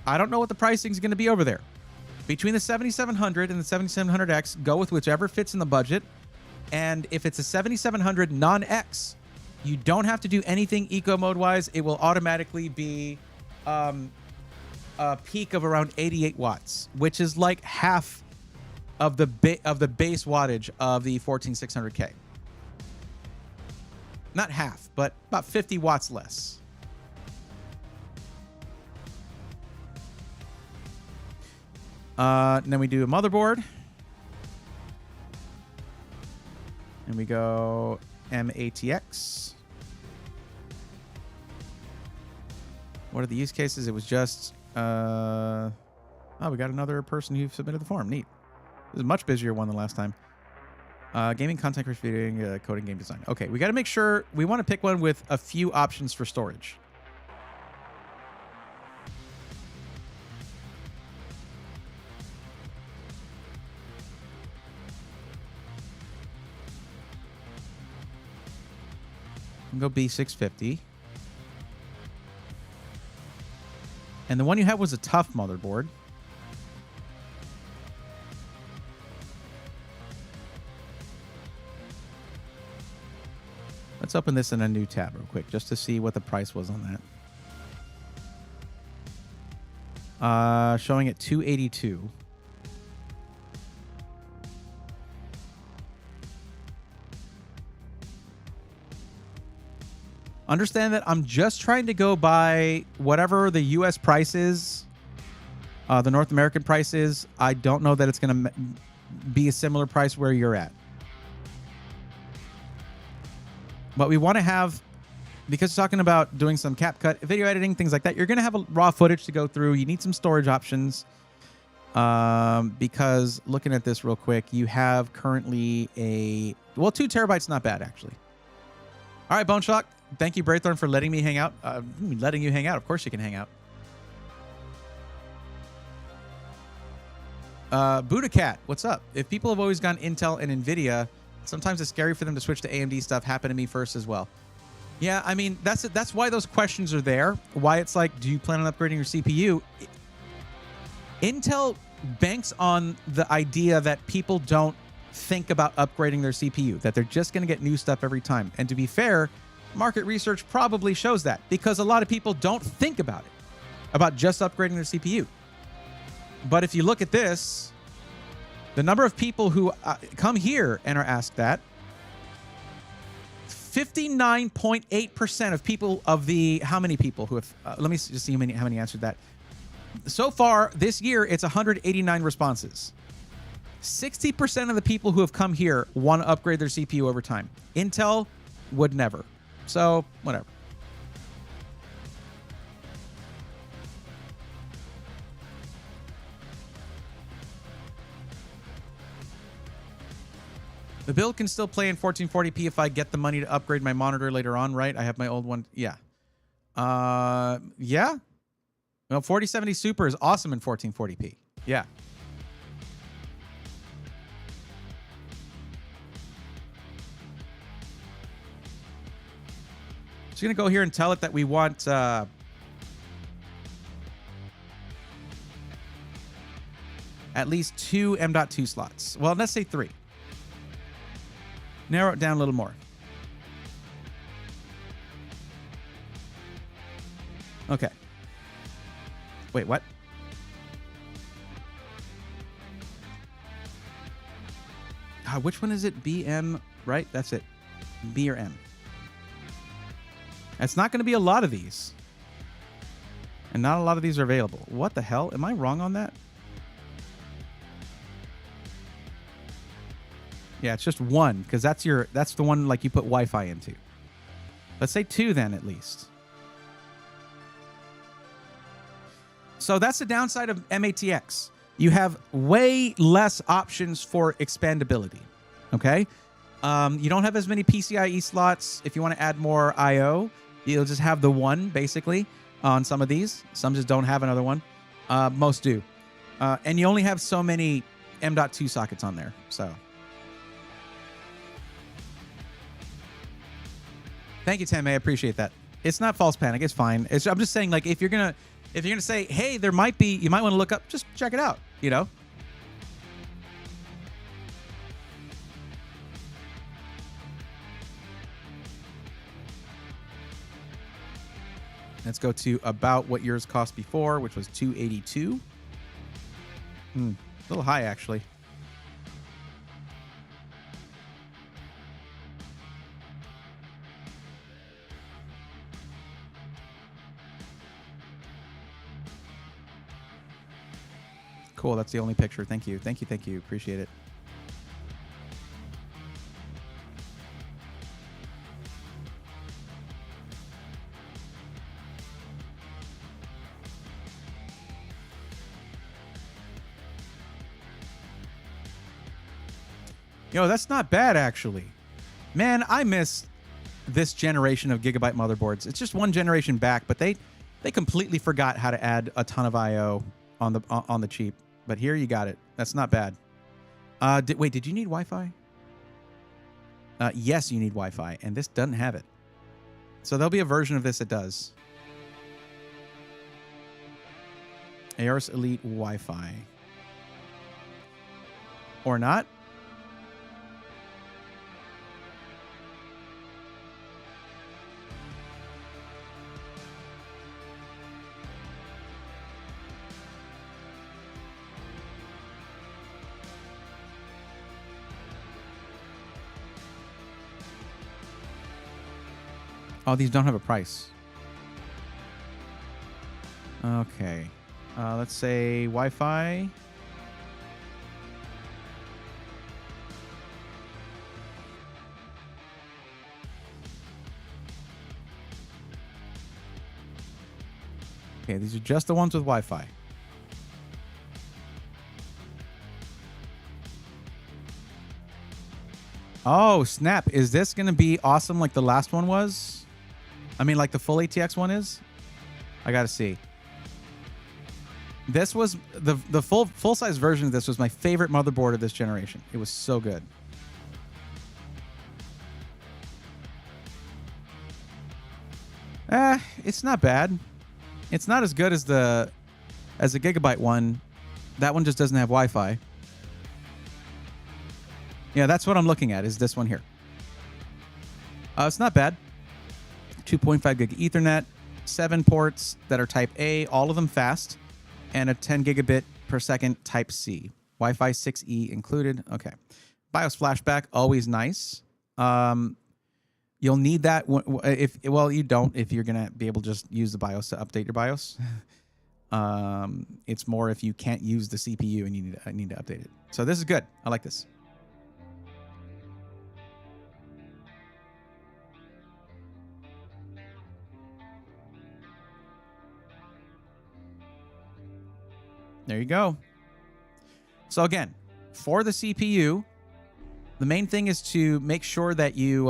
I don't know what the pricing is going to be over there. Between the 7700 and the 7700X, go with whichever fits in the budget. And if it's a 7700 non-X, you don't have to do anything eco mode wise. It will automatically be a peak of around 88 watts, which is like half of the base wattage of the 14600K. Not half, but about 50 watts less. And then we do a motherboard. And we go MATX. What are the use cases? It was just... oh, we got another person who submitted the form. Neat. This is a much busier one than last time. Gaming, content creating, coding, game design. Okay, we got to make sure... We want to pick one with a few options for storage. Go B650. And the one you had was a tough motherboard. Let's Let's open this in a new tab real quick just to see what the price was on that. Showing at 282. Understand that I'm just trying to go by whatever the U.S. price is, the North American price is. I don't know that it's going to be a similar price where you're at. But we want to have, because talking about doing some CapCut, video editing, things like that, you're going to have a raw footage to go through. You need some storage options. Because looking at this real quick, you have currently 2 terabytes, not bad, actually. All right, Bone Shock. Thank you, Braithorn, for letting me hang out. Letting you hang out. Of course you can hang out. Buddha Cat, what's up? If people have always gone Intel and NVIDIA, sometimes it's scary for them to switch to AMD stuff. Happened to me first as well. Yeah, I mean, that's why those questions are there. Why it's like, do you plan on upgrading your CPU? Intel banks on the idea that people don't think about upgrading their CPU, that they're just going to get new stuff every time. And to be fair, market research probably shows that, because a lot of people don't think about it, about just upgrading their CPU. But if you look at this, the number of people who come here and are asked that, 59.8% of people of the, how many people who have, let me just see how many answered that. So far this year, it's 189 responses. 60% of the people who have come here want to upgrade their CPU over time. Intel would never. So, whatever. The build can still play in 1440p if I get the money to upgrade my monitor later on, right? I have my old one. Yeah. Yeah. Well, 4070 Super is awesome in 1440p. Yeah. Just going to go here and tell it that we want at least 2 M.2 slots. Well, let's say 3. Narrow it down a little more. Okay. Wait, what? Which one is it? BM, right? That's it. B or M. It's not going to be a lot of these. And not a lot of these are available. What the hell? Am I wrong on that? Yeah, it's just 1, because that's the one like you put Wi-Fi into. Let's say 2 then, at least. So that's the downside of MATX. You have way less options for expandability. Okay? You don't have as many PCIe slots. If you want to add more I/O, you'll just have the 1, basically, on some of these. Some just don't have another one. Most do. And you only have so many M.2 sockets on there. So... Thank you, Tam. I appreciate that. It's not false panic. It's fine. I'm just saying, like, if you're gonna say, hey, you might want to look up, just check it out. You know. Let's go to about what yours cost before, which was $282. A little high, actually. Cool. That's the only picture. Thank you. Thank you. Thank you. Appreciate it. Yo, that's not bad, actually. Man, I miss this generation of Gigabyte motherboards. It's just one generation back, but they completely forgot how to add a ton of I/O on the cheap. But here you got it. That's not bad. Wait, did you need Wi-Fi? Yes, you need Wi-Fi, and this doesn't have it. So there'll be a version of this that does. Aorus Elite Wi-Fi. Or not? Oh, these don't have a price. Okay. Let's say Wi-Fi. Okay, these are just the ones with Wi-Fi. Oh, snap. Is this going to be awesome like the last one was? I mean, like the full ATX one is? I got to see. This was the full-size version of this was my favorite motherboard of this generation. It was so good. It's not bad. It's not as good as the Gigabyte one. That one just doesn't have Wi-Fi. Yeah, that's what I'm looking at, is this one here. It's not bad. 2.5 gig Ethernet, 7 ports that are Type A, all of them fast, and a 10 gigabit per second Type C. Wi-Fi 6E included. Okay. BIOS flashback, always nice. You'll need that well, you don't if you're going to be able to just use the BIOS to update your BIOS. It's more if you can't use the CPU and you need to update it. So this is good. I like this. There you go. So again, for the CPU, the main thing is to make sure that you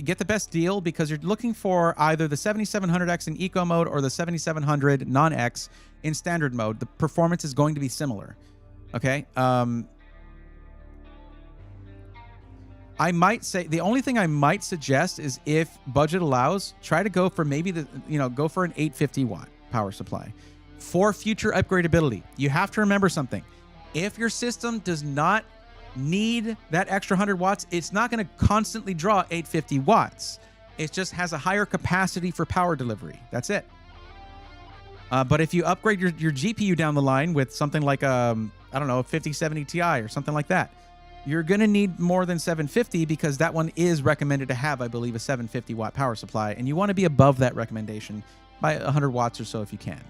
get the best deal, because you're looking for either the 7700X in eco mode or the 7700 non-X in standard mode. The performance is going to be similar. Okay. I might say the only thing I might suggest is, if budget allows, try to go for maybe go for an 850 watt power supply for future upgradability. You have to remember something. If your system does not need that extra 100 watts, it's not going to constantly draw 850 watts. It just has a higher capacity for power delivery. That's it. But if you upgrade your GPU down the line with something like I don't know, a 5070 Ti or something like that, you're going to need more than 750, because that one is recommended to have, I believe, a 750 watt power supply, and you want to be above that recommendation by 100 watts or so if you can.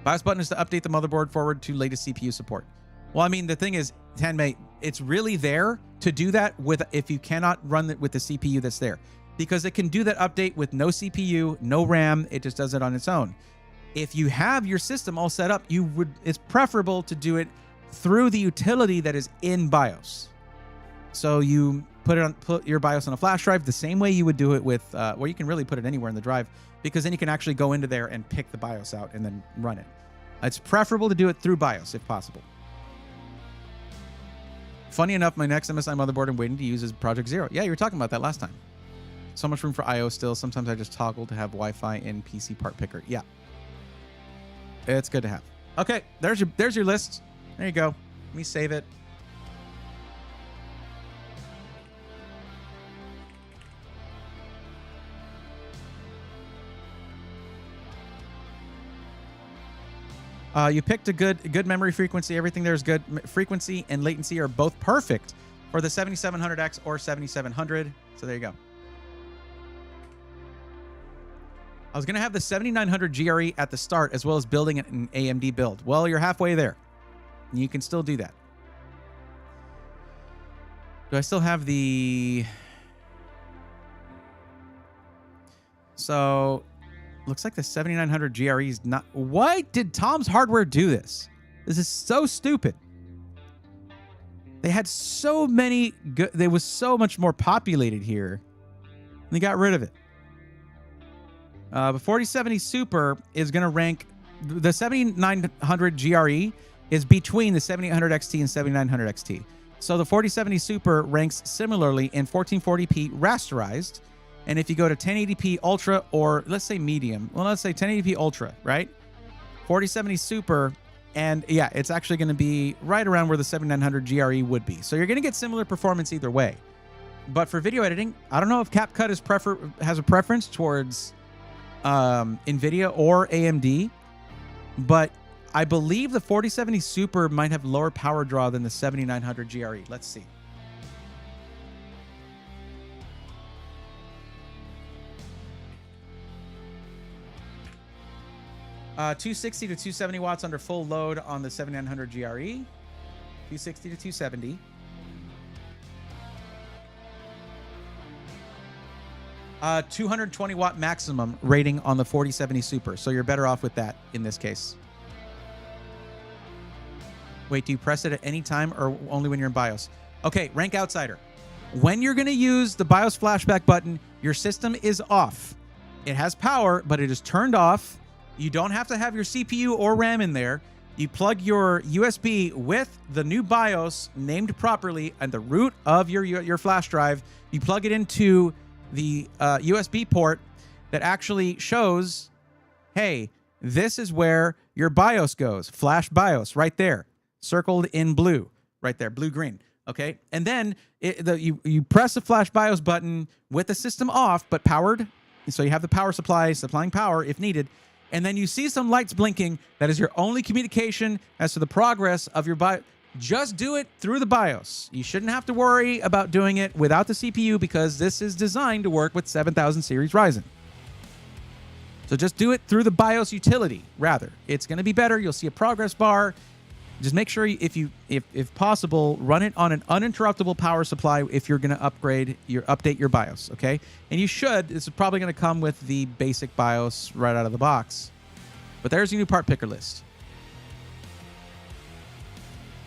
BIOS button is to update the motherboard forward to latest CPU support. Well, I mean, the thing is, Tanmay, it's really there to do that if you cannot run it with the CPU that's there, because it can do that update with no CPU, no RAM. It just does it on its own. If you have your system all set up, it's preferable to do it through the utility that is in BIOS. So you put your BIOS on a flash drive the same way you would do it with, well, you can really put it anywhere in the drive, because then you can actually go into there and pick the BIOS out and then run it. It's preferable to do it through BIOS if possible. Funny enough, my next MSI motherboard I'm waiting to use is Project Zero. Yeah, you were talking about that last time. So much room for I/O still. Sometimes I just toggle to have Wi-Fi in PC part picker. Yeah. It's good to have. Okay, there's your list. There you go. Let me save it. You picked a good memory frequency. Everything there is good. Frequency and latency are both perfect for the 7700X or 7700. So there you go. I was going to have the 7900 GRE at the start, as well as building an AMD build. Well, you're halfway there. You can still do that. Do I still have the... So... Looks like the 7900 GRE is not... Why did Tom's Hardware do this? This is so stupid. They had so many good... They was so much more populated here. And they got rid of it. The 4070 Super is going to rank... The 7900 GRE is between the 7800 XT and 7900 XT. So the 4070 Super ranks similarly in 1440p rasterized. And if you go to 1080p Ultra, or let's say medium, well, let's say 1080p Ultra, right? 4070 Super, and yeah, it's actually going to be right around where the 7900 GRE would be. So you're going to get similar performance either way. But for video editing, I don't know if CapCut has a preference towards NVIDIA or AMD, but I believe the 4070 Super might have lower power draw than the 7900 GRE. Let's see. 260 to 270 watts under full load on the 7900 GRE. 260 to 270. Uh, 220 watt maximum rating on the 4070 Super. So you're better off with that in this case. Wait, do you press it at any time or only when you're in BIOS? Okay, Rank Outsider. When you're going to use the BIOS flashback button, your system is off. It has power, but it is turned off. You don't have to have your CPU or RAM in there. You plug your USB with the new BIOS named properly and the root of your flash drive. You plug it into the USB port that actually shows, hey, this is where your BIOS goes. Flash BIOS right there, circled in blue, right there, blue-green. Okay, and then you press the flash BIOS button with the system off but powered, so you have the power supply supplying power if needed, and then you see some lights blinking. That is your only communication as to the progress of your BIOS. Just do it through the BIOS. You shouldn't have to worry about doing it without the CPU because this is designed to work with 7000 series Ryzen. So just do it through the BIOS utility, rather. It's going to be better. You'll see a progress bar. Just make sure, if possible, run it on an uninterruptible power supply if you're going to update your BIOS, okay? And you should. This is probably going to come with the basic BIOS right out of the box. But there's your new part picker list.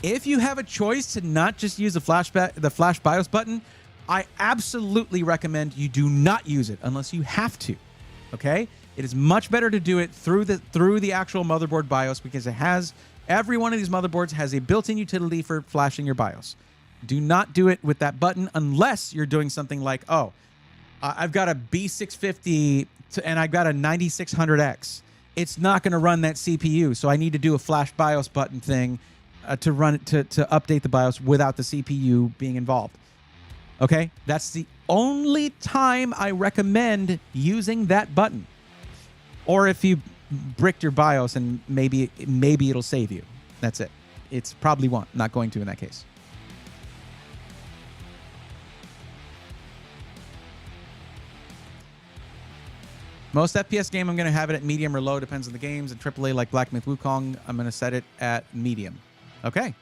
If you have a choice to not just use the flash BIOS button, I absolutely recommend you do not use it unless you have to, okay? It is much better to do it through the actual motherboard BIOS because it has... Every one of these motherboards has a built-in utility for flashing your BIOS. Do not do it with that button unless you're doing something like, I've got a B650 and I've got a 9600X. It's not going to run that CPU, so I need to do a flash BIOS button thing to run it to update the BIOS without the CPU being involved. Okay? That's the only time I recommend using that button. Or if you bricked your BIOS and maybe it'll save you. That's it. It's probably not going to in that case. Most FPS game, I'm going to have it at medium or low. Depends on the games. And AAA like Black Myth Wukong, I'm going to set it at medium. Okay.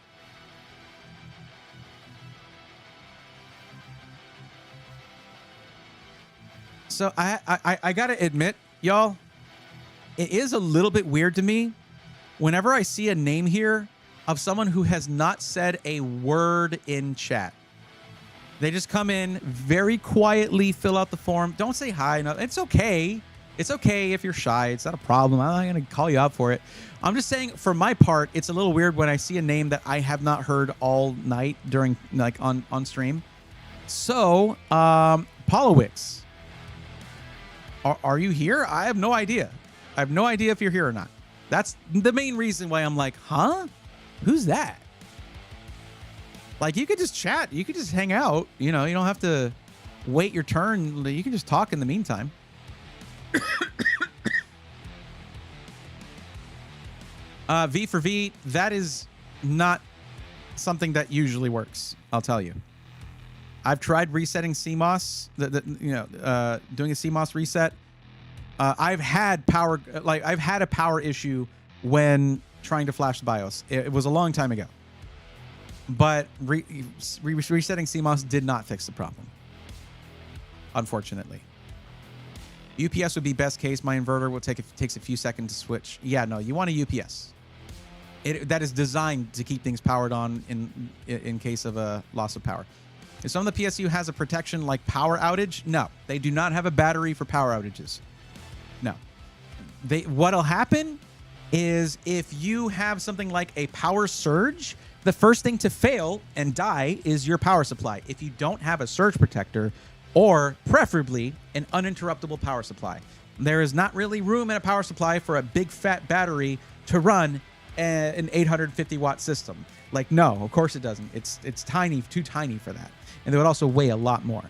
So I got to admit, y'all, it is a little bit weird to me whenever I see a name here of someone who has not said a word in chat. They just come in very quietly, fill out the form. Don't say hi. No, it's okay. It's okay if you're shy. It's not a problem. I'm not going to call you out for it. I'm just saying, for my part, it's a little weird when I see a name that I have not heard all night during, like, on stream. So, Polowix, are you here? I have no idea. I have no idea if you're here or not. That's the main reason why I'm like, huh? Who's that? Like, you could just chat. You could just hang out. You know, you don't have to wait your turn. You can just talk in the meantime. V for V, that is not something that usually works, I'll tell you. I've tried resetting CMOS, doing a CMOS reset. I've had a power issue when trying to flash the BIOS. It was a long time ago. But resetting CMOS did not fix the problem, unfortunately. UPS would be best case. My inverter takes a few seconds to switch. Yeah, no, you want a UPS. That is designed to keep things powered on in case of a loss of power. If some of the PSU has a protection like power outage, no, they do not have a battery for power outages. No. What'll happen is if you have something like a power surge, the first thing to fail and die is your power supply. If you don't have a surge protector, or preferably an uninterruptible power supply. There is not really room in a power supply for a big fat battery to run an 850 watt system. Like, no, of course it doesn't. It's tiny, too tiny for that. And they would also weigh a lot more.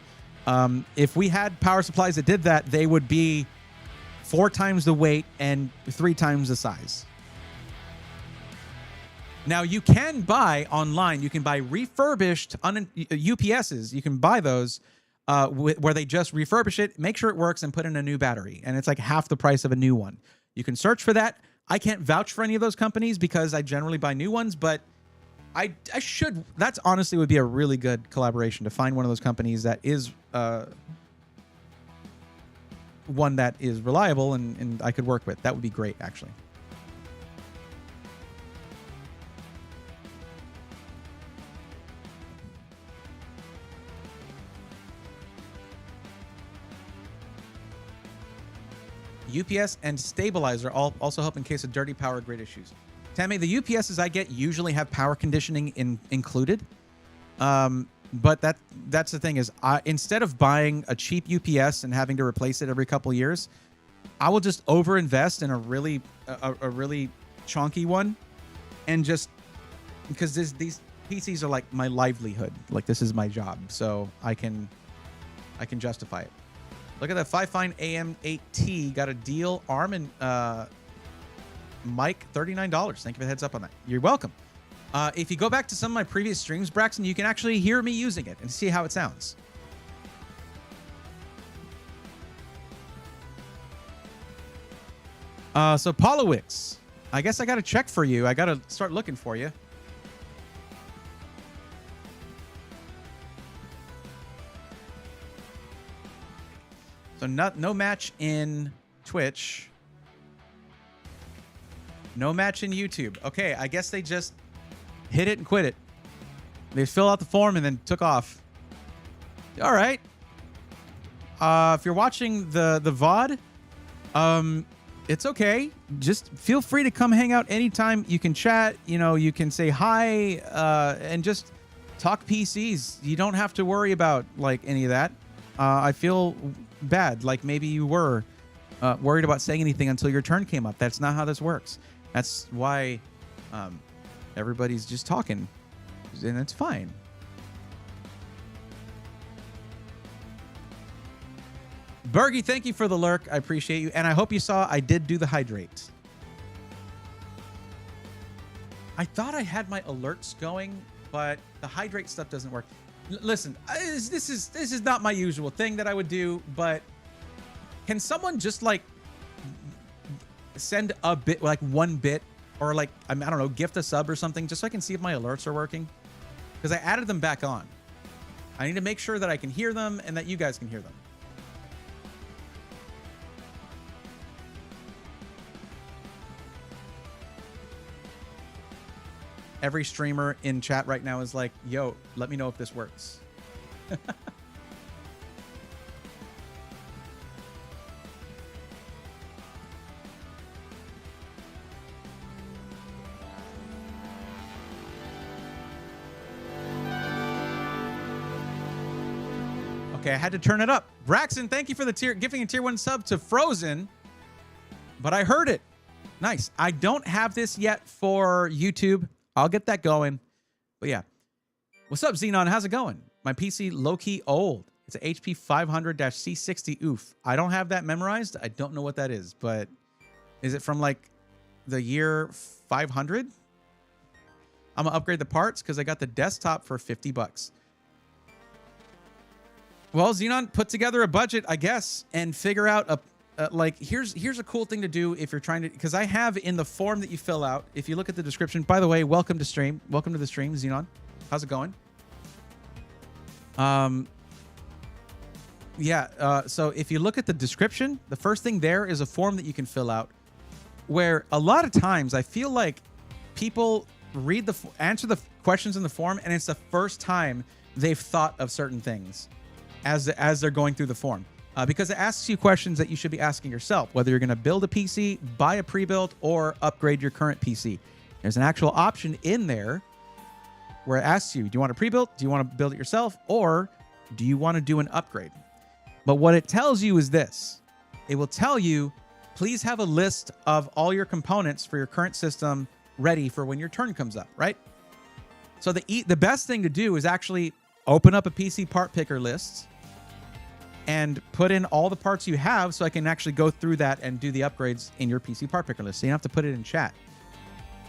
If we had power supplies that did that, they would be 4 times the weight and 3 times the size. Now, you can buy online, you can buy refurbished UPSs. You can buy those where they just refurbish it, make sure it works, and put in a new battery. And it's like half the price of a new one. You can search for that. I can't vouch for any of those companies because I generally buy new ones, but I should. That's honestly would be a really good collaboration to find one of those companies that is one that is reliable and I could work with. That would be great, actually. UPS and stabilizer also help in case of dirty power grid issues. Tammy, the UPSs I get usually have power conditioning included. But that's the thing is, instead of buying a cheap UPS and having to replace it every couple years, I will just overinvest in a really chunky one, and just because these PCs are like my livelihood, like this is my job, so I can justify it. Look at that 5-Fine AM8T got a deal. ARM and Mike, $39. Thank you for the heads up on that. You're welcome. If you go back to some of my previous streams, Braxton, you can actually hear me using it and see how it sounds. So Polowix, I guess I got to check for you. I got to start looking for you. So no match in Twitch. No match in YouTube. Okay, I guess they just hit it and quit it. They fill out the form and then took off. All right. If you're watching the VOD, it's okay. Just feel free to come hang out anytime. You can chat. You know, you can say hi and just talk PCs. You don't have to worry about like any of that. I feel bad. Like maybe you were worried about saying anything until your turn came up. That's not how this works. That's why everybody's just talking, and it's fine. Bergie, thank you for the lurk. I appreciate you, and I hope you saw I did do the hydrate. I thought I had my alerts going, but the hydrate stuff doesn't work. Listen, this is not my usual thing that I would do, but can someone just like send a bit, like 1 bit, or like I don't know, gift a sub or something, just so I can see if my alerts are working? Because I added them back on. I need to make sure that I can hear them and that you guys can hear them. Every streamer in chat right now is like, yo, let me know if this works. Okay, I had to turn it up. Braxton, thank you for the gifting a tier 1 sub to Frozen. But I heard it. Nice. I don't have this yet for YouTube. I'll get that going. But yeah. What's up, Xenon? How's it going? My PC low-key old. It's an HP 500-C60. Oof. I don't have that memorized. I don't know what that is, but is it from like the year 500? I'm gonna upgrade the parts because I got the desktop for $50. Well, Xenon, put together a budget, I guess, and figure out a like here's a cool thing to do if you're trying to, because I have in the form that you fill out, if you look at the description. By the way, welcome to the stream, Xenon. How's it going? Yeah, so if you look at the description, the first thing there is a form that you can fill out, where a lot of times I feel like people read answer the questions in the form, and it's the first time they've thought of certain things as they're going through the form. Because it asks you questions that you should be asking yourself, whether you're going to build a PC, buy a pre-built, or upgrade your current PC. There's an actual option in there where it asks you, do you want a pre-built? Do you want to build it yourself? Or do you want to do an upgrade? But what it tells you is this. It will tell you, please have a list of all your components for your current system ready for when your turn comes up, right? So the best thing to do is actually open up a PC part picker list and put in all the parts you have, so I can actually go through that and do the upgrades in your PC part picker list. So you don't have to put it in chat.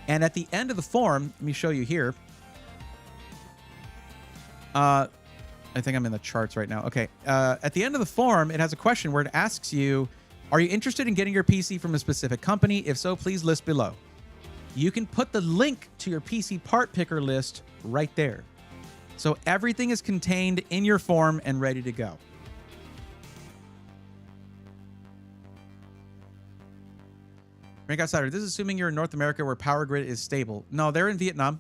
And at the end of the form, let me show you here. I think I'm in the charts right now. Okay. At the end of the form, it has a question where it asks you, Are you interested in getting your PC from a specific company? If so, please list below. You can put the link to your PC part picker list right there. So everything is contained in your form and ready to go. Rank Outsider, this is assuming you're in North America where power grid is stable. No, they're in Vietnam.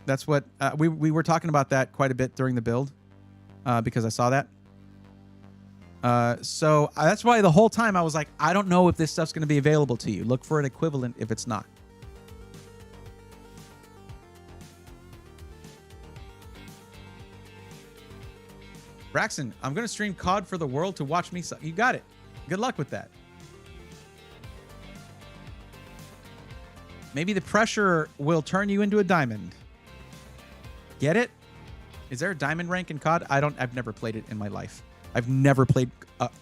That's what we were talking about that quite a bit during the build because I saw that. So that's why the whole time I was like, I don't know if this stuff's going to be available to you. Look for an equivalent if it's not. Braxton, I'm going to stream COD for the world to watch me. You got it. Good luck with that. Maybe the pressure will turn you into a diamond. Get it? Is there a diamond rank in COD? I've never played it in my life. I've never played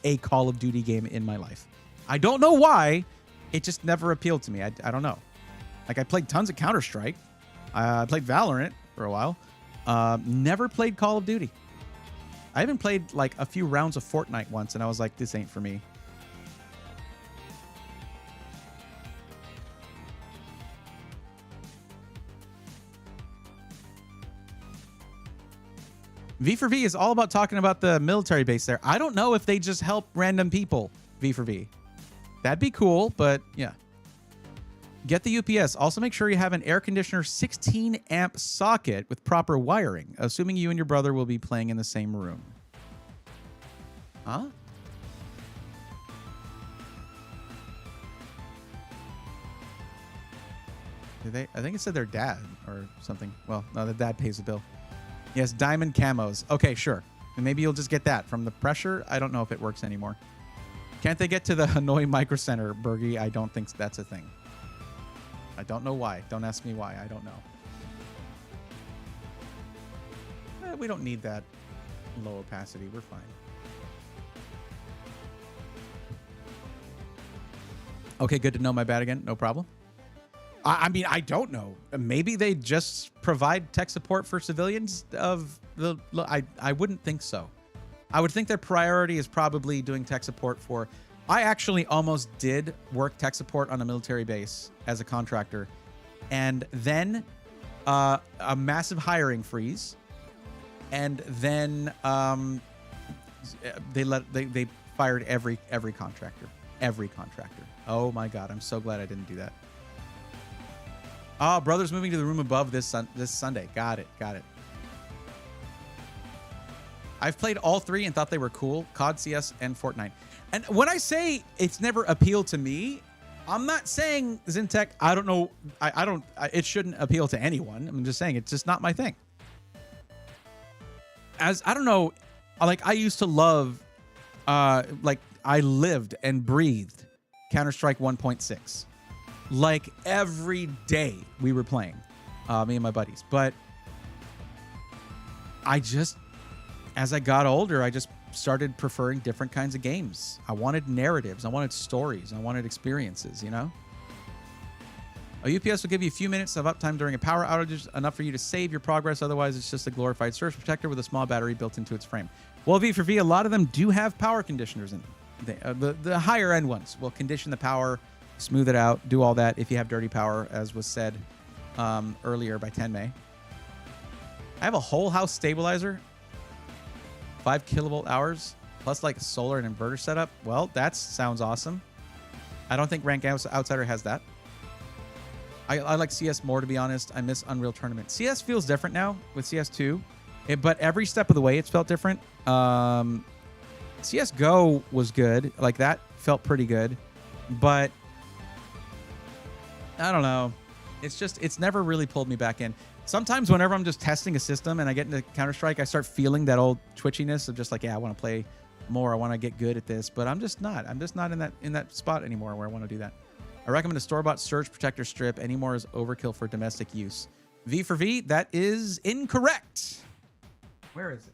a Call of Duty game in my life. I don't know why. It just never appealed to me. I don't know. Like, I played tons of Counter-Strike. I played Valorant for a while. Never played Call of Duty. I even played like a few rounds of Fortnite once, and I was like, this ain't for me. V4V is all about talking about the military base there. I don't know if they just help random people, V4V. That'd be cool, but yeah. Get the UPS. Also make sure you have an air conditioner 16 amp socket with proper wiring, assuming you and your brother will be playing in the same room. Huh? I think it said their dad or something. Well, no, the dad pays the bill. Yes, diamond camos. Okay, sure. And maybe you'll just get that from the pressure. I don't know if it works anymore. Can't they get to the Hanoi Micro Center, Bergie? I don't think that's a thing. I don't know why. Don't ask me why. I don't know. We don't need that low opacity. We're fine. Okay, good to know. My bad again. No problem. I mean, I don't know. Maybe they just provide tech support for civilians of the... I wouldn't think so. I would think their priority is probably doing tech support for... I actually almost did work tech support on a military base as a contractor. And then a massive hiring freeze. And then they fired every contractor. Every contractor. Oh my God, I'm so glad I didn't do that. Oh, brother's moving to the room above this Sunday. Got it. I've played all three and thought they were cool. COD, CS, and Fortnite. And when I say it's never appealed to me, I'm not saying Zintech, I don't know. It shouldn't appeal to anyone. I'm just saying it's just not my thing. I don't know, like I used to love, like I lived and breathed Counter-Strike 1.6. Like every day we were playing, me and my buddies. But as I got older, I just started preferring different kinds of games. I wanted narratives. I wanted stories. I wanted experiences, you know? A UPS will give you a few minutes of uptime during a power outage, enough for you to save your progress. Otherwise, it's just a glorified surge protector with a small battery built into its frame. Well, V4V, a lot of them do have power conditioners in them. The higher end ones will condition the power, smooth it out, do all that if you have dirty power, as was said earlier by 10 May. I have a whole house stabilizer, 5 kilovolt hours, plus like solar and inverter setup. Well, that sounds awesome. I don't think Rank Outsider has that. I like CS more, to be honest. I miss Unreal Tournament. CS feels different now with CS2, but every step of the way it's felt different. CSGO was good. Like that felt pretty good, but I don't know. It's never really pulled me back in. Sometimes whenever I'm just testing a system and I get into Counter-Strike, I start feeling that old twitchiness of just like, yeah, I want to play more. I want to get good at this, but I'm just not in that spot anymore where I want to do that. I recommend a store-bought surge protector strip. Any more is overkill for domestic use. V4V, that is incorrect. Where is it?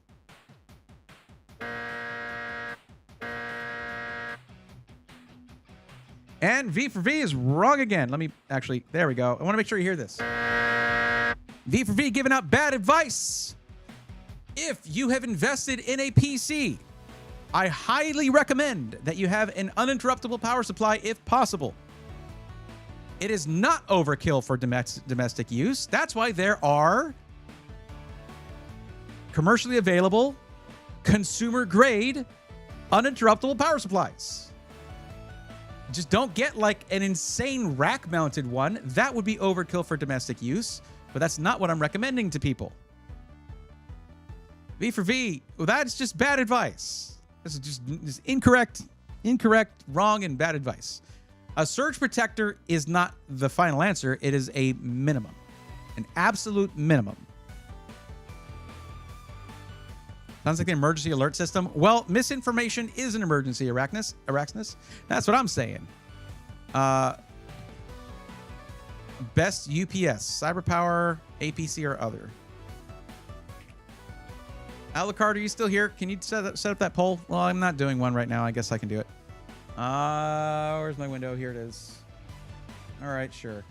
And V4V is wrong again. Let me actually, there we go. I want to make sure you hear this. V4V giving out bad advice. If you have invested in a PC I highly recommend that you have an uninterruptible power supply if possible. It is not overkill for domestic use. That's why there are commercially available, consumer-grade, uninterruptible power supplies. Just don't get like an insane rack-mounted one. That would be overkill for domestic use, but that's not what I'm recommending to people. V for V, well, that's just bad advice. This is just incorrect, wrong, and bad advice. A surge protector is not the final answer. It is a minimum, an absolute minimum. Sounds like an emergency alert system. Well, misinformation is an emergency, Arachnus. That's what I'm saying. Best UPS, Cyberpower, APC, or other. Alucard, are you still here? Can you set up that poll? Well, I'm not doing one right now. I guess I can do it. Where's my window? Here it is. All right, sure.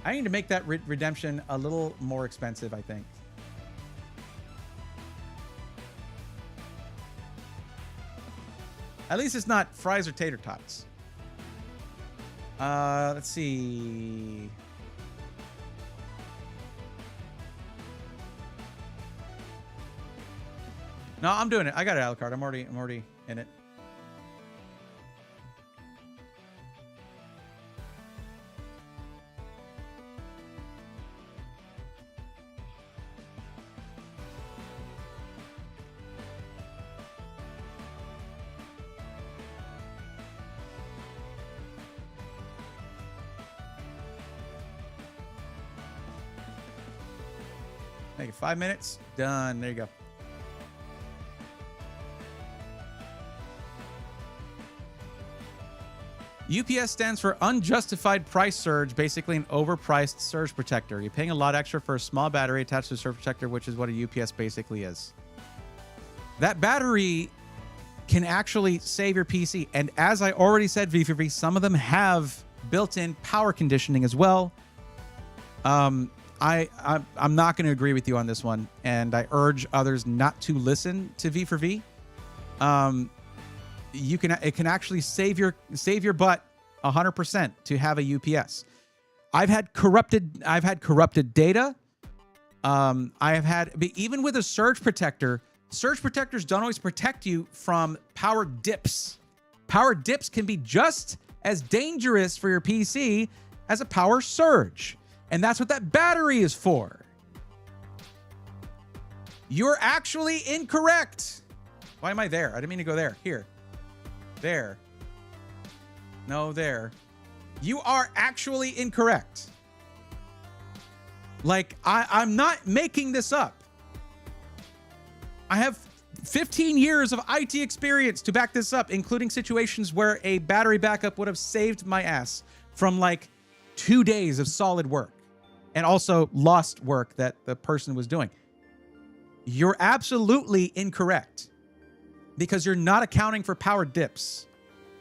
I need to make that redemption a little more expensive, I think. At least it's not fries or tater tots. Let's see. No, I'm doing it. I got it, Alucard. I'm already in it. Make it 5 minutes. Done. There you go. UPS stands for unjustified price surge, basically an overpriced surge protector. You're paying a lot extra for a small battery attached to a surge protector, which is what a UPS basically is. That battery can actually save your PC. And as I already said, V4V, some of them have built-in power conditioning as well. I'm not going to agree with you on this one, and I urge others not to listen to V4V. It can actually save your butt 100% to have a UPS. I've had corrupted data. Even with a surge protector, surge protectors don't always protect you from power dips. Power dips can be just as dangerous for your PC as a power surge. And that's what that battery is for. You're actually incorrect. Why am I there? I didn't mean to go there. Here. There. No, there. You are actually incorrect. Like, I'm not making this up. I have 15 years of IT experience to back this up, including situations where a battery backup would have saved my ass from like 2 days of solid work and also lost work that the person was doing. You're absolutely incorrect because you're not accounting for power dips,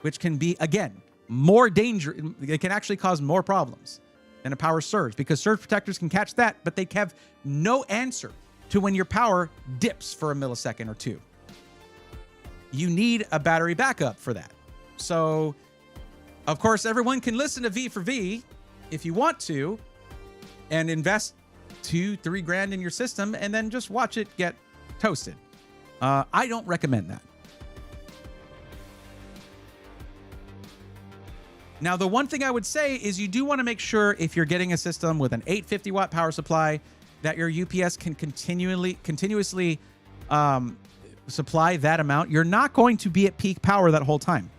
which can be, again, more danger. It can actually cause more problems than a power surge because surge protectors can catch that, but they have no answer to when your power dips for a millisecond or two. You need a battery backup for that. So, of course, everyone can listen to V4V if you want to and invest $2-3 grand in your system and then just watch it get toasted. I don't recommend that. Now, the one thing I would say is you do want to make sure if you're getting a system with an 850 watt power supply that your UPS can continuously supply that amount. You're not going to be at peak power that whole time.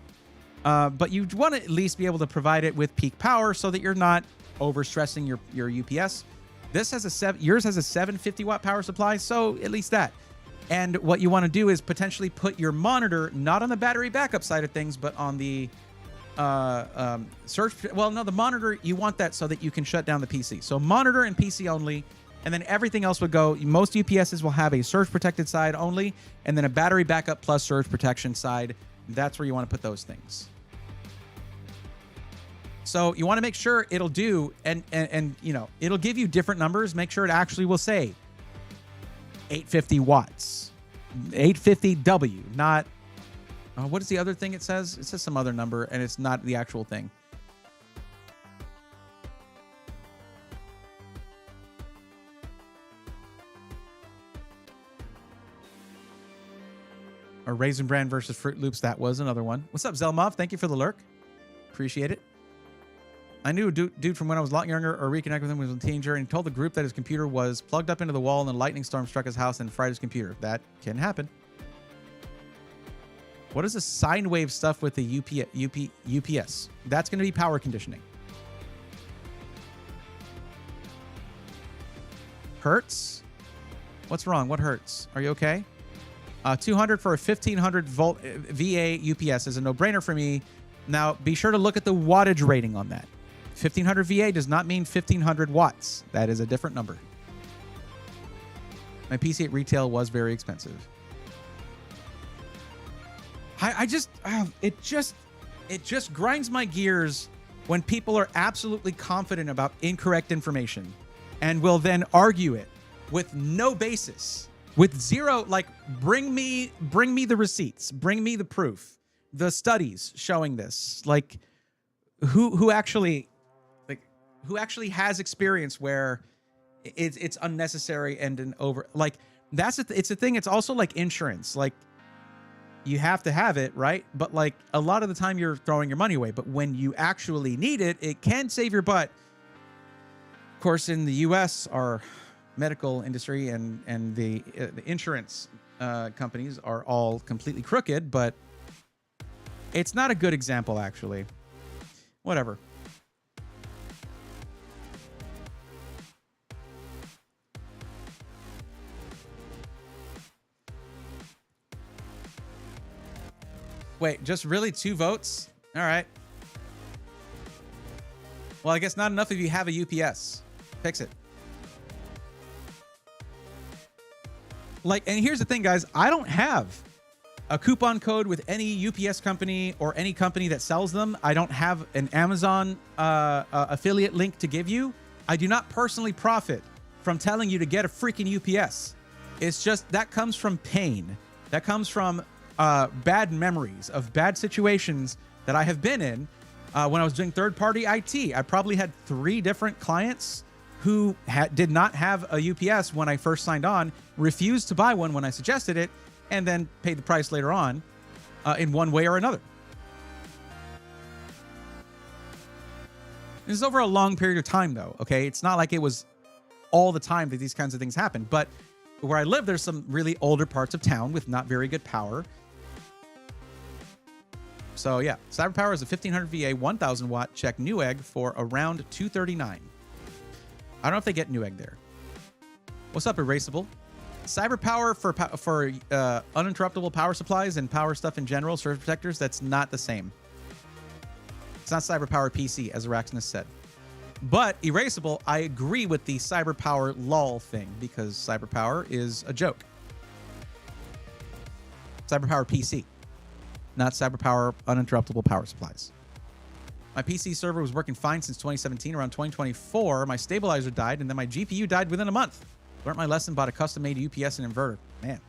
But you want to at least be able to provide it with peak power so that you're not overstressing your UPS. Yours has a 750 watt power supply, so at least that. And what you want to do is potentially put your monitor not on the battery backup side of things, but on the the monitor, you want that so that you can shut down the PC. So monitor and PC only, and then everything else would go. Most UPSs will have a surge protected side only, and then a battery backup plus surge protection side. That's where you want to put those things. So you want to make sure it'll do, and you know, it'll give you different numbers. Make sure it actually will say 850 watts. 850W, not... what is the other thing it says? It says some other number, and it's not the actual thing. Or Raisin Bran versus Fruit Loops. That was another one. What's up, Zelmov? Thank you for the lurk. Appreciate it. I knew a dude from when I was a lot younger, or reconnected with him when he was a teenager, and he told the group that his computer was plugged up into the wall and a lightning storm struck his house and fried his computer. That can happen. What is the sine wave stuff with the UPS? That's going to be power conditioning. Hurts? What's wrong? What hurts? Are you okay? 200 for a 1500 volt VA UPS is a no-brainer for me. Now, be sure to look at the wattage rating on that. 1500 VA does not mean 1500 watts. That is a different number. My PC at retail was very expensive. It just grinds my gears when people are absolutely confident about incorrect information and will then argue it with no basis, with zero, like, bring me the receipts, bring me the proof, the studies showing this, like, who actually has experience where it's unnecessary and an over, like, it's a thing. It's also like insurance, like, you have to have it, right? But, like, a lot of the time you're throwing your money away. But when you actually need it, it can save your butt. Of course, in the U.S., our medical industry and the insurance companies are all completely crooked. But it's not a good example, actually. Whatever. Wait, just really 2 votes? All right. Well, I guess not enough if you have a UPS. Fix it. Like, and here's the thing, guys. I don't have a coupon code with any UPS company or any company that sells them. I don't have an Amazon affiliate link to give you. I do not personally profit from telling you to get a freaking UPS. It's just that comes from pain. That comes from bad memories of bad situations that I have been in when I was doing third-party IT. I probably had 3 different clients who did not have a UPS when I first signed on, refused to buy one when I suggested it, and then paid the price later on in one way or another. This is over a long period of time, though, okay? It's not like it was all the time that these kinds of things happen, but where I live, there's some really older parts of town with not very good power. So yeah, CyberPower is a 1500 VA 1000 watt. Check Newegg for around $239. I don't know if they get Newegg there. What's up, Erasable? CyberPower for uninterruptible power supplies and power stuff in general, surge protectors, that's not the same. It's not CyberPower PC, as Araxinus said. But Erasable, I agree with the CyberPower LOL thing, because CyberPower is a joke. CyberPower PC, not CyberPower uninterruptible power supplies. My PC server was working fine since 2017. Around 2024, my stabilizer died, and then my GPU died within a month. Learned my lesson, bought a custom-made UPS and inverter. Man.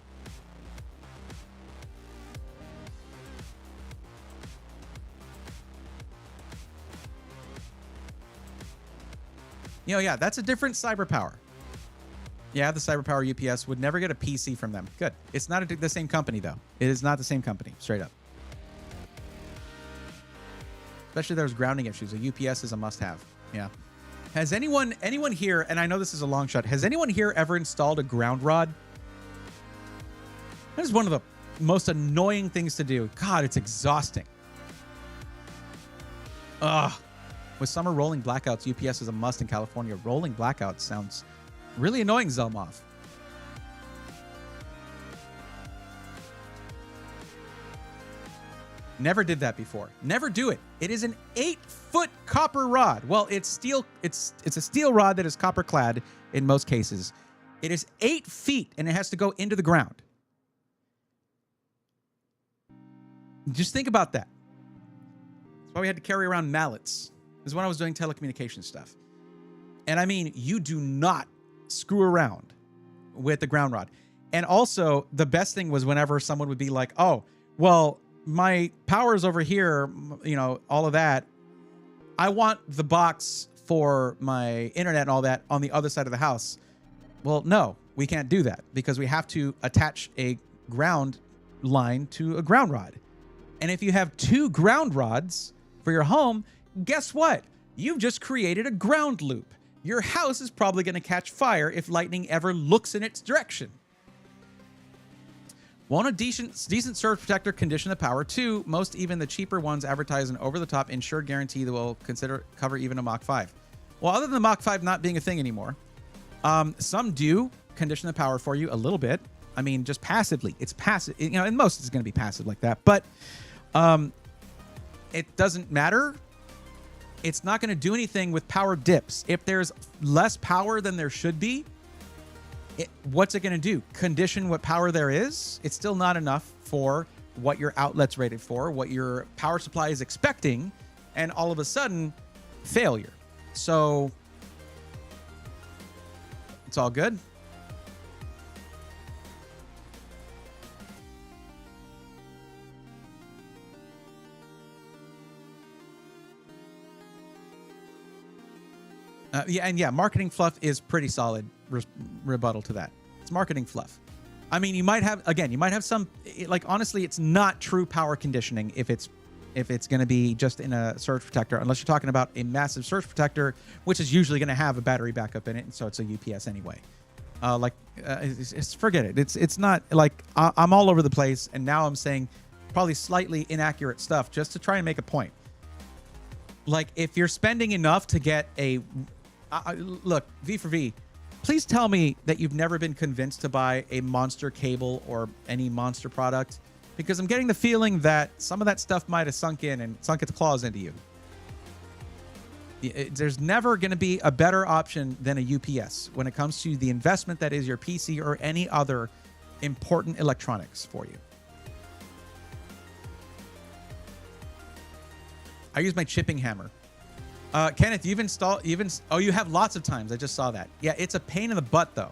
You know, yeah, that's a different CyberPower. Yeah, the CyberPower UPS would never get a PC from them. Good. It's not the same company, though. It is not the same company, straight up. Especially if there's grounding issues. A UPS is a must-have. Yeah. Has anyone here, and I know this is a long shot, has anyone here ever installed a ground rod? That is one of the most annoying things to do. God, it's exhausting. Ugh. With summer rolling blackouts, UPS is a must in California. Rolling blackouts sounds really annoying, Zelmov. Never did that before. Never do it. It is an 8-foot copper rod. Well, it's steel. It's a steel rod that is copper clad in most cases. It is 8 feet and it has to go into the ground. Just think about that. That's why we had to carry around mallets. This is when I was doing telecommunications stuff. And I mean, you do not screw around with the ground rod. And also, the best thing was whenever someone would be like, oh, well, my power's over here, you know, all of that. I want the box for my internet and all that on the other side of the house. Well, no, we can't do that because we have to attach a ground line to a ground rod. And if you have 2 ground rods for your home, guess what? You've just created a ground loop. Your house is probably going to catch fire if lightning ever looks in its direction. Won't a decent surge protector condition the power? 2, most even the cheaper ones advertise an over-the-top insured guarantee that will cover even a Mach 5. Well, other than the Mach 5 not being a thing anymore, some do condition the power for you a little bit. I mean, just passively. It's passive, you know, and most is going to be passive like that. But it doesn't matter. It's not going to do anything with power dips. If there's less power than there should be, what's it going to do? Condition what power there is? It's still not enough for what your outlet's rated for, what your power supply is expecting, and all of a sudden, failure. So it's all good. Yeah, marketing fluff is pretty solid rebuttal to that. It's marketing fluff. I mean, you might have some, like, honestly, it's not true power conditioning if it's going to be just in a surge protector, unless you're talking about a massive surge protector, which is usually going to have a battery backup in it, and so it's a UPS anyway. Forget it. It's not like I'm all over the place, and now I'm saying probably slightly inaccurate stuff just to try and make a point. Like, if you're spending enough to get a look, V for V, please tell me that you've never been convinced to buy a Monster cable or any Monster product, because I'm getting the feeling that some of that stuff might have sunk its claws into you. There's never going to be a better option than a UPS when it comes to the investment that is your PC or any other important electronics for you. I use my chipping hammer. Kenneth, you have lots of times. I just saw that. Yeah, it's a pain in the butt though.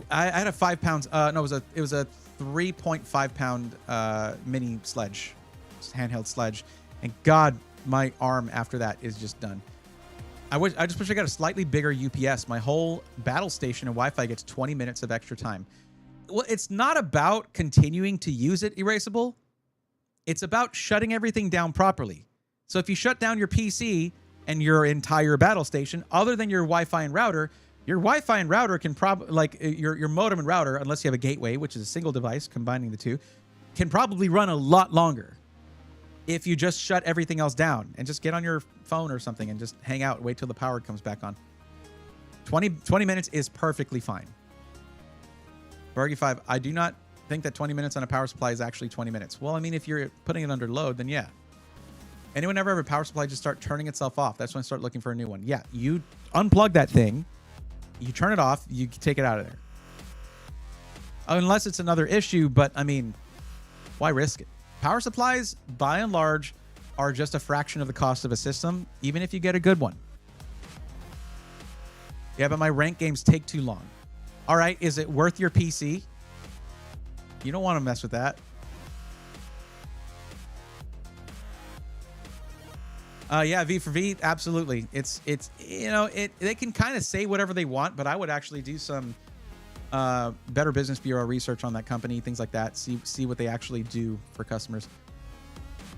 I had a 5 pounds. No, it was a 3.5 pound mini sledge, handheld sledge, and God, my arm after that is just done. I just wish I got a slightly bigger UPS. My whole battle station and Wi-Fi gets 20 minutes of extra time. Well, it's not about continuing to use it erasable. It's about shutting everything down properly. So if you shut down your PC and your entire battle station, other than your Wi-Fi and router, your Wi-Fi and router can probably, like your modem and router, unless you have a gateway, which is a single device, combining the two, can probably run a lot longer if you just shut everything else down and just get on your phone or something and just hang out, wait till the power comes back on. 20 minutes is perfectly fine. Bargy 5, I do not think that 20 minutes on a power supply is actually 20 minutes. Well, I mean, if you're putting it under load, then yeah. Anyone ever have a power supply just start turning itself off? That's when I start looking for a new one. Yeah, you unplug that thing, you turn it off, you take it out of there. Unless it's another issue, but I mean, why risk it? Power supplies, by and large, are just a fraction of the cost of a system, even if you get a good one. Yeah, but my ranked games take too long. All right, is it worth your PC? You don't want to mess with that. Yeah, V for V, absolutely. It's you know, they can kind of say whatever they want, but I would actually do some Better Business Bureau research on that company, things like that. See what they actually do for customers.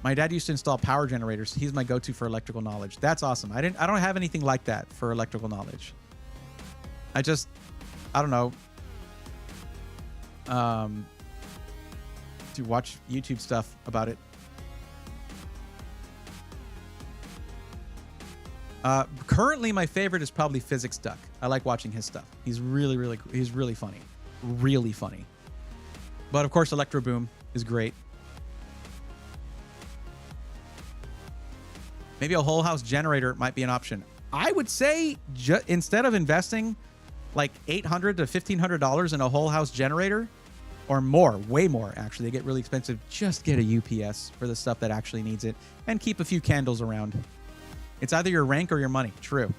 My dad used to install power generators. He's my go-to for electrical knowledge. That's awesome. I don't have anything like that for electrical knowledge. I don't know. To watch YouTube stuff about it. Currently, my favorite is probably Physics Duck. I like watching his stuff. He's really funny. Really funny. But of course, Electro Boom is great. Maybe a whole house generator might be an option. I would say instead of investing like $800 to $1,500 in a whole house generator, or more, way more actually, they get really expensive, just get a UPS for the stuff that actually needs it and keep a few candles around. It's either your rank or your money. True.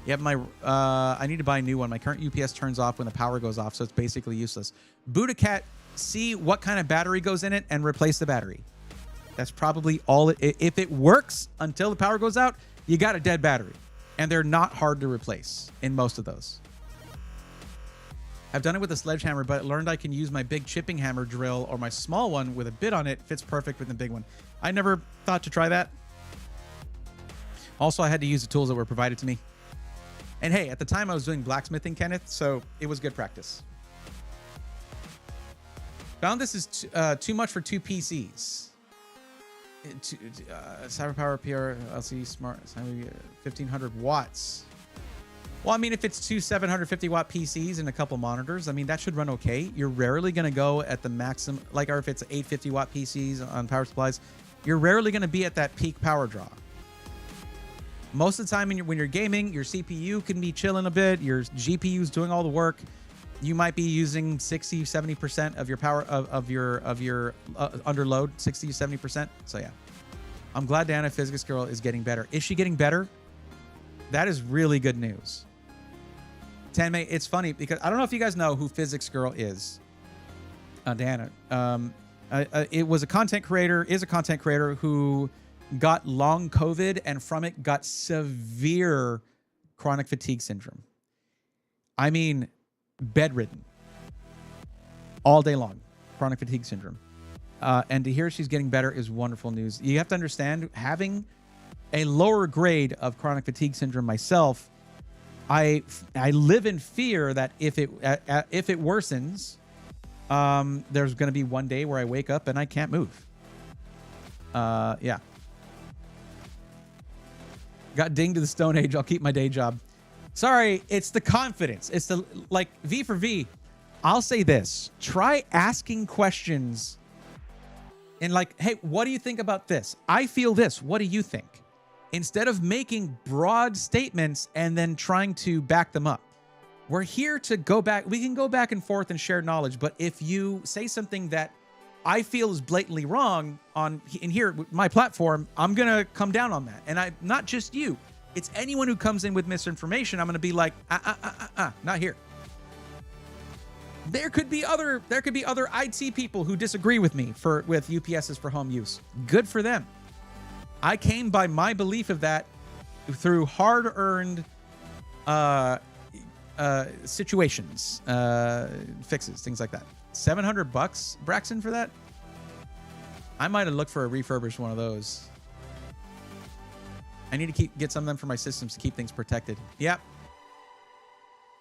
Yeah, I need to buy a new one. My current UPS turns off when the power goes off, so it's basically useless. Boot a cat, see what kind of battery goes in it, and replace the battery. That's probably all. If it works until the power goes out, you got a dead battery. And they're not hard to replace in most of those. I've done it with a sledgehammer, but learned I can use my big chipping hammer drill or my small one with a bit on it. Fits perfect with the big one. I never thought to try that. Also, I had to use the tools that were provided to me. And hey, at the time I was doing blacksmithing, Kenneth, so it was good practice. Found this is too much for 2 PCs. Cyberpower PR LCD Smart 1500 watts. Well, I mean, if it's 2 750 watt PCs and a couple monitors, I mean, that should run okay. You're rarely going to go at the maximum, like, or if it's 850 watt PCs on power supplies, you're rarely going to be at that peak power draw. Most of the time when you're gaming, your CPU can be chilling a bit. Your GPU's doing all the work. You might be using 60, 70% of your power of your under load, 60, 70%. So yeah, I'm glad Diana Physics Girl is getting better. Is she getting better? That is really good news. Tanmay, it's funny because I don't know if you guys know who Physics Girl is. Diana. It was a content creator, is a content creator who got long COVID and from it got severe chronic fatigue syndrome. I mean, bedridden all day long, chronic fatigue syndrome. And to hear she's getting better is wonderful news. You have to understand, having a lower grade of chronic fatigue syndrome myself, I live in fear that if it worsens, there's going to be one day where I wake up and I can't move. Yeah. Got dinged to the Stone Age. I'll keep my day job. Sorry, it's the confidence. It's the, like, V for V. I'll say this. Try asking questions and like, hey, what do you think about this? I feel this. What do you think? Instead of making broad statements and then trying to back them up. We're here to go back. We can go back and forth and share knowledge. But if you say something that I feel is blatantly wrong in here, my platform, I'm going to come down on that. And not just you. It's anyone who comes in with misinformation. I'm going to be like, not here. There could be other IT people who disagree with me with UPSs for home use. Good for them. I came by my belief of that through hard-earned situations, fixes, things like that. $700, Braxton, for that? I might have looked for a refurbished one of those. I need to get some of them for my systems to keep things protected. Yep.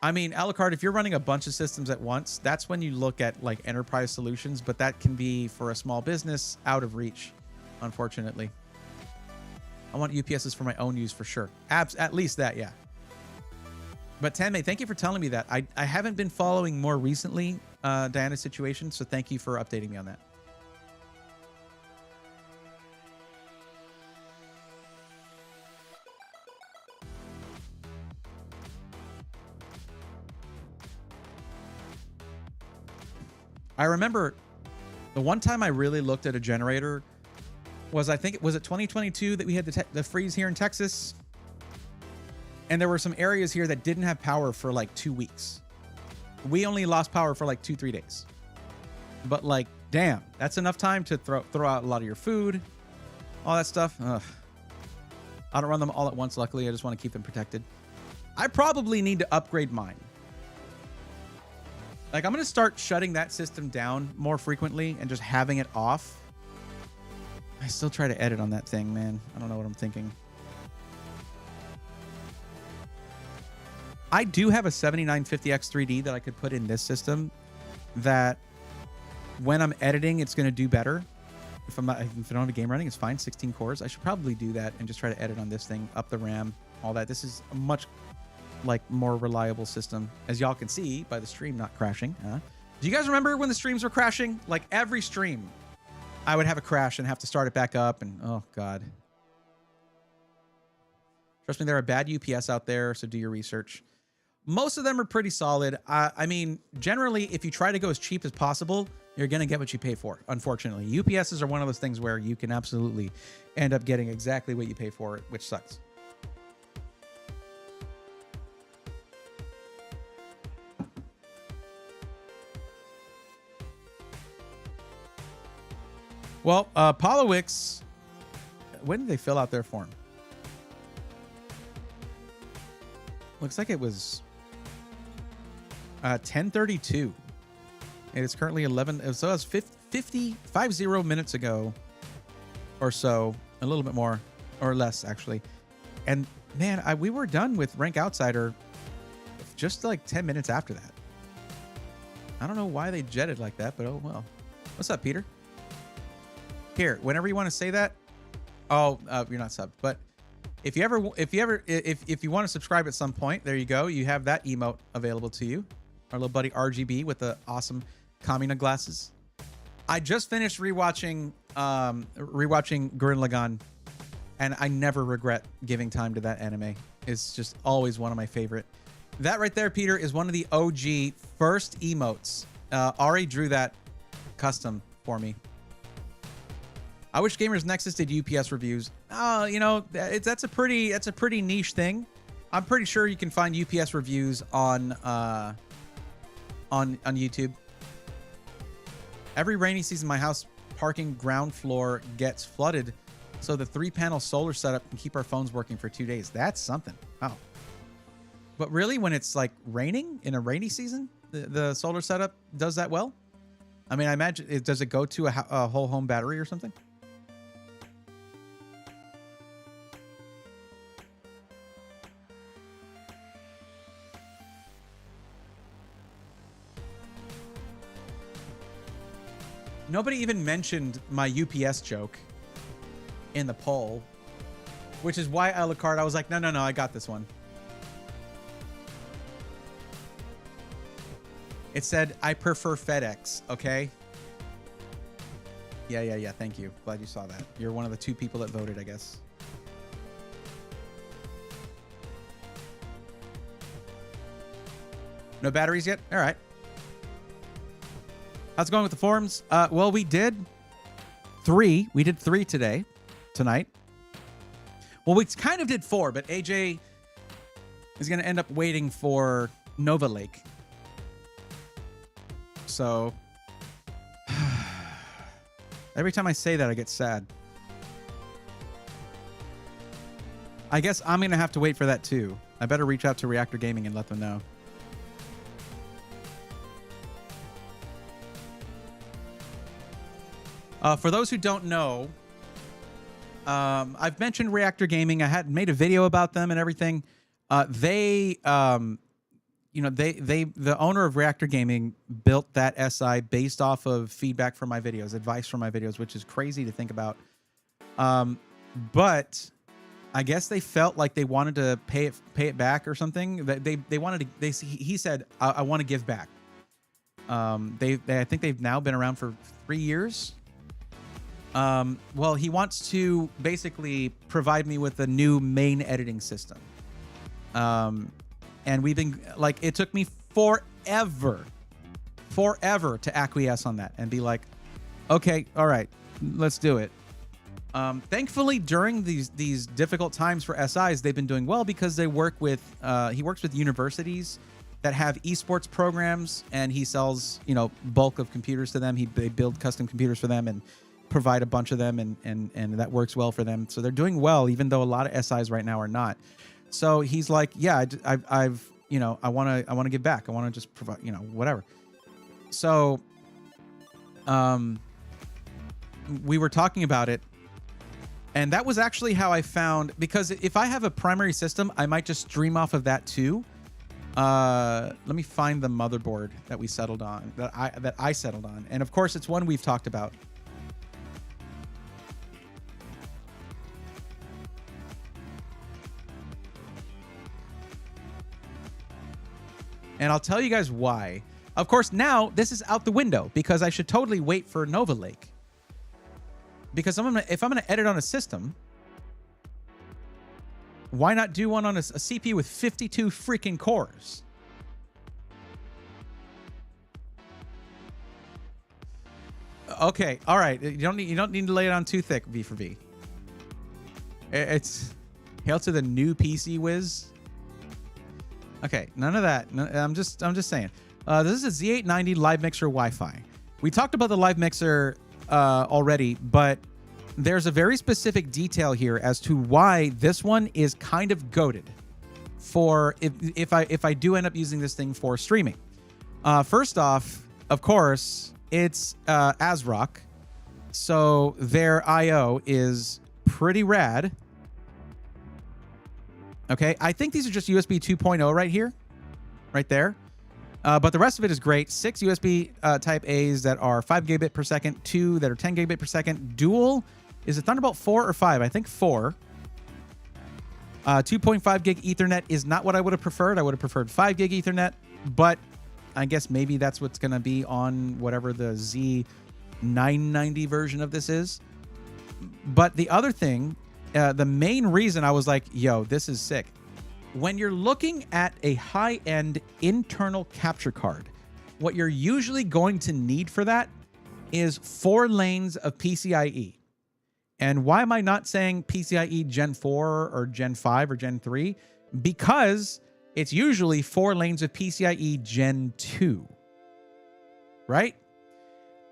I mean, a la carte, if you're running a bunch of systems at once, that's when you look at like enterprise solutions, but that can be, for a small business, out of reach, unfortunately. I want UPSs for my own use for sure. At least that, yeah. But Tanmay, thank you for telling me that. I haven't been following more recently Diana's situation, so thank you for updating me on that. I remember the one time I really looked at a generator was, I think it was 2022 that we had the freeze here in Texas. And there were some areas here that didn't have power for like 2 weeks. We only lost power for like 2-3 days. But like, damn, that's enough time to throw out a lot of your food, all that stuff. Ugh. I don't run them all at once, luckily. I just want to keep them protected. I probably need to upgrade mine. Like, I'm going to start shutting that system down more frequently and just having it off. I still try to edit on that thing, man. I don't know what I'm thinking. I do have a 7950X 3D that I could put in this system that when I'm editing, it's going to do better. If I don't have a game running, it's fine. 16 cores. I should probably do that and just try to edit on this thing, up the RAM, all that. This is a much more reliable system, as y'all can see by the stream not crashing. Do you guys remember when the streams were crashing? Like every stream, I would have a crash and have to start it back up, and oh god. Trust me, there are bad UPS out there, so do your research. Most of them are pretty solid. I mean, generally, if you try to go as cheap as possible, you're going to get what you pay for, unfortunately. UPSs are one of those things where you can absolutely end up getting exactly what you pay for, which sucks. Well, Polowix, when did they fill out their form? Looks like it was 10:32. It is currently 11. So it's 50 minutes ago or so, a little bit more or less actually. And man, we were done with Rank Outsider just like 10 minutes after that. I don't know why they jetted like that, but oh well. What's up, Peter? Here, whenever you want to say that, you're not subbed, but if you want to subscribe at some point, there you go. You have that emote available to you. Our little buddy RGB with the awesome Kamina glasses. I just finished rewatching Gurren Lagann, and I never regret giving time to that anime. It's just always one of my favorite. That right there, Peter, is one of the OG first emotes. Ari drew that custom for me. I wish Gamers Nexus did UPS reviews. You know, that's a pretty niche thing. I'm pretty sure you can find UPS reviews on YouTube. Every rainy season, my house parking ground floor gets flooded, so the 3-panel solar setup can keep our phones working for 2 days. That's something. Wow. But really, when it's like raining in a rainy season, the solar setup does that well? I mean, I imagine does it go to a whole home battery or something? Nobody even mentioned my UPS joke in the poll, which is why Alucard, I was like, no, I got this one. It said, I prefer FedEx, okay? Yeah, thank you. Glad you saw that. You're one of the 2 people that voted, I guess. No batteries yet? All right. How's it going with the forums? Well, we did 3. We did 3 tonight. Well, we kind of did 4, but AJ is going to end up waiting for Nova Lake. So every time I say that, I get sad. I guess I'm going to have to wait for that too. I better reach out to Reactor Gaming and let them know. For those who don't know, I've mentioned Reactor Gaming. I had made a video about them and everything. The owner of Reactor Gaming built that SI based off of feedback from my videos, advice from my videos, which is crazy to think about. But I guess they felt like they wanted to pay it back or something. They wanted to. He said, I want to give back. I think they've now been around for 3 years. Well, he wants to basically provide me with a new main editing system. And we've been like, it took me forever to acquiesce on that and be like, okay, all right, let's do it. Thankfully, during these difficult times for SIs, they've been doing well because they work with, he works with universities that have esports programs, and he sells, bulk of computers to them. They build custom computers for them and provide a bunch of them, and that works well for them. So they're doing well, even though a lot of SIs right now are not. So he's like, yeah, I want to give back. I want to just provide, whatever. So, we were talking about it, and that was actually how I found, because if I have a primary system, I might just stream off of that too. Let me find the motherboard that we settled on, that I settled on. And of course, it's one we've talked about. And I'll tell you guys why. Of course, now this is out the window because I should totally wait for Nova Lake. Because if I'm gonna edit on a system, why not do one on a CPU with 52 freaking cores? Okay, all right. You don't need to lay it on too thick, V for V. It's hail to the new PC whiz. Okay, none of that. No, I'm just saying. This is a Z890 Live Mixer Wi-Fi. We talked about the Live Mixer already, but there's a very specific detail here as to why this one is kind of goated for if I do end up using this thing for streaming. First off, of course, it's ASRock, so their I/O is pretty rad. Okay, I think these are just USB 2.0 right here, right there. But the rest of it is great. 6 USB type A's that are 5 gigabit per second, 2 that are 10 gigabit per second. Dual, is it Thunderbolt 4 or 5? I think 4. 2.5 gig Ethernet is not what I would have preferred. I would have preferred 5 gig Ethernet, but I guess maybe that's what's going to be on whatever the Z990 version of this is. But the other thing, the main reason I was like, yo, this is sick. When you're looking at a high-end internal capture card, what you're usually going to need for that is 4 lanes of PCIe. And why am I not saying PCIe Gen 4 or Gen 5 or Gen 3? Because it's usually 4 lanes of PCIe Gen 2, right?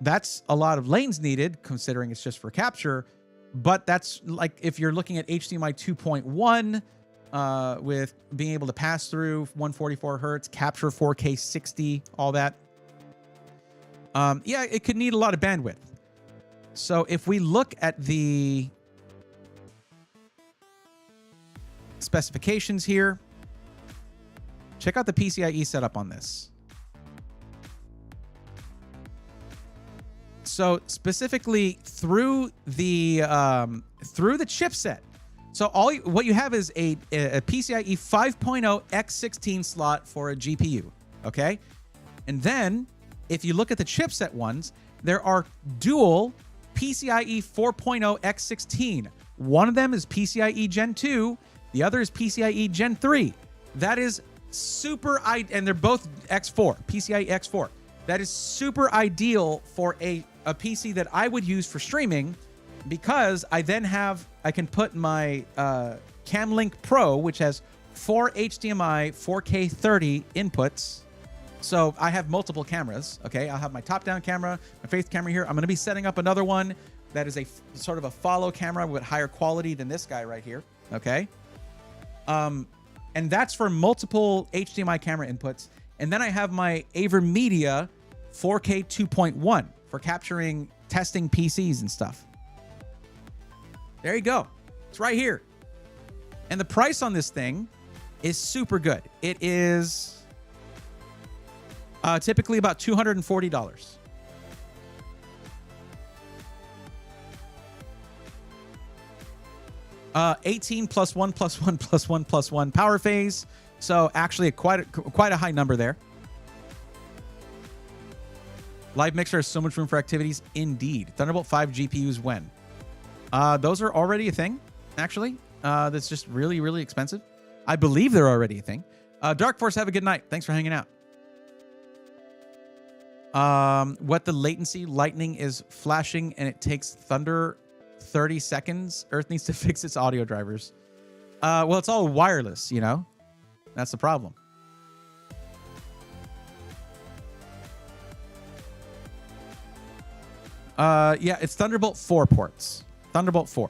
That's a lot of lanes needed, considering it's just for capture. But that's like if you're looking at HDMI 2.1, with being able to pass through 144 hertz, capture 4K 60, all that. Yeah, it could need a lot of bandwidth. So if we look at the specifications here, check out the PCIe setup on this. So specifically through the chipset. So what you have is a PCIe 5.0 x16 slot for a GPU, okay? And then if you look at the chipset ones, there are dual PCIe 4.0 x16. One of them is PCIe Gen 2, the other is PCIe Gen 3. That is super, and they're both X4, PCIe X4. That is super ideal for a PC that I would use for streaming, because I can put my CamLink Pro, which has 4 HDMI 4K 30 inputs. So I have multiple cameras, okay? I'll have my top-down camera, my face camera here. I'm going to be setting up another one that is a sort of a follow camera with higher quality than this guy right here, okay? And that's for multiple HDMI camera inputs. And then I have my AverMedia 4K 2.1 for capturing, testing PCs and stuff. There you go. It's right here. And the price on this thing is super good. It is typically about $240. $18 plus 1 plus 1 plus 1 plus 1 power phase. So actually quite a high number there. Live Mixer has so much room for activities. Indeed. Thunderbolt 5 GPUs when? Those are already a thing, actually. That's just really, really expensive. I believe they're already a thing. Dark Force, have a good night. Thanks for hanging out. What the latency? Lightning is flashing and it takes Thunder 30 seconds. Earth needs to fix its audio drivers. Well, it's all wireless, you know? That's the problem. Yeah, it's Thunderbolt 4 ports. Thunderbolt 4.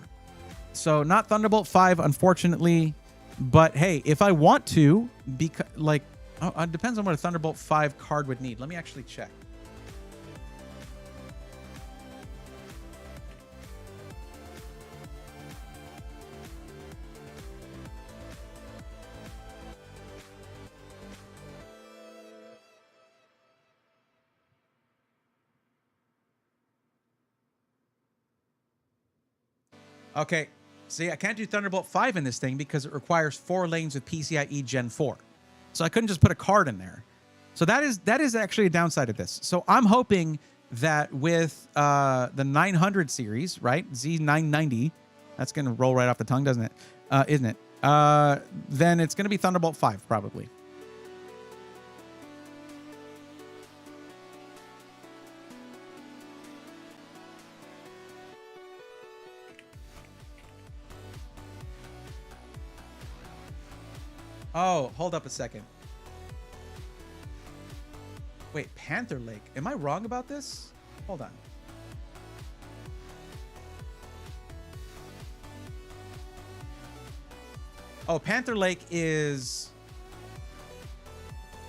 So not Thunderbolt 5, unfortunately. But hey, if I want to, because like, it depends on what a Thunderbolt 5 card would need. Let me actually check. Okay, see, I can't do Thunderbolt 5 in this thing because it requires 4 lanes with PCIe Gen 4. So I couldn't just put a card in there. So that is actually a downside of this. So I'm hoping that with the 900 series, right, Z990, that's going to roll right off the tongue, doesn't it? Isn't it? Then it's going to be Thunderbolt 5, probably. Oh, hold up a second. Wait, Panther Lake. Am I wrong about this? Hold on. Oh, Panther Lake is,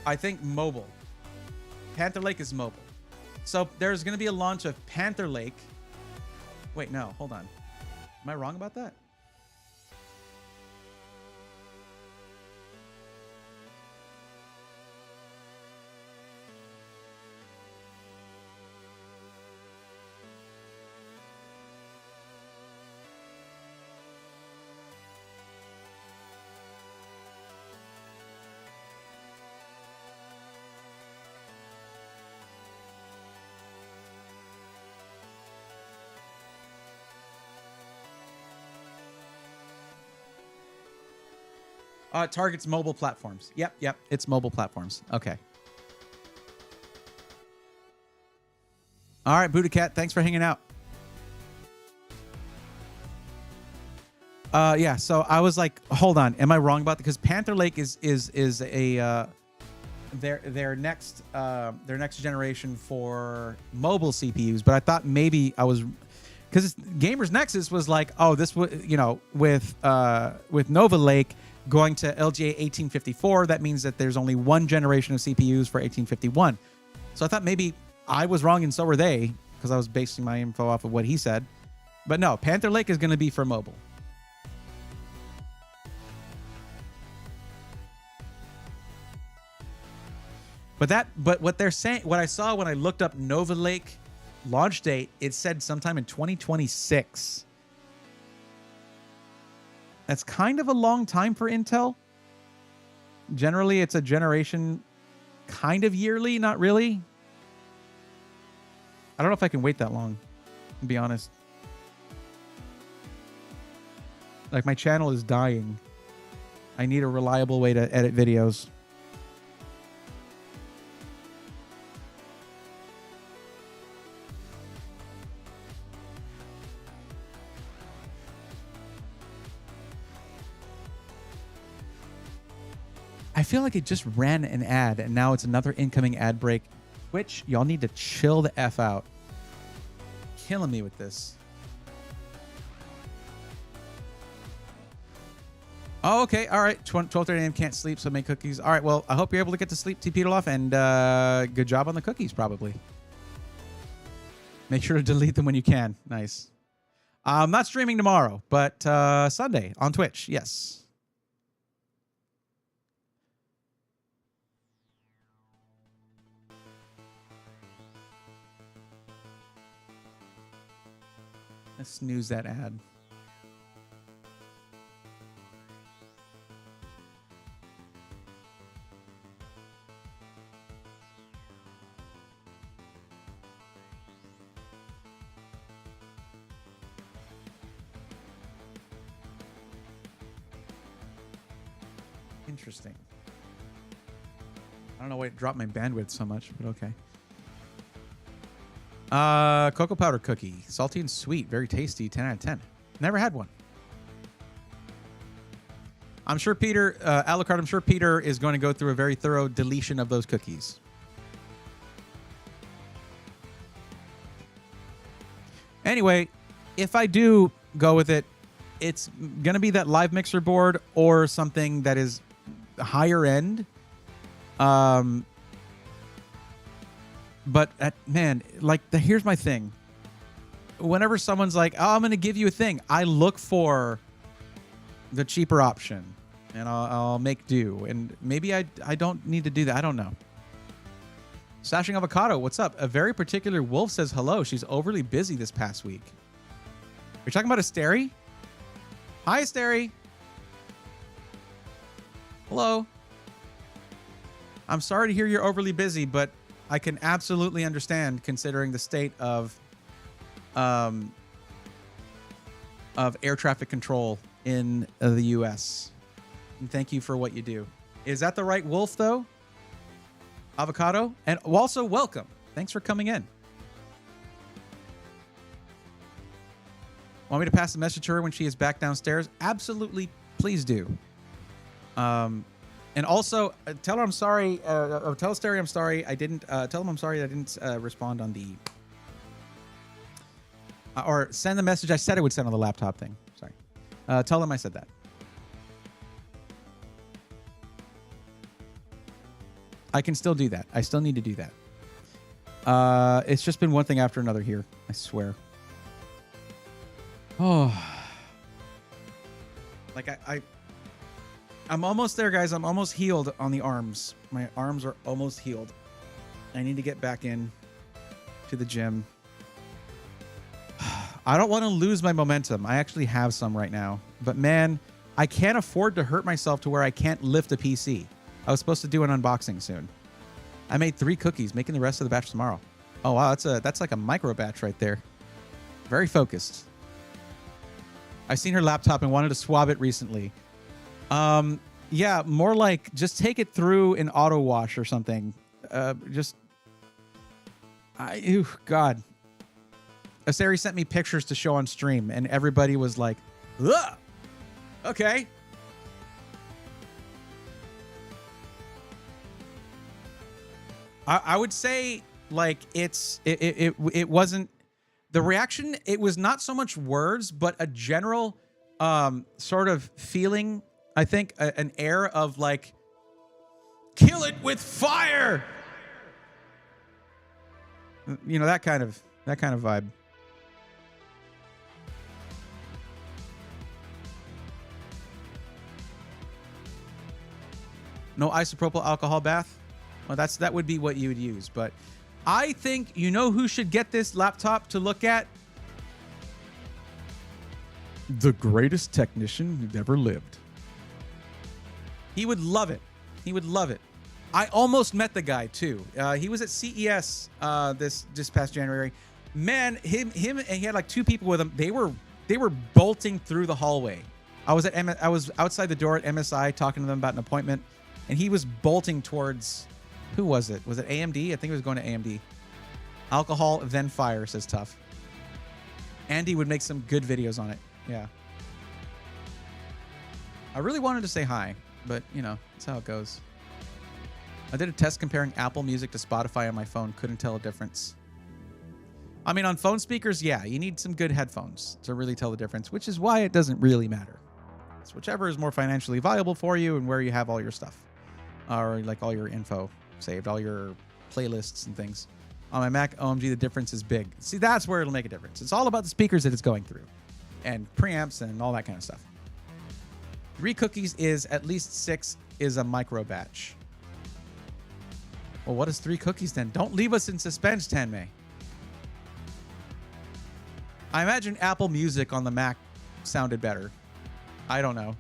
I think, mobile. Panther Lake is mobile. So there's going to be a launch of Panther Lake. Wait, no, hold on. Am I wrong about that? It targets mobile platforms. Yep. It's mobile platforms. Okay. All right, Buddha Cat, thanks for hanging out. Yeah, so I was like, hold on, am I wrong about that? Because Panther Lake is a their next generation for mobile CPUs, but I thought maybe I was, because Gamers Nexus was like, oh, this would, with Nova Lake going to LGA 1854, that means that there's only one generation of CPUs for 1851. So I thought maybe I was wrong and so were they, because I was basing my info off of what he said. But no, Panther Lake is going to be for mobile. But what they're saying, what I saw when I looked up Nova Lake launch date, it said sometime in 2026. That's kind of a long time for Intel. Generally, it's a generation kind of yearly, not really. I don't know if I can wait that long, to be honest. Like, my channel is dying. I need a reliable way to edit videos. I feel like it just ran an ad, and now it's another incoming ad break. Twitch, y'all need to chill the F out. Killing me with this. Oh, okay. All right. 12:30 a.m. Can't sleep, so make cookies. All right. Well, I hope you're able to get to sleep, T. Peterloff, and good job on the cookies, probably. Make sure to delete them when you can. Nice. I'm not streaming tomorrow, but Sunday on Twitch. Yes. Let's snooze that ad. Interesting. I don't know why it dropped my bandwidth so much, but okay. Cocoa powder cookie. Salty and sweet. Very tasty. 10 out of 10. Never had one. I'm sure Peter, Alucard, I'm sure Peter is going to go through a very thorough deletion of those cookies. Anyway, if I do go with it, it's going to be that live mixer board or something that is higher end. But man, like, here's my thing. Whenever someone's like, "Oh, I'm going to give you a thing," I look for the cheaper option, and I'll make do. And maybe I don't need to do that. I don't know. Stashing Avocado, what's up? A very particular wolf says hello. She's overly busy this past week. You're talking about Asteri? Hi, Asteri. Hello. I'm sorry to hear you're overly busy, but I can absolutely understand, considering the state of air traffic control in the U.S. And thank you for what you do. Is that the right wolf, though? Avocado? And also, welcome. Thanks for coming in. Want me to pass the message to her when she is back downstairs? Absolutely, please do. And also, tell her I'm sorry, or tell Asteri I'm sorry I didn't, tell him I'm sorry I didn't respond on the, or send the message I said I would send on the laptop thing. Sorry. Tell him I said that. I can still do that. I still need to do that. It's just been one thing after another here. I swear. Oh. Like I'm almost there, guys. I'm almost healed on the arms. My arms are almost healed. I need to get back in to the gym. I don't want to lose my momentum. I actually have some right now. But man, I can't afford to hurt myself to where I can't lift a PC. I was supposed to do an unboxing soon. I made 3 cookies, making the rest of the batch tomorrow. Oh wow, that's like a micro batch right there. Very focused. I've seen her laptop and wanted to swab it recently. Yeah, more like just take it through an auto wash or something. God. Asari sent me pictures to show on stream, and everybody was like, ugh! Okay. I would say, like, it wasn't... The reaction, it was not so much words, but a general sort of feeling, I think, an air of, like, kill it with fire! You know, that kind of vibe. No isopropyl alcohol bath? Well, that would be what you would use. But I think, you know who should get this laptop to look at? The greatest technician who'd ever lived. He would love it. He would love it. I almost met the guy too. He was at CES this past January. Man, him, and he had like 2 people with him. They were bolting through the hallway. I was outside the door at MSI talking to them about an appointment, and he was bolting towards, who was it? Was it AMD? I think it was going to AMD. Alcohol, then fire, says Tough. Andy would make some good videos on it. Yeah. I really wanted to say hi, but you know, that's how it goes. I did a test comparing Apple Music to Spotify on my phone. Couldn't tell a difference. I mean, on phone speakers, yeah, you need some good headphones to really tell the difference, which is why it doesn't really matter. It's whichever is more financially viable for you and where you have all your stuff. Or like all your info saved, all your playlists and things. On my Mac, OMG, the difference is big. See, that's where it'll make a difference. It's all about the speakers that it's going through. And preamps and all that kind of stuff. 3 cookies is at least 6 is a micro batch. Well, what is 3 cookies then? Don't leave us in suspense, Tanmay. I imagine Apple Music on the Mac sounded better. I don't know.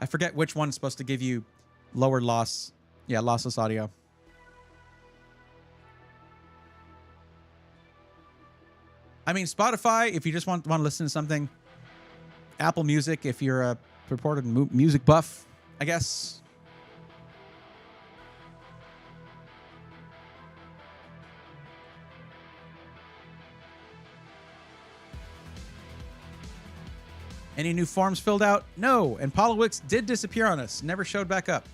I forget which one's supposed to give you lower loss. Yeah, lossless audio. I mean, Spotify, if you just want to listen to something. Apple Music, if you're a purported music buff, I guess. Any new forms filled out? No. And Polowix did disappear on us. Never showed back up.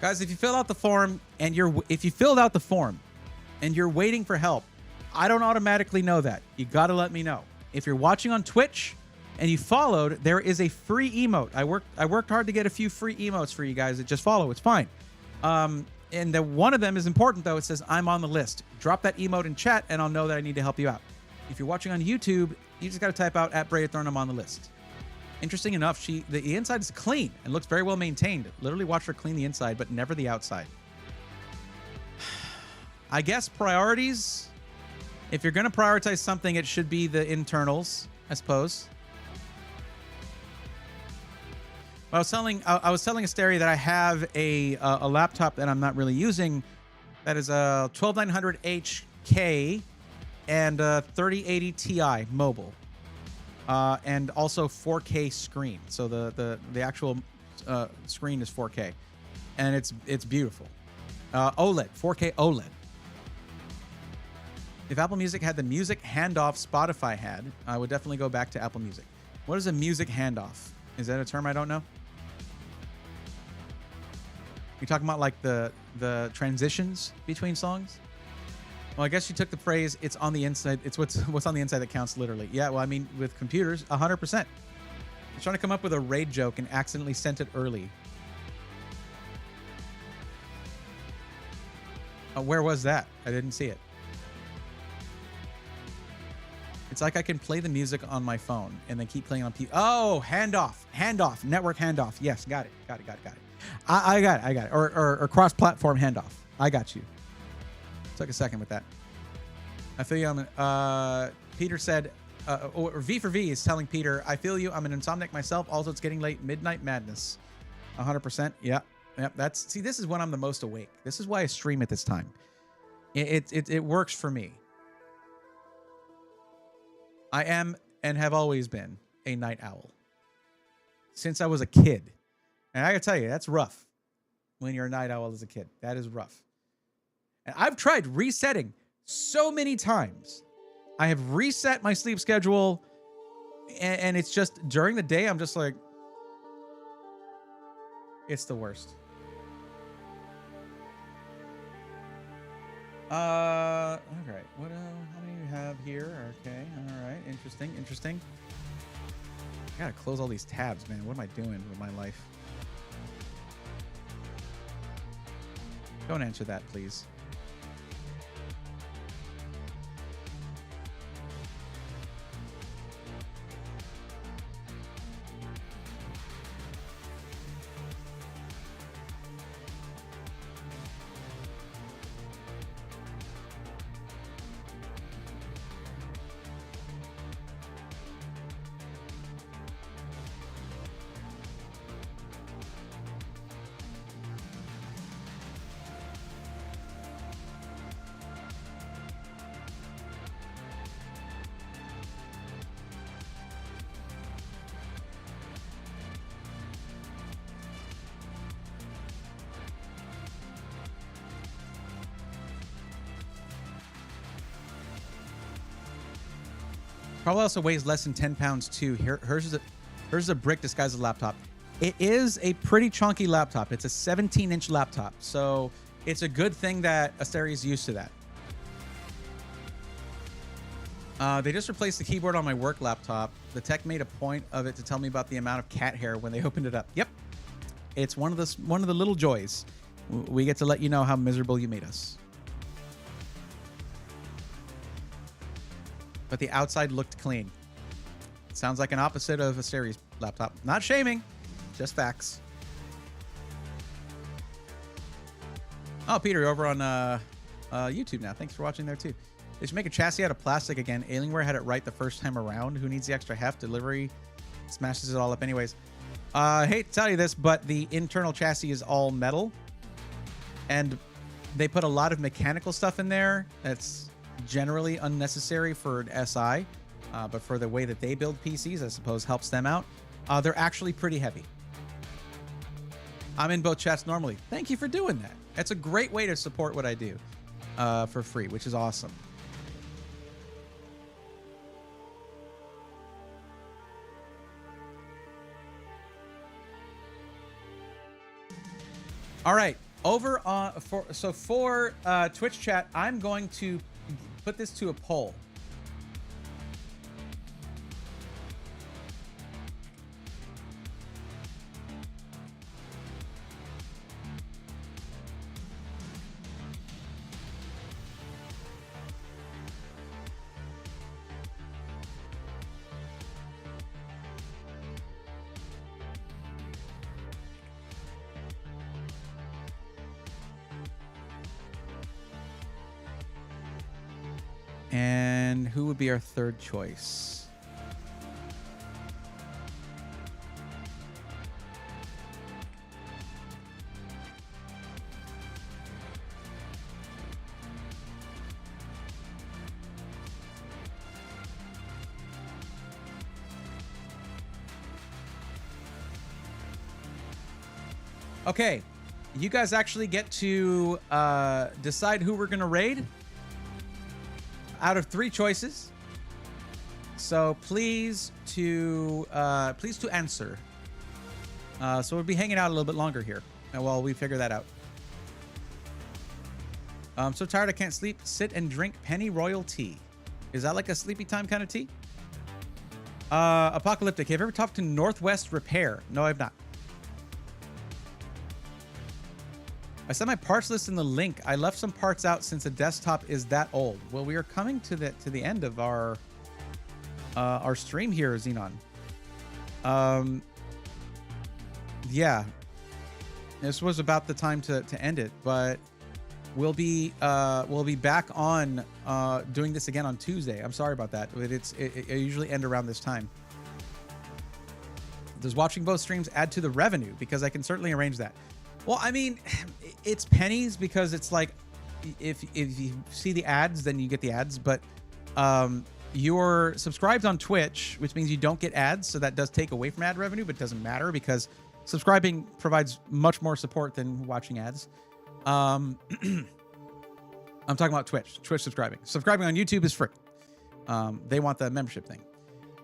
Guys, if you fill out the form and if you filled out the form and you're waiting for help, I don't automatically know that. You got to let me know. If you're watching on Twitch and you followed, there is a free emote. I worked hard to get a few free emotes for you guys that just follow. It's fine. And one of them is important, though. It says, I'm on the list. Drop that emote in chat, and I'll know that I need to help you out. If you're watching on YouTube, you just got to type out @Brayathorn, I'm on the list. Interesting enough, the inside is clean and looks very well maintained. Literally watched her clean the inside, but never the outside. I guess priorities. If you're going to prioritize something, it should be the internals, I suppose. I was telling Asteri that I have a laptop that I'm not really using. That is a 12900HK and 3080 Ti mobile, and also 4K screen. So the actual screen is 4K, and it's beautiful. OLED, 4K OLED. If Apple Music had the music handoff Spotify had, I would definitely go back to Apple Music. What is a music handoff? Is that a term I don't know? You're talking about like the transitions between songs? Well, I guess you took the phrase, it's on the inside. It's what's on the inside that counts, literally. Yeah, well, I mean, with computers, 100%. I was trying to come up with a raid joke and accidentally sent it early. Where was that? I didn't see it. It's like I can play the music on my phone and then keep playing on Oh, handoff, network handoff. Yes, got it. I got it. Or cross-platform handoff. I got you. Took a second with that. I feel you. Peter said, or V for V is telling Peter, I feel you. I'm an insomniac myself. Also, it's getting late. Midnight madness. 100%. Yeah. See, this is when I'm the most awake. This is why I stream at this time. It works for me. I am and have always been a night owl since I was a kid. And I gotta tell you, that's rough when you're a night owl as a kid. That is rough. And I've tried resetting so many times. I have reset my sleep schedule, and it's just during the day, I'm just like, it's the worst. All right. What? How many do you have here? Okay. All right. Interesting. I gotta close all these tabs, man. What am I doing with my life? Don't answer that, please. Probably also weighs less than 10 pounds too. Hers is a brick disguised as a laptop. It is a pretty chunky laptop. It's a 17-inch laptop. So it's a good thing that Asteri is used to that. They just replaced the keyboard on my work laptop. The tech made a point of it to tell me about the amount of cat hair when they opened it up. Yep. It's one of the little joys. We get to let you know how miserable you made us. But the outside looked clean. Sounds like an opposite of a series laptop. Not shaming, just facts. Oh, Peter, you're over on YouTube now. Thanks for watching there too. They should make a chassis out of plastic again. Alienware had it right the first time around. Who needs the extra heft? Delivery smashes it all up anyways. I hate to tell you this, but the internal chassis is all metal. And they put a lot of mechanical stuff in there that's generally unnecessary for an SI, but for the way that they build PCs, I suppose helps them out. They're actually pretty heavy. I'm in both chats normally. Thank you for doing that. That's a great way to support what I do for free, which is awesome. All right, over on for Twitch chat, I'm going to put this to a poll. And who would be our third choice? Okay, you guys actually get to decide who we're gonna raid out of 3 choices. So please to answer. So we'll be hanging out a little bit longer here while we figure that out. I'm so tired I can't sleep. Sit and drink penny royal tea. Is that like a sleepy time kind of tea? Apocalyptic. Have you ever talked to Northwest Repair? No, I've not. I sent my parts list in the link. I left some parts out since the desktop is that old. Well, we are coming to the end of our stream here, Xenon. Yeah, this was about the time to end it, but we'll be back on doing this again on Tuesday. I'm sorry about that, but it usually end around this time. Does watching both streams add to the revenue? Because I can certainly arrange that. Well, I mean, it's pennies because it's like if you see the ads, then you get the ads. But you're subscribed on Twitch, which means you don't get ads. So that does take away from ad revenue, but it doesn't matter because subscribing provides much more support than watching ads. I'm talking about Twitch subscribing. Subscribing on YouTube is free. They want the membership thing.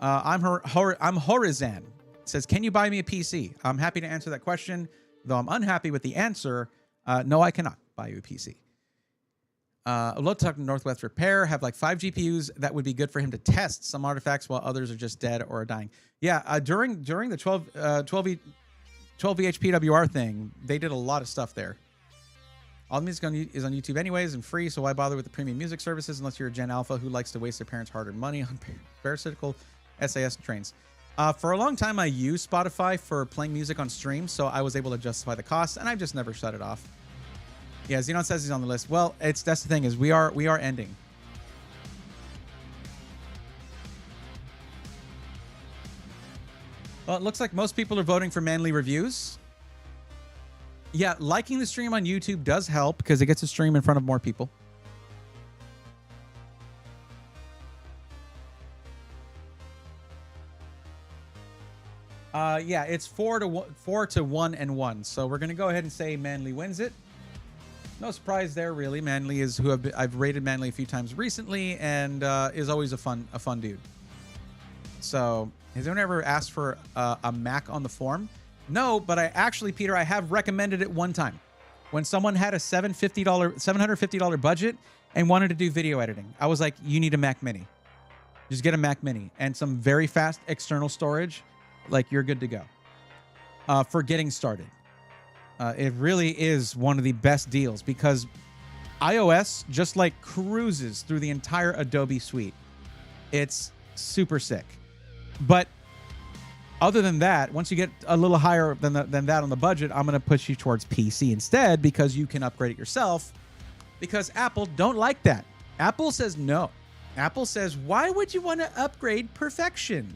I'm Horizon. It says, can you buy me a PC? I'm happy to answer that question. Though I'm unhappy with the answer, no, I cannot buy you a PC. I'd love to talk to Northwest Repair. Have like 5 GPUs that would be good for him to test some artifacts while others are just dead or are dying. Yeah, during the 12 VHPWR thing, they did a lot of stuff there. All the music is on YouTube anyways and free, so why bother with the premium music services unless you're a Gen Alpha who likes to waste their parents' hard-earned money on parasitical SAS trains. For a long time, I used Spotify for playing music on stream, so I was able to justify the cost, and I've just never shut it off. Yeah, Xenon says he's on the list. Well, that's the thing is we are ending. Well, it looks like most people are voting for manly reviews. Yeah, liking the stream on YouTube does help because it gets the stream in front of more people. Yeah, it's 4 to 1 and 1. So we're gonna go ahead and say Manly wins it. No surprise there, really. Manly is who I've rated Manly a few times recently, and is always a fun dude. So has anyone ever asked for a Mac on the forum? No, but I actually, Peter, I have recommended it one time when someone had a $750 budget and wanted to do video editing. I was like, you need a Mac Mini. Just get a Mac Mini and some very fast external storage. Like, you're good to go for getting started. It really is one of the best deals because iOS just like cruises through the entire Adobe suite. It's super sick. But other than that, once you get a little higher than that on the budget, I'm going to push you towards PC instead because you can upgrade it yourself. Because Apple don't like that. Apple says no. Apple says, why would you want to upgrade perfection?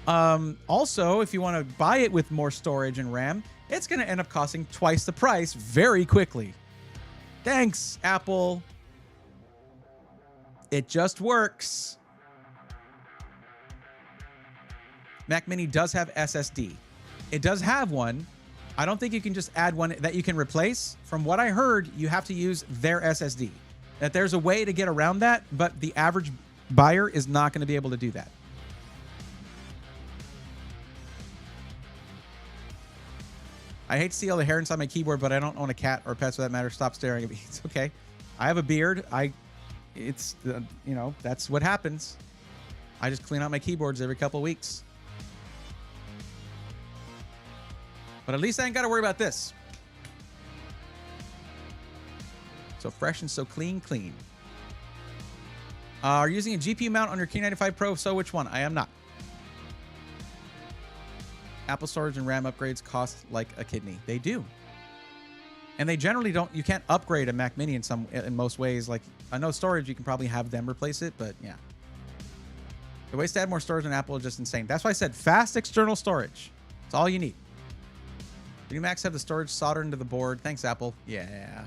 Also, if you want to buy it with more storage and RAM, it's going to end up costing twice the price very quickly. Thanks, Apple. It just works. Mac Mini does have SSD. It does have one. I don't think you can just add one that you can replace. From what I heard, you have to use their SSD. That there's a way to get around that, but the average buyer is not going to be able to do that. I hate to see all the hair inside my keyboard, but I don't own a cat or pets for that matter. Stop staring at me. It's okay. I have a beard. That's what happens. I just clean out my keyboards every couple of weeks. But at least I ain't got to worry about this. So fresh and so clean. Are you using a GPU mount on your K95 Pro? So which one? I am not. Apple storage and RAM upgrades cost like a kidney. They do. And they generally don't, you can't upgrade a Mac Mini in most ways. Like, I know storage, you can probably have them replace it, but yeah. The ways to add more storage on Apple is just insane. That's why I said fast external storage. It's all you need. Do you Macs have the storage soldered into the board? Thanks, Apple. Yeah.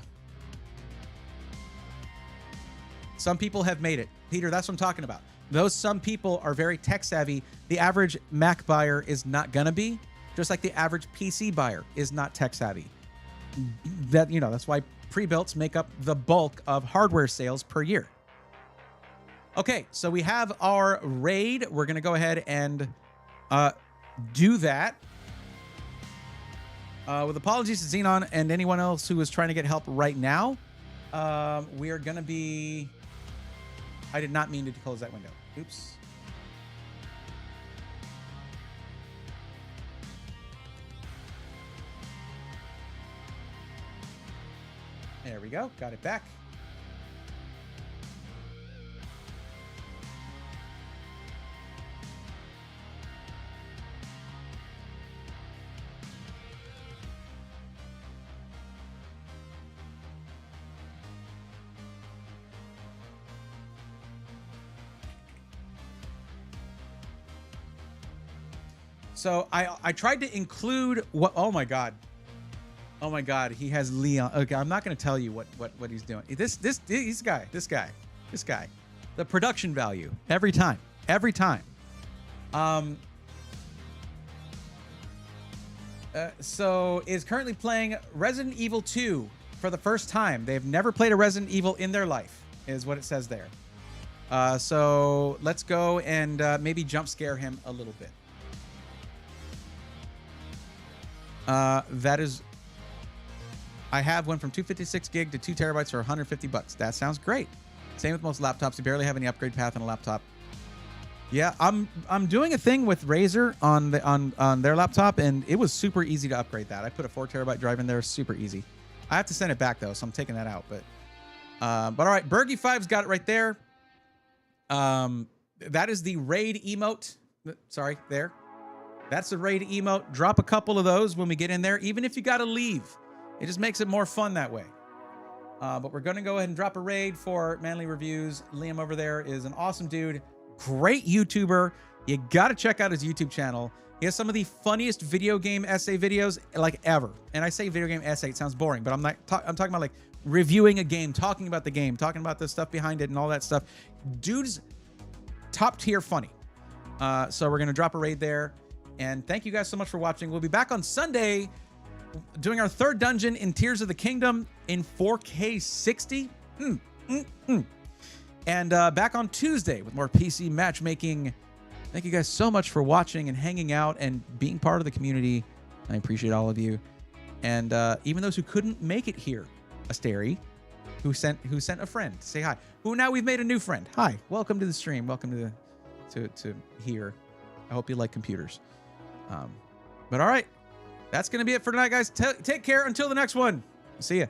Some people have made it. Peter, that's what I'm talking about. Those some people are very tech savvy. The average Mac buyer is not gonna be, just like the average PC buyer is not tech savvy. That's why pre-builts make up the bulk of hardware sales per year. Okay, so we have our raid. We're gonna go ahead and do that. With apologies to Xenon and anyone else who is trying to get help right now. We are gonna be. I did not mean to close that window. Oops. There we go. Got it back. So I tried to include what. Oh my god. Oh my god, he has Leon. Okay, I'm not going to tell you what he's doing. This guy. The production value every time. So is currently playing Resident Evil 2 for the first time. They've never played a Resident Evil in their life, is what it says there. So let's go and maybe jump scare him a little bit. That is, I have one from 256 gig to 2 terabytes for 150 bucks. That sounds great. Same with most laptops. You barely have any upgrade path on a laptop. Yeah, I'm doing a thing with Razer on their laptop, and it was super easy to upgrade that. I put a 4 terabyte drive in there, super easy. I have to send it back though, so I'm taking that out. But all right, Bergie5's got it right there. That is the raid emote. Sorry, there. That's the raid emote. Drop a couple of those when we get in there, even if you got to leave. It just makes it more fun that way. But we're going to go ahead and drop a raid for Manly Reviews. Liam over there is an awesome dude. Great YouTuber. You got to check out his YouTube channel. He has some of the funniest video game essay videos like ever. And I say video game essay, it sounds boring, but I'm talking about like reviewing a game, talking about the game, talking about the stuff behind it and all that stuff. Dude's top tier funny. So we're going to drop a raid there. And thank you guys so much for watching. We'll be back on Sunday doing our 3rd dungeon in Tears of the Kingdom in 4K 60. And back on Tuesday with more PC matchmaking. Thank you guys so much for watching and hanging out and being part of the community. I appreciate all of you. And even those who couldn't make it here, Asteri, who sent a friend to say hi. Who now we've made a new friend. Hi, welcome to the stream. Welcome to here. I hope you like computers. But all right, that's going to be it for tonight, guys. Take care until the next one. See ya.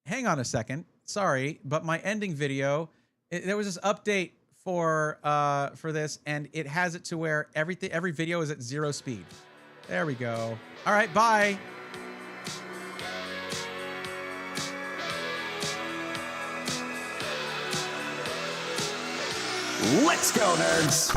Hang on a second. Sorry, but my ending video, there was this update for this, and it has it to where every video is at 0 speed. There we go. All right, bye. Let's go, nerds.